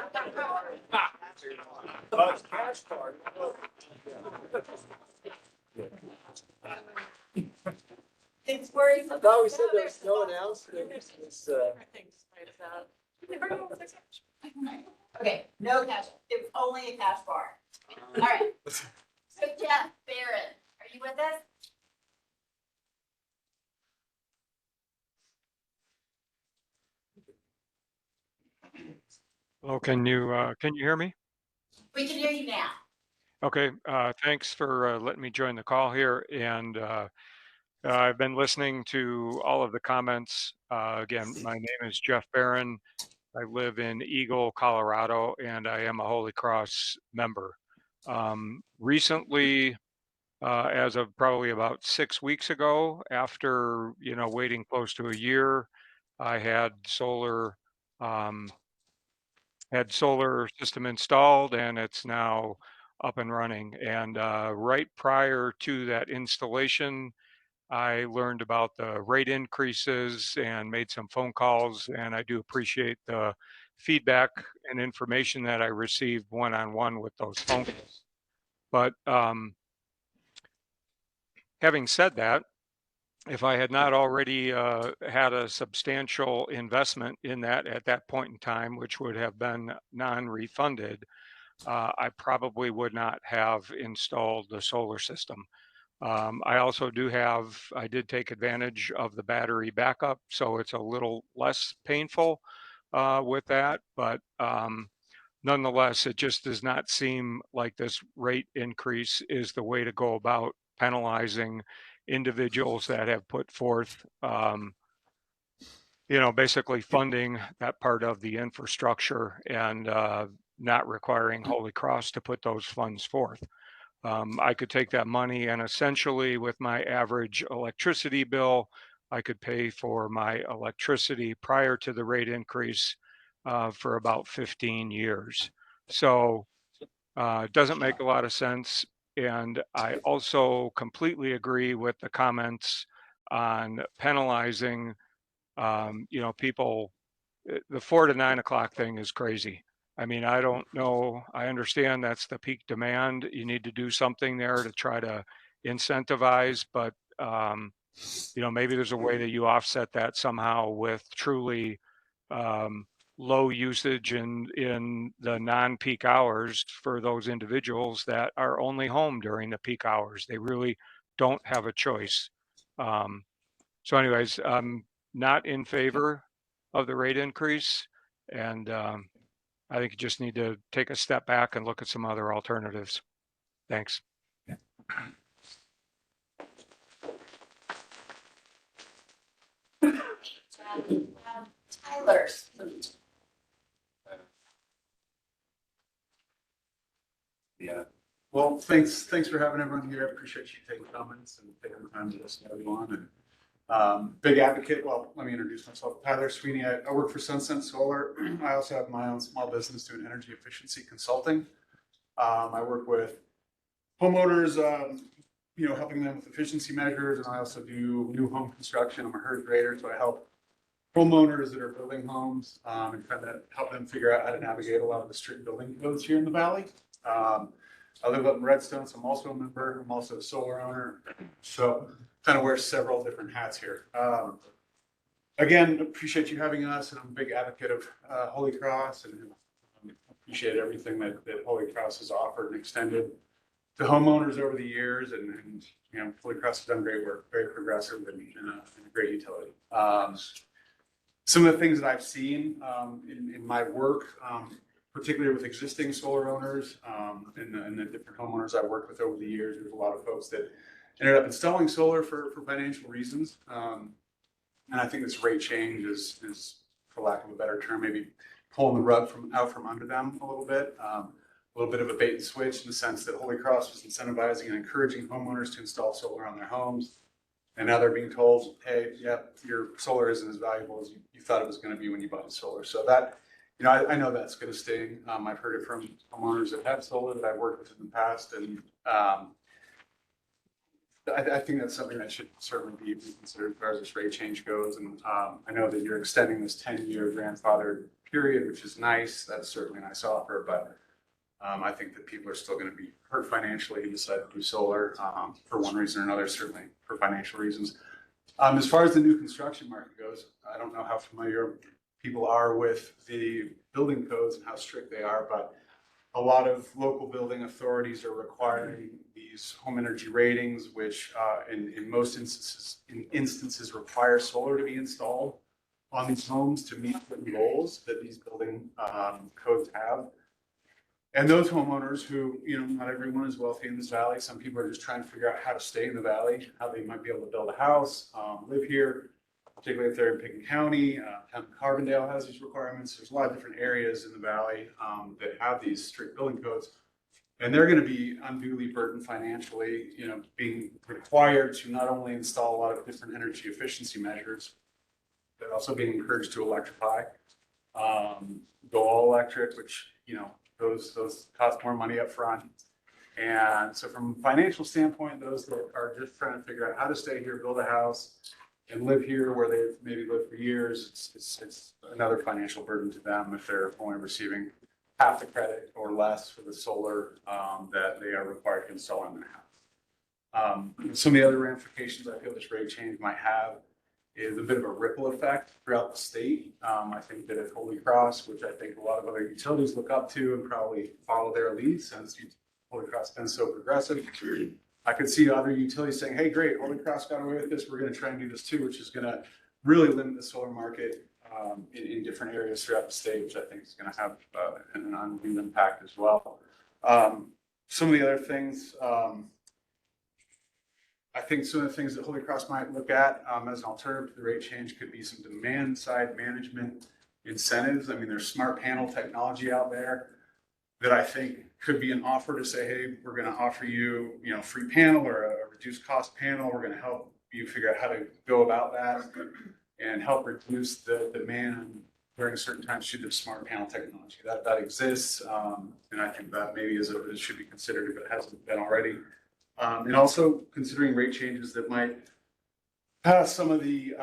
It's worrisome. I thought we said there was no announcement. Okay, no cash. It's only a cash bar. All right. So Jeff Barron, are you with us? Hello, can you hear me? We can hear you now. Okay, thanks for letting me join the call here. And I've been listening to all of the comments. Again, my name is Jeff Barron. I live in Eagle, Colorado, and I am a Holy Cross member. Recently, as of probably about 6 weeks ago, after waiting close to a year, I had solar system installed, and it's now up and running. And right prior to that installation, I learned about the rate increases and made some phone calls, and I do appreciate the feedback and information that I received one-on-one with those phone calls. But having said that, if I had not already had a substantial investment in that at that point in time, which would have been non-refunded, I probably would not have installed the solar system. I also I did take advantage of the battery backup, so it's a little less painful with that, but nonetheless, it just does not seem like this rate increase is the way to go about penalizing individuals that have put forth, basically funding that part of the infrastructure and not requiring Holy Cross to put those funds forth. I could take that money and essentially with my average electricity bill, I could pay for my electricity prior to the rate increase for about 15 years. So it doesn't make a lot of sense. And I also completely agree with the comments on penalizing, people. The 4 to 9 o'clock thing is crazy. I mean, I don't know. I understand that's the peak demand. You need to do something there to try to incentivize, but maybe there's a way that you offset that somehow with truly low usage in the non-peak hours for those individuals that are only home during the peak hours. They really don't have a choice. So anyways, I'm not in favor of the rate increase. And I think you just need to take a step back and look at some other alternatives. Thanks. Tyler's. Yeah. Well, thanks for having everyone here. I appreciate you taking comments and taking the time to listen to everyone. And big advocate. Well, let me introduce myself. Tyler Sweeney. I work for Sunset Solar. I also have my own small business doing energy efficiency consulting. I work with homeowners, helping them with efficiency measures, and I also do new home construction. I'm a HERS grader, so I help homeowners that are building homes and trying to help them figure out how to navigate a lot of the strict building codes here in the valley. I live up in Redstone, so I'm also a member. I'm also a solar owner, so kind of wear several different hats here. Again, appreciate you having us, and I'm a big advocate of Holy Cross, and appreciate everything that Holy Cross has offered and extended to homeowners over the years. And Holy Cross has done great work, very progressive, and a great utility. Some of the things that I've seen in my work, particularly with existing solar owners and the different homeowners I've worked with over the years, there's a lot of folks that ended up installing solar for financial reasons. And I think this rate change is, for lack of a better term, maybe pulling the rug out from under them a little bit. A little bit of a bait and switch in the sense that Holy Cross was incentivizing and encouraging homeowners to install solar on their homes. And now they're being told, hey, yeah, your solar isn't as valuable as you thought it was going to be when you bought the solar. So that, I know that's going to sting. I've heard it from homeowners that have solar that I've worked with in the past. And I think that's something that should certainly be considered as far as this rate change goes. And I know that you're extending this 10-year grandfathered period, which is nice. That's certainly a nice offer. But I think that people are still going to be hurt financially who decide to do solar for one reason or another, certainly for financial reasons. As far as the new construction market goes, I don't know how familiar people are with the building codes and how strict they are, but a lot of local building authorities are requiring these home energy ratings, which in most instances require solar to be installed on these homes to meet the goals that these building codes have. And those homeowners who, not everyone is wealthy in this valley. Some people are just trying to figure out how to stay in the valley, how they might be able to build a house, live here, particularly if they're in Pickens County. Carbondale has these requirements. There's a lot of different areas in the valley that have these strict building codes. And they're going to be unduly burdened financially, being required to not only install a lot of different energy efficiency measures, but also being encouraged to electrify, go all electric, which, those cost more money up front. And so from a financial standpoint, those that are just trying to figure out how to stay here, build a house, and live here where they maybe lived for years, it's another financial burden to them if they're only receiving half the credit or less for the solar that they are required to install on their house. Some of the other ramifications I feel this rate change might have is a bit of a ripple effect throughout the state. I think that if Holy Cross, which I think a lot of other utilities look up to and probably follow their lead since Holy Cross has been so progressive, I could see other utilities saying, hey, great, Holy Cross got away with this. We're going to try and do this too, which is going to really limit the solar market in different areas throughout the state, which I think is going to have an undue impact as well. Some of the other things, I think some of the things that Holy Cross might look at as an alternative to the rate change could be some demand side management incentives. I mean, there's smart panel technology out there that I think could be an offer to say, hey, we're going to offer you, free panel or a reduced cost panel. We're going to help you figure out how to go about that and help reduce the demand during certain times due to smart panel technology. That exists, and I think that maybe it should be considered if it hasn't been already. And also considering rate changes that might pass some of these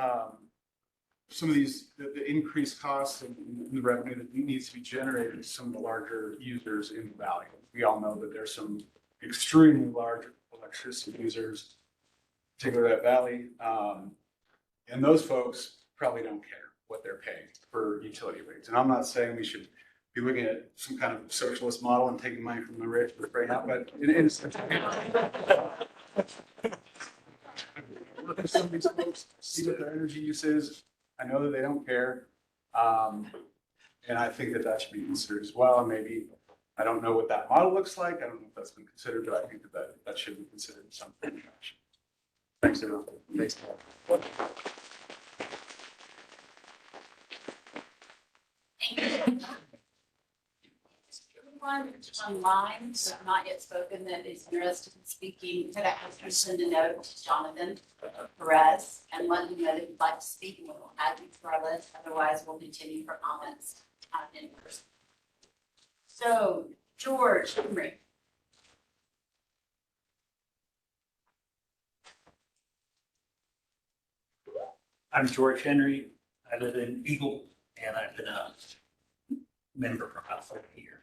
the increased costs and the revenue that needs to be generated to some of the larger users in the valley. We all know that there's some extremely large electricity users, particularly that valley, and those folks probably don't care what they're paying for utility rates. And I'm not saying we should be looking at some kind of socialist model and taking money from the rich for right now, but some of these folks see what their energy use is. I know that they don't care, and I think that should be considered as well. And maybe I don't know what that model looks like. I don't know if that's been considered, but I think that should be considered in some fashion. Thanks, everyone. Thanks. Anyone online who have not yet spoken that is interested in speaking, could I ask you to send a note to Jonathan Perez and let him know that you'd like to speak, and we'll add you to our list. Otherwise, we'll continue for comments in person. So, George Henry. I'm George Henry. I live in Eagle, and I've been a member for about 30 years.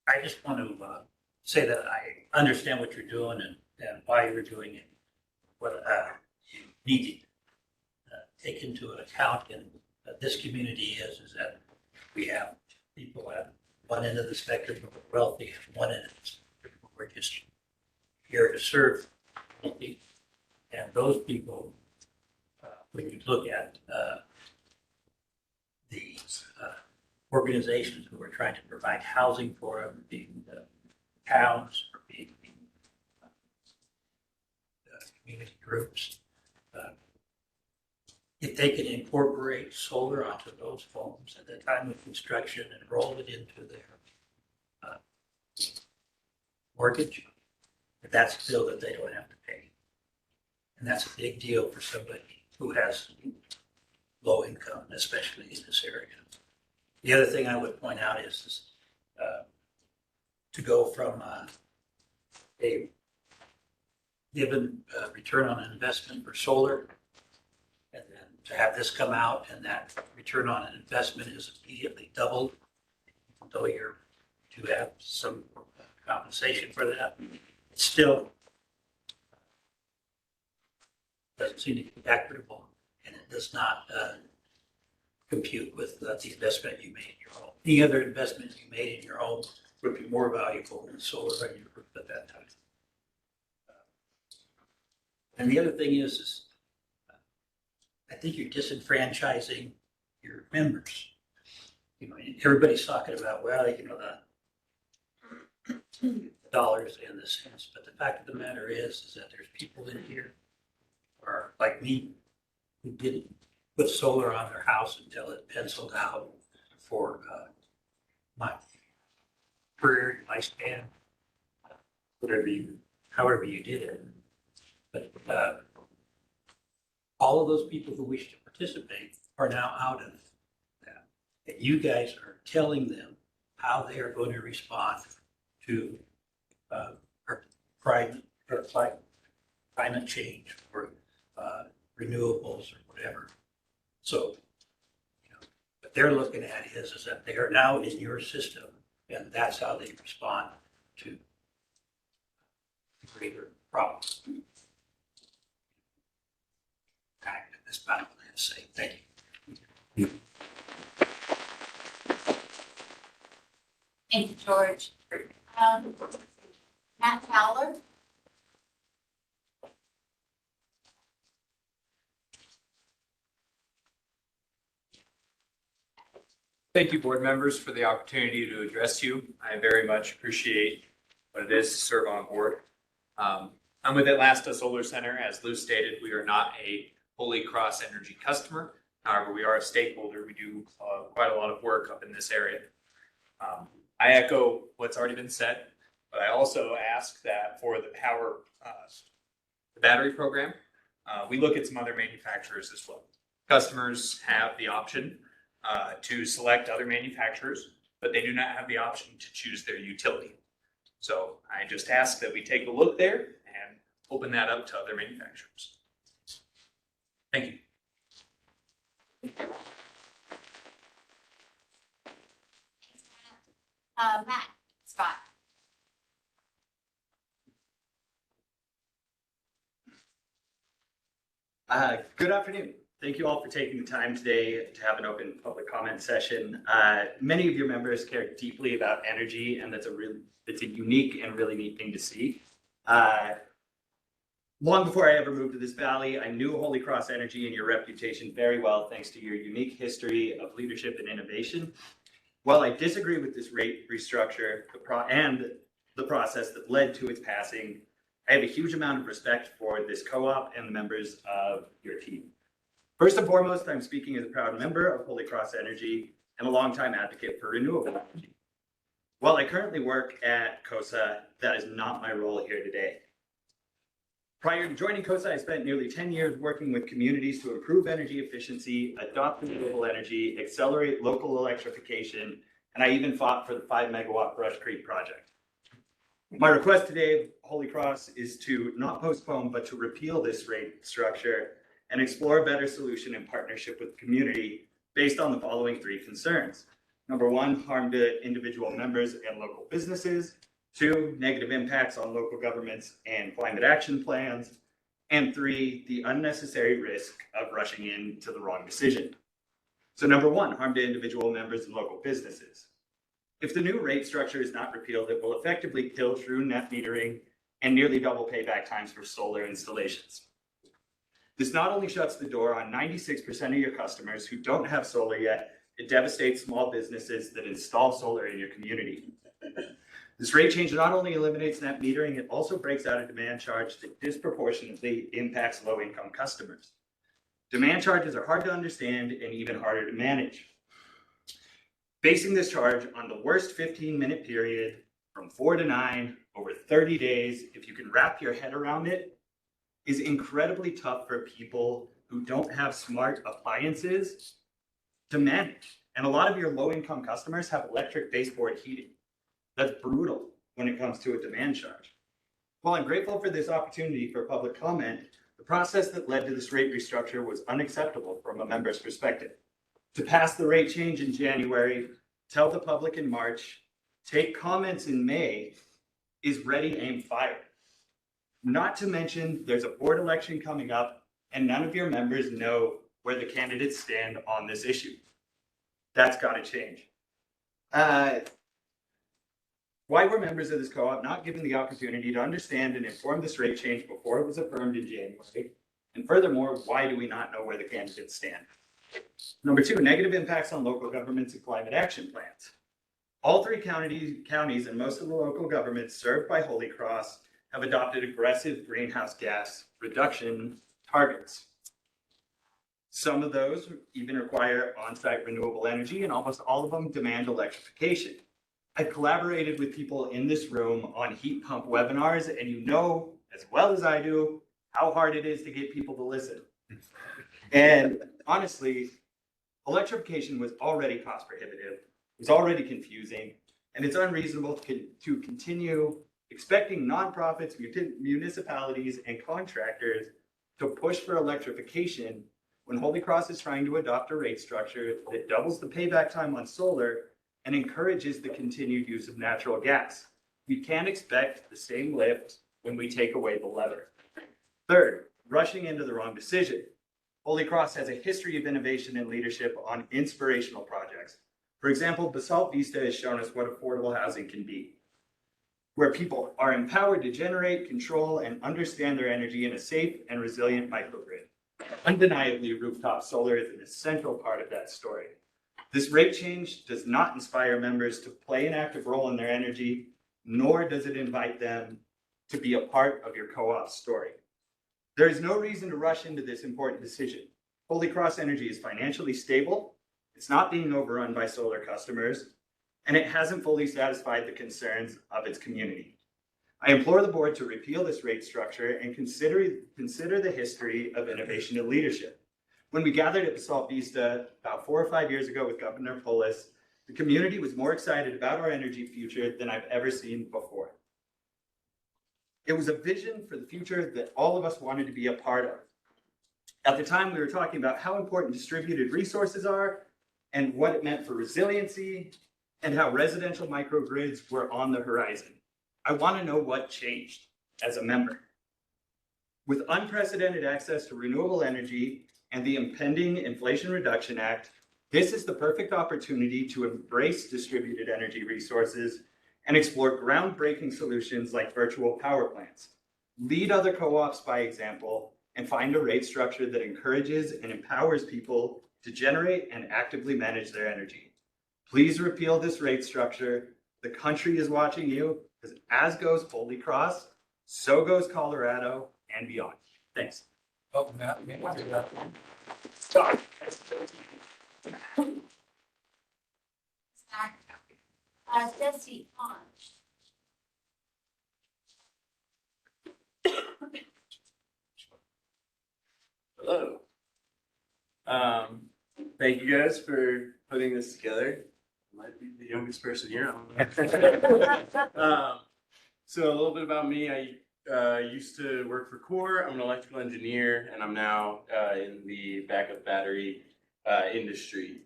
I just want to say that I understand what you're doing and why you're doing it. What you need to take into account in this community is that we have people at one end of the spectrum who are wealthy and one end of the spectrum who are just here to serve. And those people, when you look at the organizations who are trying to provide housing for them, being towns or being community groups, if they can incorporate solar onto those homes at the time of construction and roll it into their mortgage, that's a bill that they don't have to pay. And that's a big deal for somebody who has low income, especially in this area. The other thing I would point out is to go from a given return on investment for solar, and then to have this come out and that return on an investment is immediately doubled, though you're to have some compensation for that. It still doesn't seem to be equitable, and it does not compute with the investment you made in your home. Any other investment you made in your home would be more valuable than solar on your roof at that time. And the other thing is I think you're disenfranchising your members. Everybody's talking about, well, the dollars and the cents, but the fact of the matter is that there's people in here who are like me who didn't put solar on their house until it penciled out for my career, lifespan, however you did it. But all of those people who wish to participate are now out of that. And you guys are telling them how they are going to respond to private climate change or renewables or whatever. So, what they're looking at is that they are now in your system, and that's how they respond to greater problems. That's about what I have to say. Thank you. Thank you, George. Matt Fowler. Thank you, board members, for the opportunity to address you. I very much appreciate what it is to serve on board. I'm with Atlasta Solar Center. As Lou stated, we are not a Holy Cross Energy customer. However, we are a stakeholder. We do quite a lot of work up in this area. I echo what's already been said, but I also ask that for the the battery program, we look at some other manufacturers as well. Customers have the option to select other manufacturers, but they do not have the option to choose their utility. So I just ask that we take a look there and open that up to other manufacturers. Thank you. Matt Scott. Good afternoon. Thank you all for taking the time today to have an open public comment session. Many of your members care deeply about energy, and it's a unique and really neat thing to see. Long before I ever moved to this valley, I knew Holy Cross Energy and your reputation very well, thanks to your unique history of leadership and innovation. While I disagree with this rate restructure and the process that led to its passing, I have a huge amount of respect for this co-op and the members of your team. First and foremost, I'm speaking as a proud member of Holy Cross Energy and a longtime advocate for renewable energy. While I currently work at COSA, that is not my role here today. Prior to joining COSA, I spent nearly 10 years working with communities to improve energy efficiency, adopt renewable energy, accelerate local electrification, and I even fought for the 5-megawatt Brush Creek project. My request today, Holy Cross, is to not postpone, but to repeal this rate structure and explore a better solution in partnership with the community based on the following 3 concerns. Number 1, harm to individual members and local businesses. 2, negative impacts on local governments and climate action plans. And 3, the unnecessary risk of rushing into the wrong decision. So number 1, harm to individual members and local businesses. If the new rate structure is not repealed, it will effectively kill true net metering and nearly double payback times for solar installations. This not only shuts the door on 96% of your customers who don't have solar yet, it devastates small businesses that install solar in your community. This rate change not only eliminates net metering, it also breaks out a demand charge that disproportionately impacts low-income customers. Demand charges are hard to understand and even harder to manage. Basing this charge on the worst 15-minute period from 4 to 9 over 30 days, if you can wrap your head around it, is incredibly tough for people who don't have smart appliances to manage. And a lot of your low-income customers have electric baseboard heating. That's brutal when it comes to a demand charge. While I'm grateful for this opportunity for public comment, the process that led to this rate restructure was unacceptable from a member's perspective. To pass the rate change in January, tell the public in March, take comments in May, is ready, aim, fire. Not to mention, there's a board election coming up, and none of your members know where the candidates stand on this issue. That's got to change. Why were members of this co-op not given the opportunity to understand and inform this rate change before it was affirmed in January? And furthermore, why do we not know where the candidates stand? Number 2, negative impacts on local governments and climate action plans. All 3 counties and most of the local governments served by Holy Cross have adopted aggressive greenhouse gas reduction targets. Some of those even require on-site renewable energy, and almost all of them demand electrification. I've collaborated with people in this room on heat pump webinars, and you know as well as I do how hard it is to get people to listen. And honestly, electrification was already cost prohibitive, it was already confusing, and it's unreasonable to continue expecting nonprofits, municipalities, and contractors to push for electrification when Holy Cross is trying to adopt a rate structure that doubles the payback time on solar and encourages the continued use of natural gas. We can't expect the same lift when we take away the lever. Third, rushing into the wrong decision. Holy Cross has a history of innovation and leadership on inspirational projects. For example, Basalt Vista has shown us what affordable housing can be, where people are empowered to generate, control, and understand their energy in a safe and resilient microgrid. Undeniably, rooftop solar is an essential part of that story. This rate change does not inspire members to play an active role in their energy, nor does it invite them to be a part of your co-op story. There is no reason to rush into this important decision. Holy Cross Energy is financially stable, it's not being overrun by solar customers, and it hasn't fully satisfied the concerns of its community. I implore the board to repeal this rate structure and consider the history of innovation and leadership. When we gathered at Basalt Vista about 4 or 5 years ago with Governor Polis, the community was more excited about our energy future than I've ever seen before. It was a vision for the future that all of us wanted to be a part of. At the time, we were talking about how important distributed resources are and what it meant for resiliency and how residential microgrids were on the horizon. I want to know what changed as a member. With unprecedented access to renewable energy and the impending Inflation Reduction Act, this is the perfect opportunity to embrace distributed energy resources and explore groundbreaking solutions like virtual power plants. Lead other co-ops by example and find a rate structure that encourages and empowers people to generate and actively manage their energy. Please repeal this rate structure. The country is watching you, because as goes Holy Cross, so goes Colorado and beyond. Thanks. Oh, Matt. Sorry. Jesse on. Hello. Thank you guys for putting this together. Might be the youngest person here. I don't know. So a little bit about me. I used to work for Core. I'm an electrical engineer, and I'm now in the backup battery industry.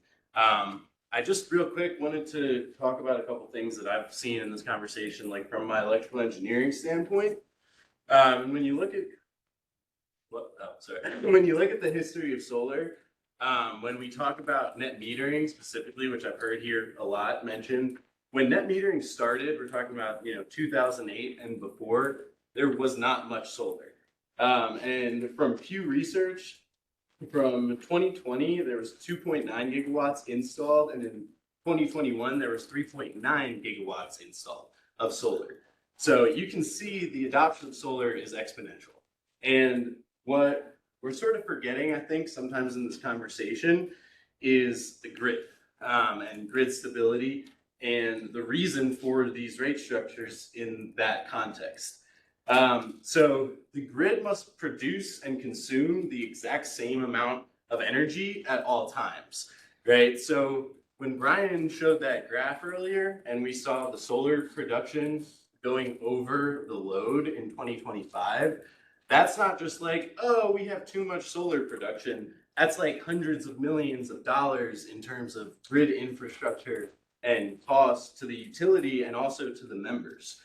I just real quick wanted to talk about a couple things that I've seen in this conversation, like from my electrical engineering standpoint. And when you look at when you look at the history of solar, when we talk about net metering specifically, which I've heard here a lot mentioned, when net metering started, we're talking about 2008 and before, there was not much solar. And from Pew Research, from 2020, there was 2.9 gigawatts installed, and in 2021, there was 3.9 gigawatts installed of solar. So you can see the adoption of solar is exponential. And what we're sort of forgetting, I think, sometimes in this conversation is the grid and grid stability and the reason for these rate structures in that context. So the grid must produce and consume the exact same amount of energy at all times, right? So when Brian showed that graph earlier and we saw the solar production going over the load in 2025, that's not just like, oh, we have too much solar production. That's like hundreds of millions of dollars in terms of grid infrastructure and cost to the utility and also to the members.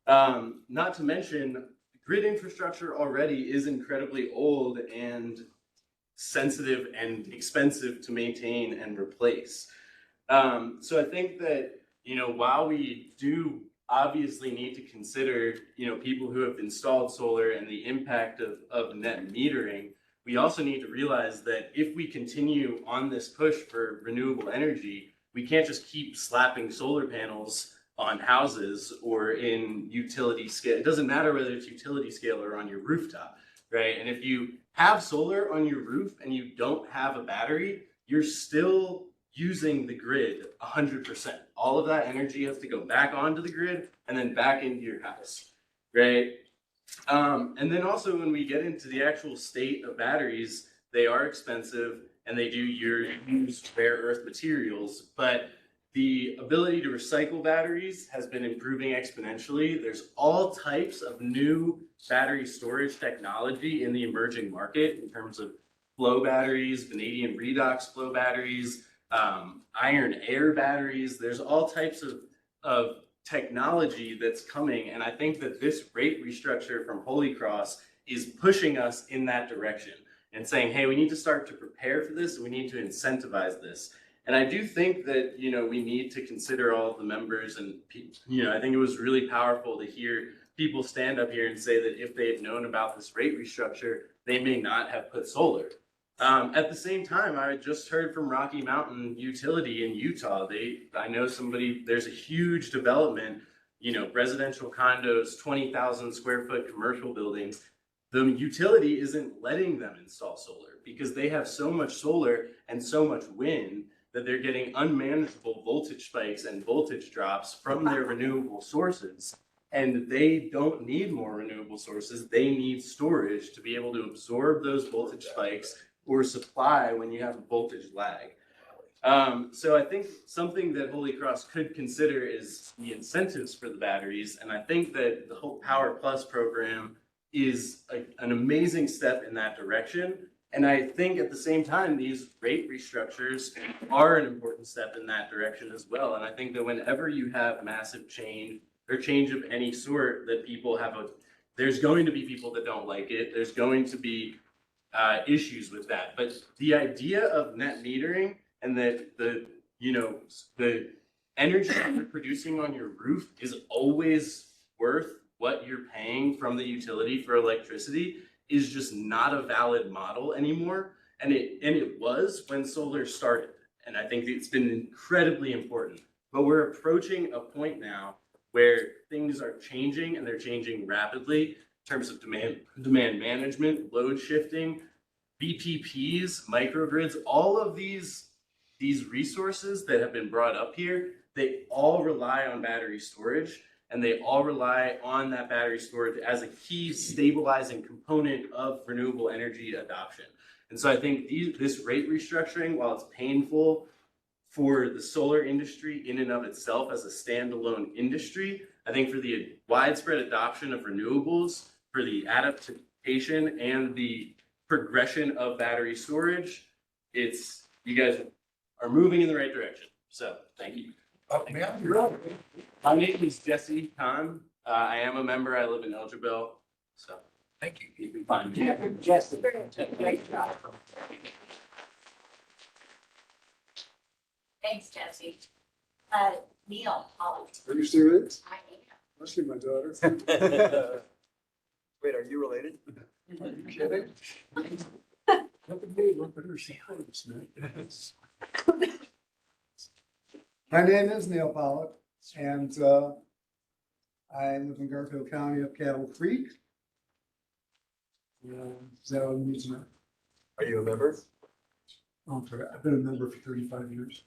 Not to mention, grid infrastructure already is incredibly old and sensitive and expensive to maintain and replace. So I think that, while we do obviously need to consider, people who have installed solar and the impact of net metering, we also need to realize that if we continue on this push for renewable energy, we can't just keep slapping solar panels on houses or in utility scale. It doesn't matter whether it's utility scale or on your rooftop, right? And if you have solar on your roof and you don't have a battery, you're still using the grid 100%. All of that energy has to go back onto the grid and then back into your house, right? And then also when we get into the actual state of batteries, they are expensive and they do use rare earth materials, but The ability to recycle batteries has been improving exponentially. There's all types of new battery storage technology in the emerging market in terms of flow batteries, vanadium redox flow batteries, iron air batteries. There's all types of technology that's coming. And I think that this rate restructure from Holy Cross is pushing us in that direction and saying, hey, we need to start to prepare for this. And we need to incentivize this. And I do think that, you know, we need to consider all of the members and, you know, I think it was really powerful to hear people stand up here and say that if they had known about this rate restructure, they may not have put solar. At the same time, I just heard from Rocky Mountain Utility in Utah. I know there's a huge development, you know, residential condos, 20,000 square foot commercial buildings. The utility isn't letting them install solar because they have so much solar and so much wind that they're getting unmanageable voltage spikes and voltage drops from their renewable sources. And they don't need more renewable sources. They need storage to be able to absorb those voltage spikes or supply when you have a voltage lag. So I think something that Holy Cross could consider is the incentives for the batteries. And I think that the whole Power Plus program is an amazing step in that direction. And I think at the same time, these rate restructures are an important step in that direction as well. And I think that whenever you have massive change or change of any sort, that people have there's going to be people that don't like it. There's going to be issues with that. But the idea of net metering and that the energy you're producing on your roof is always worth what you're paying from the utility for electricity is just not a valid model anymore. And it was when solar started. And I think it's been incredibly important. But we're approaching a point now where things are changing, and they're changing rapidly in terms of demand management, load shifting, BPPs, microgrids, all of these resources that have been brought up here, they all rely on battery storage. And they all rely on that battery storage as a key stabilizing component of renewable energy adoption. And so I think this rate restructuring, while it's painful for the solar industry in and of itself as a standalone industry, I think for the widespread adoption of renewables, for the adaptation and the progression of battery storage, you guys are moving in the right direction. So thank you. My name is Jesse Kahn. I am a member. I live in Elgerville. So thank you. You can find me. Jesse, great job. Thanks, Jesse. Neil, Are you serious? I am. Must be my daughter. Wait, are you related? Are you kidding? Look at me, look at her, she hurts, man. My name is Neil Pollock, and I live in Garfield County up Cattle Creek. Is that what it means now? Are you a member? Oh, I'm sorry, I've been a member for 35 years.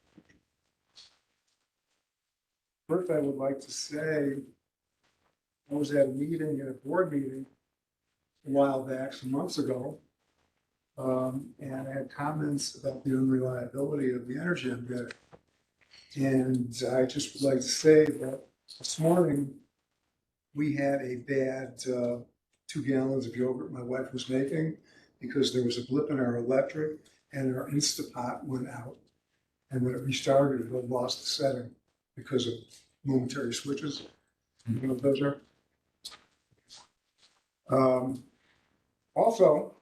First, I would like to say, I was at a board meeting a while back, some months ago, and I had comments about the unreliability of the energy I'm getting. And I just would like to say that this morning, we had a bad 2 gallons of yogurt my wife was making because there was a blip in our electric and our Instapot went out. And when it restarted, it lost the setting because of momentary switches. You know what those are? Also,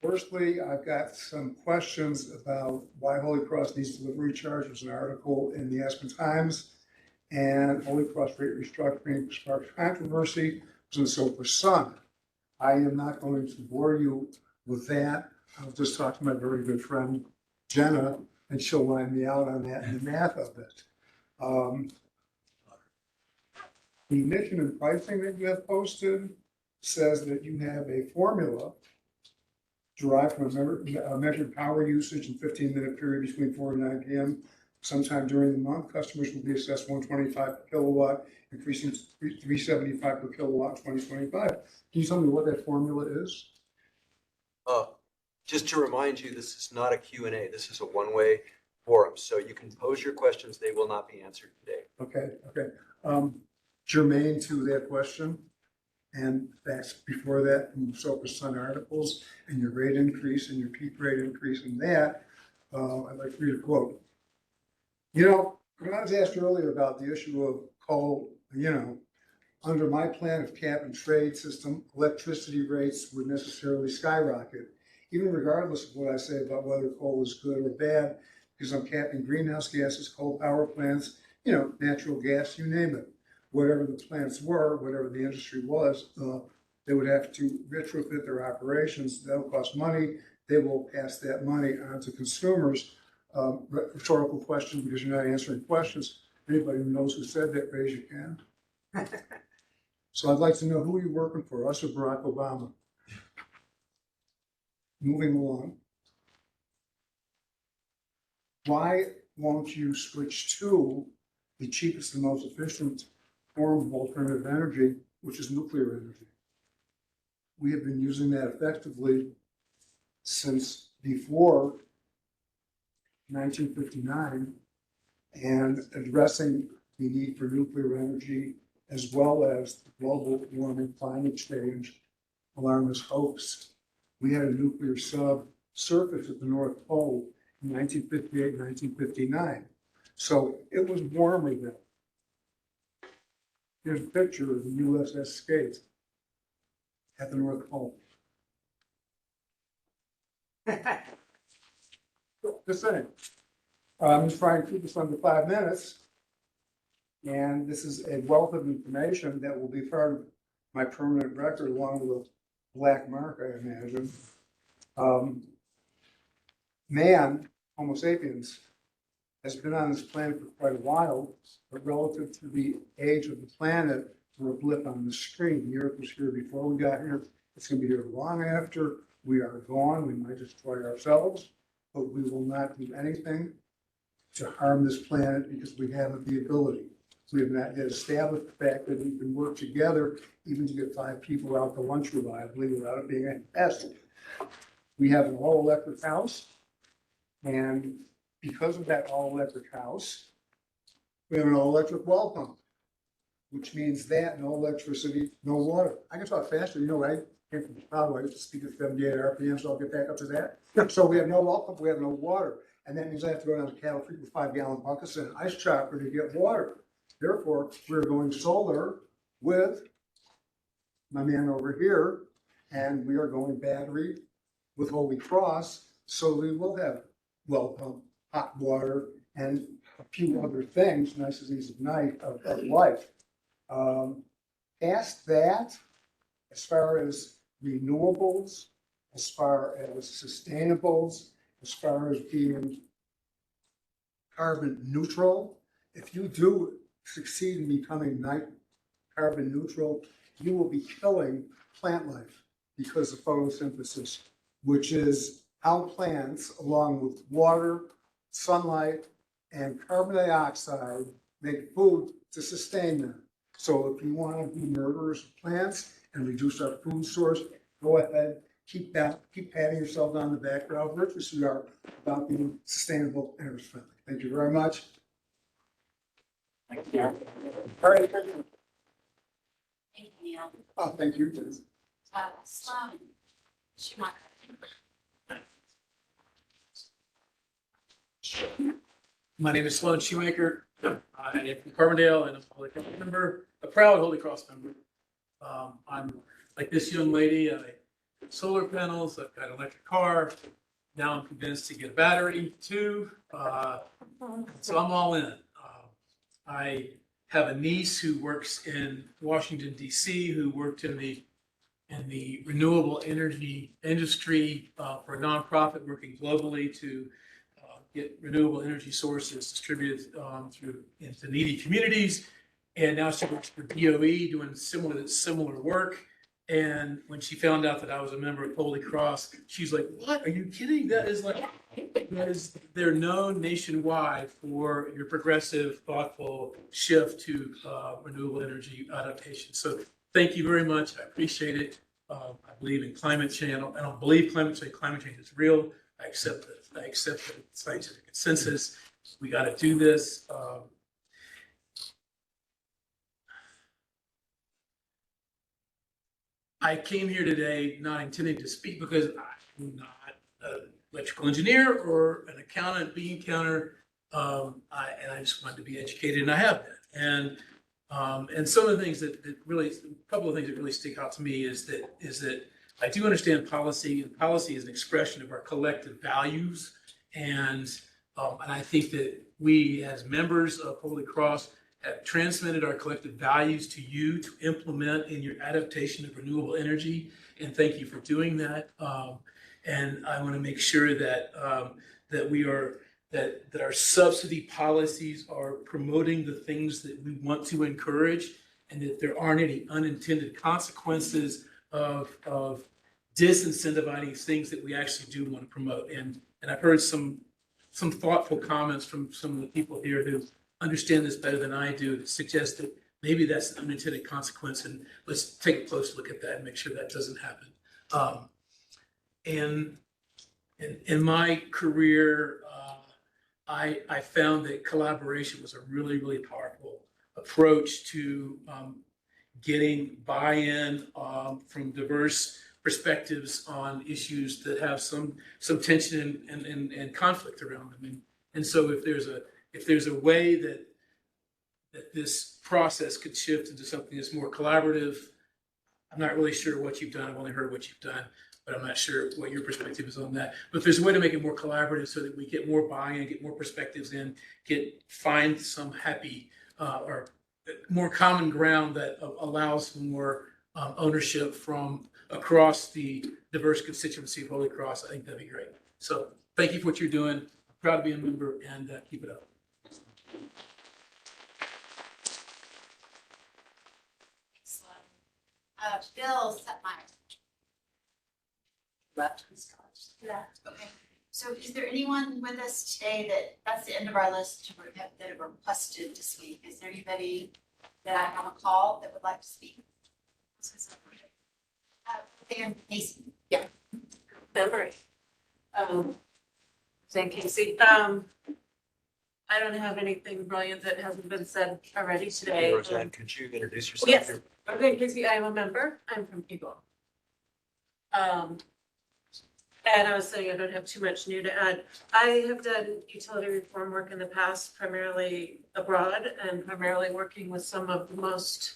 firstly, I've got some questions about why Holy Cross needs delivery charge. There's an article in the Aspen Times, and Holy Cross rate restructuring sparked controversy. It was in Silver Sun. I am not going to bore you with that. I'll just talk to my very good friend Jenna, and she'll line me out on that and the math of it. The emission and pricing that you have posted says that you have a formula derived from a measured power usage in 15-minute period between 4 and 9 p.m. Sometime during the month, customers will be assessed 125 per kilowatt, increasing to 375 per kilowatt in 2025. Can you tell me what that formula is? Just to remind you, this is not a Q&A. This is a one-way forum. So you can pose your questions. They will not be answered today. Okay. Germane to that question, and that's before that, from the Soper Sun articles and your rate increase and your peak rate increase in that, I'd like to read a quote. You know, when I was asked earlier about the issue of coal, under my plan of cap and trade system, electricity rates would necessarily skyrocket, even regardless of what I say about whether coal is good or bad, because I'm capping greenhouse gases, coal power plants, natural gas, you name it. Whatever the plants were, whatever the industry was, they would have to retrofit their operations. That'll cost money. They will pass that money on to consumers. Rhetorical question, because you're not answering questions. Anybody who knows who said that, raise your hand. So I'd like to know, who are you working for, us or Barack Obama? Moving along. Why won't you switch to the cheapest and most efficient form of alternative energy, which is nuclear energy? We have been using that effectively since before 1959 and addressing the need for nuclear energy as well as the global warming, climate change, alarmist hoax. We had a nuclear sub surface at the North Pole in 1958, 1959. So it was warmer then. Here's a picture of the USS Skate at the North Pole. Just saying. I'm just trying to keep this under 5 minutes. And this is a wealth of information that will be part of my permanent record along with a black mark, I imagine. Man, Homo sapiens, has been on this planet for quite a while, but relative to the age of the planet, we're a blip on the screen. The Earth was here before we got here. It's going to be here long after we are gone. We might destroy ourselves, but we will not do anything to harm this planet because we have the ability. We have not yet established the fact that we can work together even to get 5 people out to lunch reliably without it being a pest. We have an all-electric house, and because of that all-electric house, we have an all-electric well pump, which means that no electricity, no water. I can talk faster, I came from Chicago, I used to speak at 78 RPM, so I'll get back up to that. So we have no well pump, we have no water, and that means I have to go down to Cattle Creek with 5-gallon buckets and an ice chopper to get water. Therefore, we're going solar with my man over here, and we are going battery with Holy Cross, so we will have well pump, hot water, and a few other things, nice as easy night of life. Past that, as far as renewables, as far as sustainables, as far as being carbon neutral, if you do succeed in becoming carbon neutral, you will be killing plant life because of photosynthesis, which is how plants, along with water, sunlight, and carbon dioxide, make food to sustain them. So if you want to be murderers of plants and reduce our food source, go ahead, keep patting yourself on the back for how virtuous you are about being sustainable and earth-friendly. Thank you very much. Thank you. All right. Thank you, Neil. Oh, thank you, Liz. Sloan Schumacher. My name is Sloan Shoemaker. I'm from Carbondale and I'm a Holy Cross member, a proud Holy Cross member. I'm like this young lady. I have solar panels. I've got an electric car. Now I'm convinced to get a battery too. So I'm all in. I have a niece who works in Washington, D.C., who worked in the renewable energy industry for a nonprofit working globally to get renewable energy sources distributed into needy communities. And now she works for DOE doing similar work. And when she found out that I was a member of Holy Cross, she's like, "What? Are you kidding? They're known nationwide for your progressive, thoughtful shift to renewable energy adaptation." So thank you very much. I appreciate it. I believe in climate change. I don't believe climate change. Climate change is real. I accept it. I accept the scientific consensus. We got to do this. I came here today not intending to speak because I'm not an electrical engineer or an accountant, being counter. And I just wanted to be educated, and I have been. And some of the things that really, a couple of things that really stick out to me is that I do understand policy, and policy is an expression of our collective values. And I think that we, as members of Holy Cross, have transmitted our collective values to you to implement in your adaptation of renewable energy. And thank you for doing that. And I want to make sure that that our subsidy policies are promoting the things that we want to encourage, and that there aren't any unintended consequences of disincentivizing things that we actually do want to promote. And I've heard some thoughtful comments from some of the people here who understand this better than I do, that suggest that maybe that's an unintended consequence, and let's take a close look at that and make sure that doesn't happen. And in my career, I found that collaboration was a really, really powerful approach to getting buy-in from diverse perspectives on issues that have some tension and conflict around them. And so if there's a way that this process could shift into something that's more collaborative, I'm not really sure what you've done. I've only heard what you've done, but I'm not sure what your perspective is on that. But if there's a way to make it more collaborative so that we get more buy-in, get more perspectives in, find some happy or more common ground that allows more ownership from across the diverse constituency of Holy Cross, I think that'd be great. So thank you for what you're doing. I'm proud to be a member, and keep it up. Bill Setmeyer. Left. Okay. So is there anyone with us today that's the end of our list that have requested to speak? Is there anybody that I haven't called that would like to speak? Dan Casey. Yeah. Memory. Zane Casey. I don't have anything brilliant that hasn't been said already today. Roseanne, could you introduce yourself? Yes, I'm Zane Casey. I am a member. I'm from Eagle. And I was saying I don't have too much new to add. I have done utility reform work in the past, primarily abroad, and primarily working with some of the most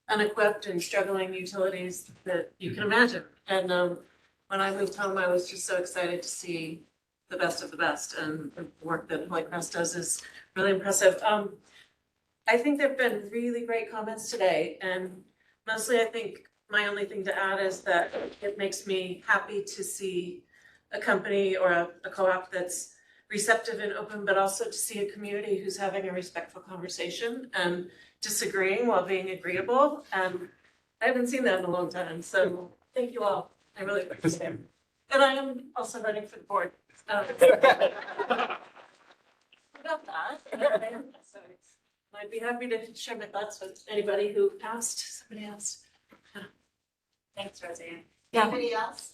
unequipped and struggling utilities that you can imagine. And when I moved home, I was just so excited to see the best of the best, and the work that Holy Cross does is really impressive. I think there've been really great comments today, and mostly I think my only thing to add is that it makes me happy to see a company or a co-op that's receptive and open, but also to see a community who's having a respectful conversation and disagreeing while being agreeable. And I haven't seen that in a long time. So thank you all. I really appreciate it. And I am also running for the board. About that. So I'd be happy to share my thoughts with anybody who asked. Somebody asked. Thanks, Roseanne. Yeah. Anybody else?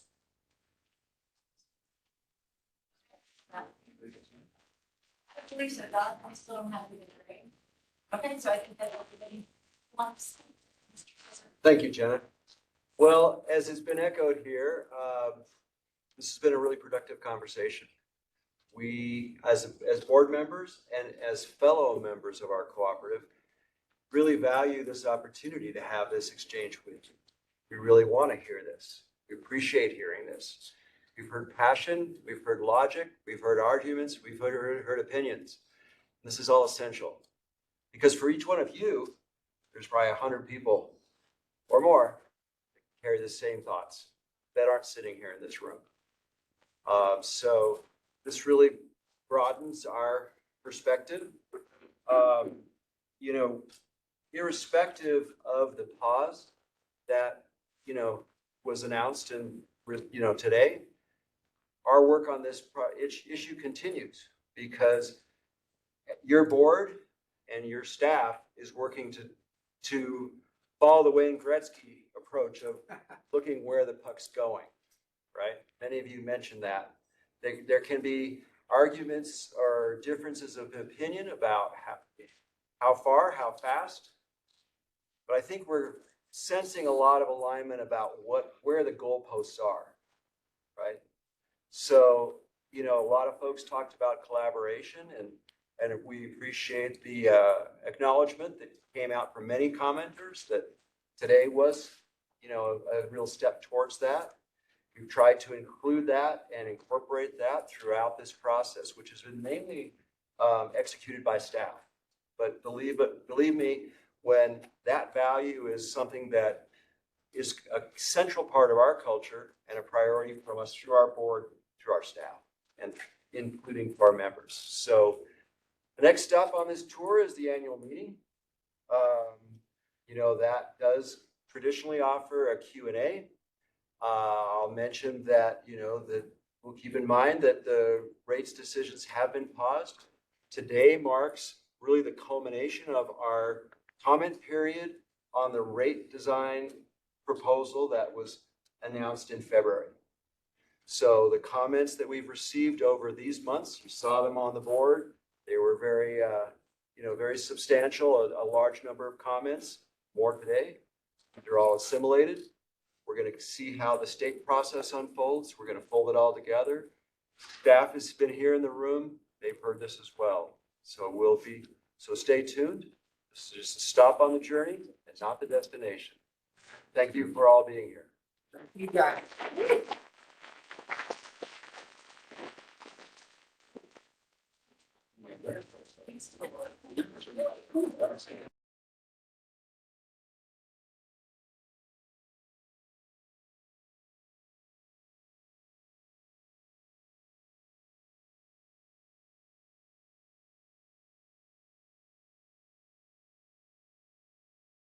Lisa, I still don't have anything to bring. Okay, so I think that everybody wants. Thank you, Jenna. Well, as has been echoed here, this has been a really productive conversation. We, as board members and as fellow members of our cooperative, really value this opportunity to have this exchange with you. We really want to hear this. We appreciate hearing this. We've heard passion, we've heard logic, we've heard arguments, we've heard opinions. This is all essential because for each one of you, there's probably 100 people or more that carry the same thoughts that aren't sitting here in this room. So this really broadens our perspective. Irrespective of the pause that, was announced and, today, our work on this issue continues because your board and your staff is working to follow the Wayne Gretzky approach of looking where the puck's going, right? Many of you mentioned that. There can be arguments or differences of opinion about how far, how fast. But I think we're sensing a lot of alignment about where the goalposts are, right? So, you know, a lot of folks talked about collaboration, and we appreciate the acknowledgement that came out from many commenters that today was, you know, a real step towards that. We've tried to include that and incorporate that throughout this process, which has been mainly executed by staff. But believe me, when that value is something that is a central part of our culture and a priority from us through our board, through our staff, and including for our members. So the next stop on this tour is the annual meeting. You know, that does traditionally offer a Q&A. I'll mention that, you know, that we'll keep in mind that the rates decisions have been paused. Today marks really the culmination of our comment period on the rate design proposal that was announced in February. So the comments that we've received over these months, you saw them on the board. They were very, you know, very substantial, a large number of comments, more today. They're all assimilated. We're going to see how the state process unfolds. We're going to fold it all together. Staff has been here in the room. They've heard this as well. So stay tuned. This is just a stop on the journey and not the destination. Thank you for all being here. You got it.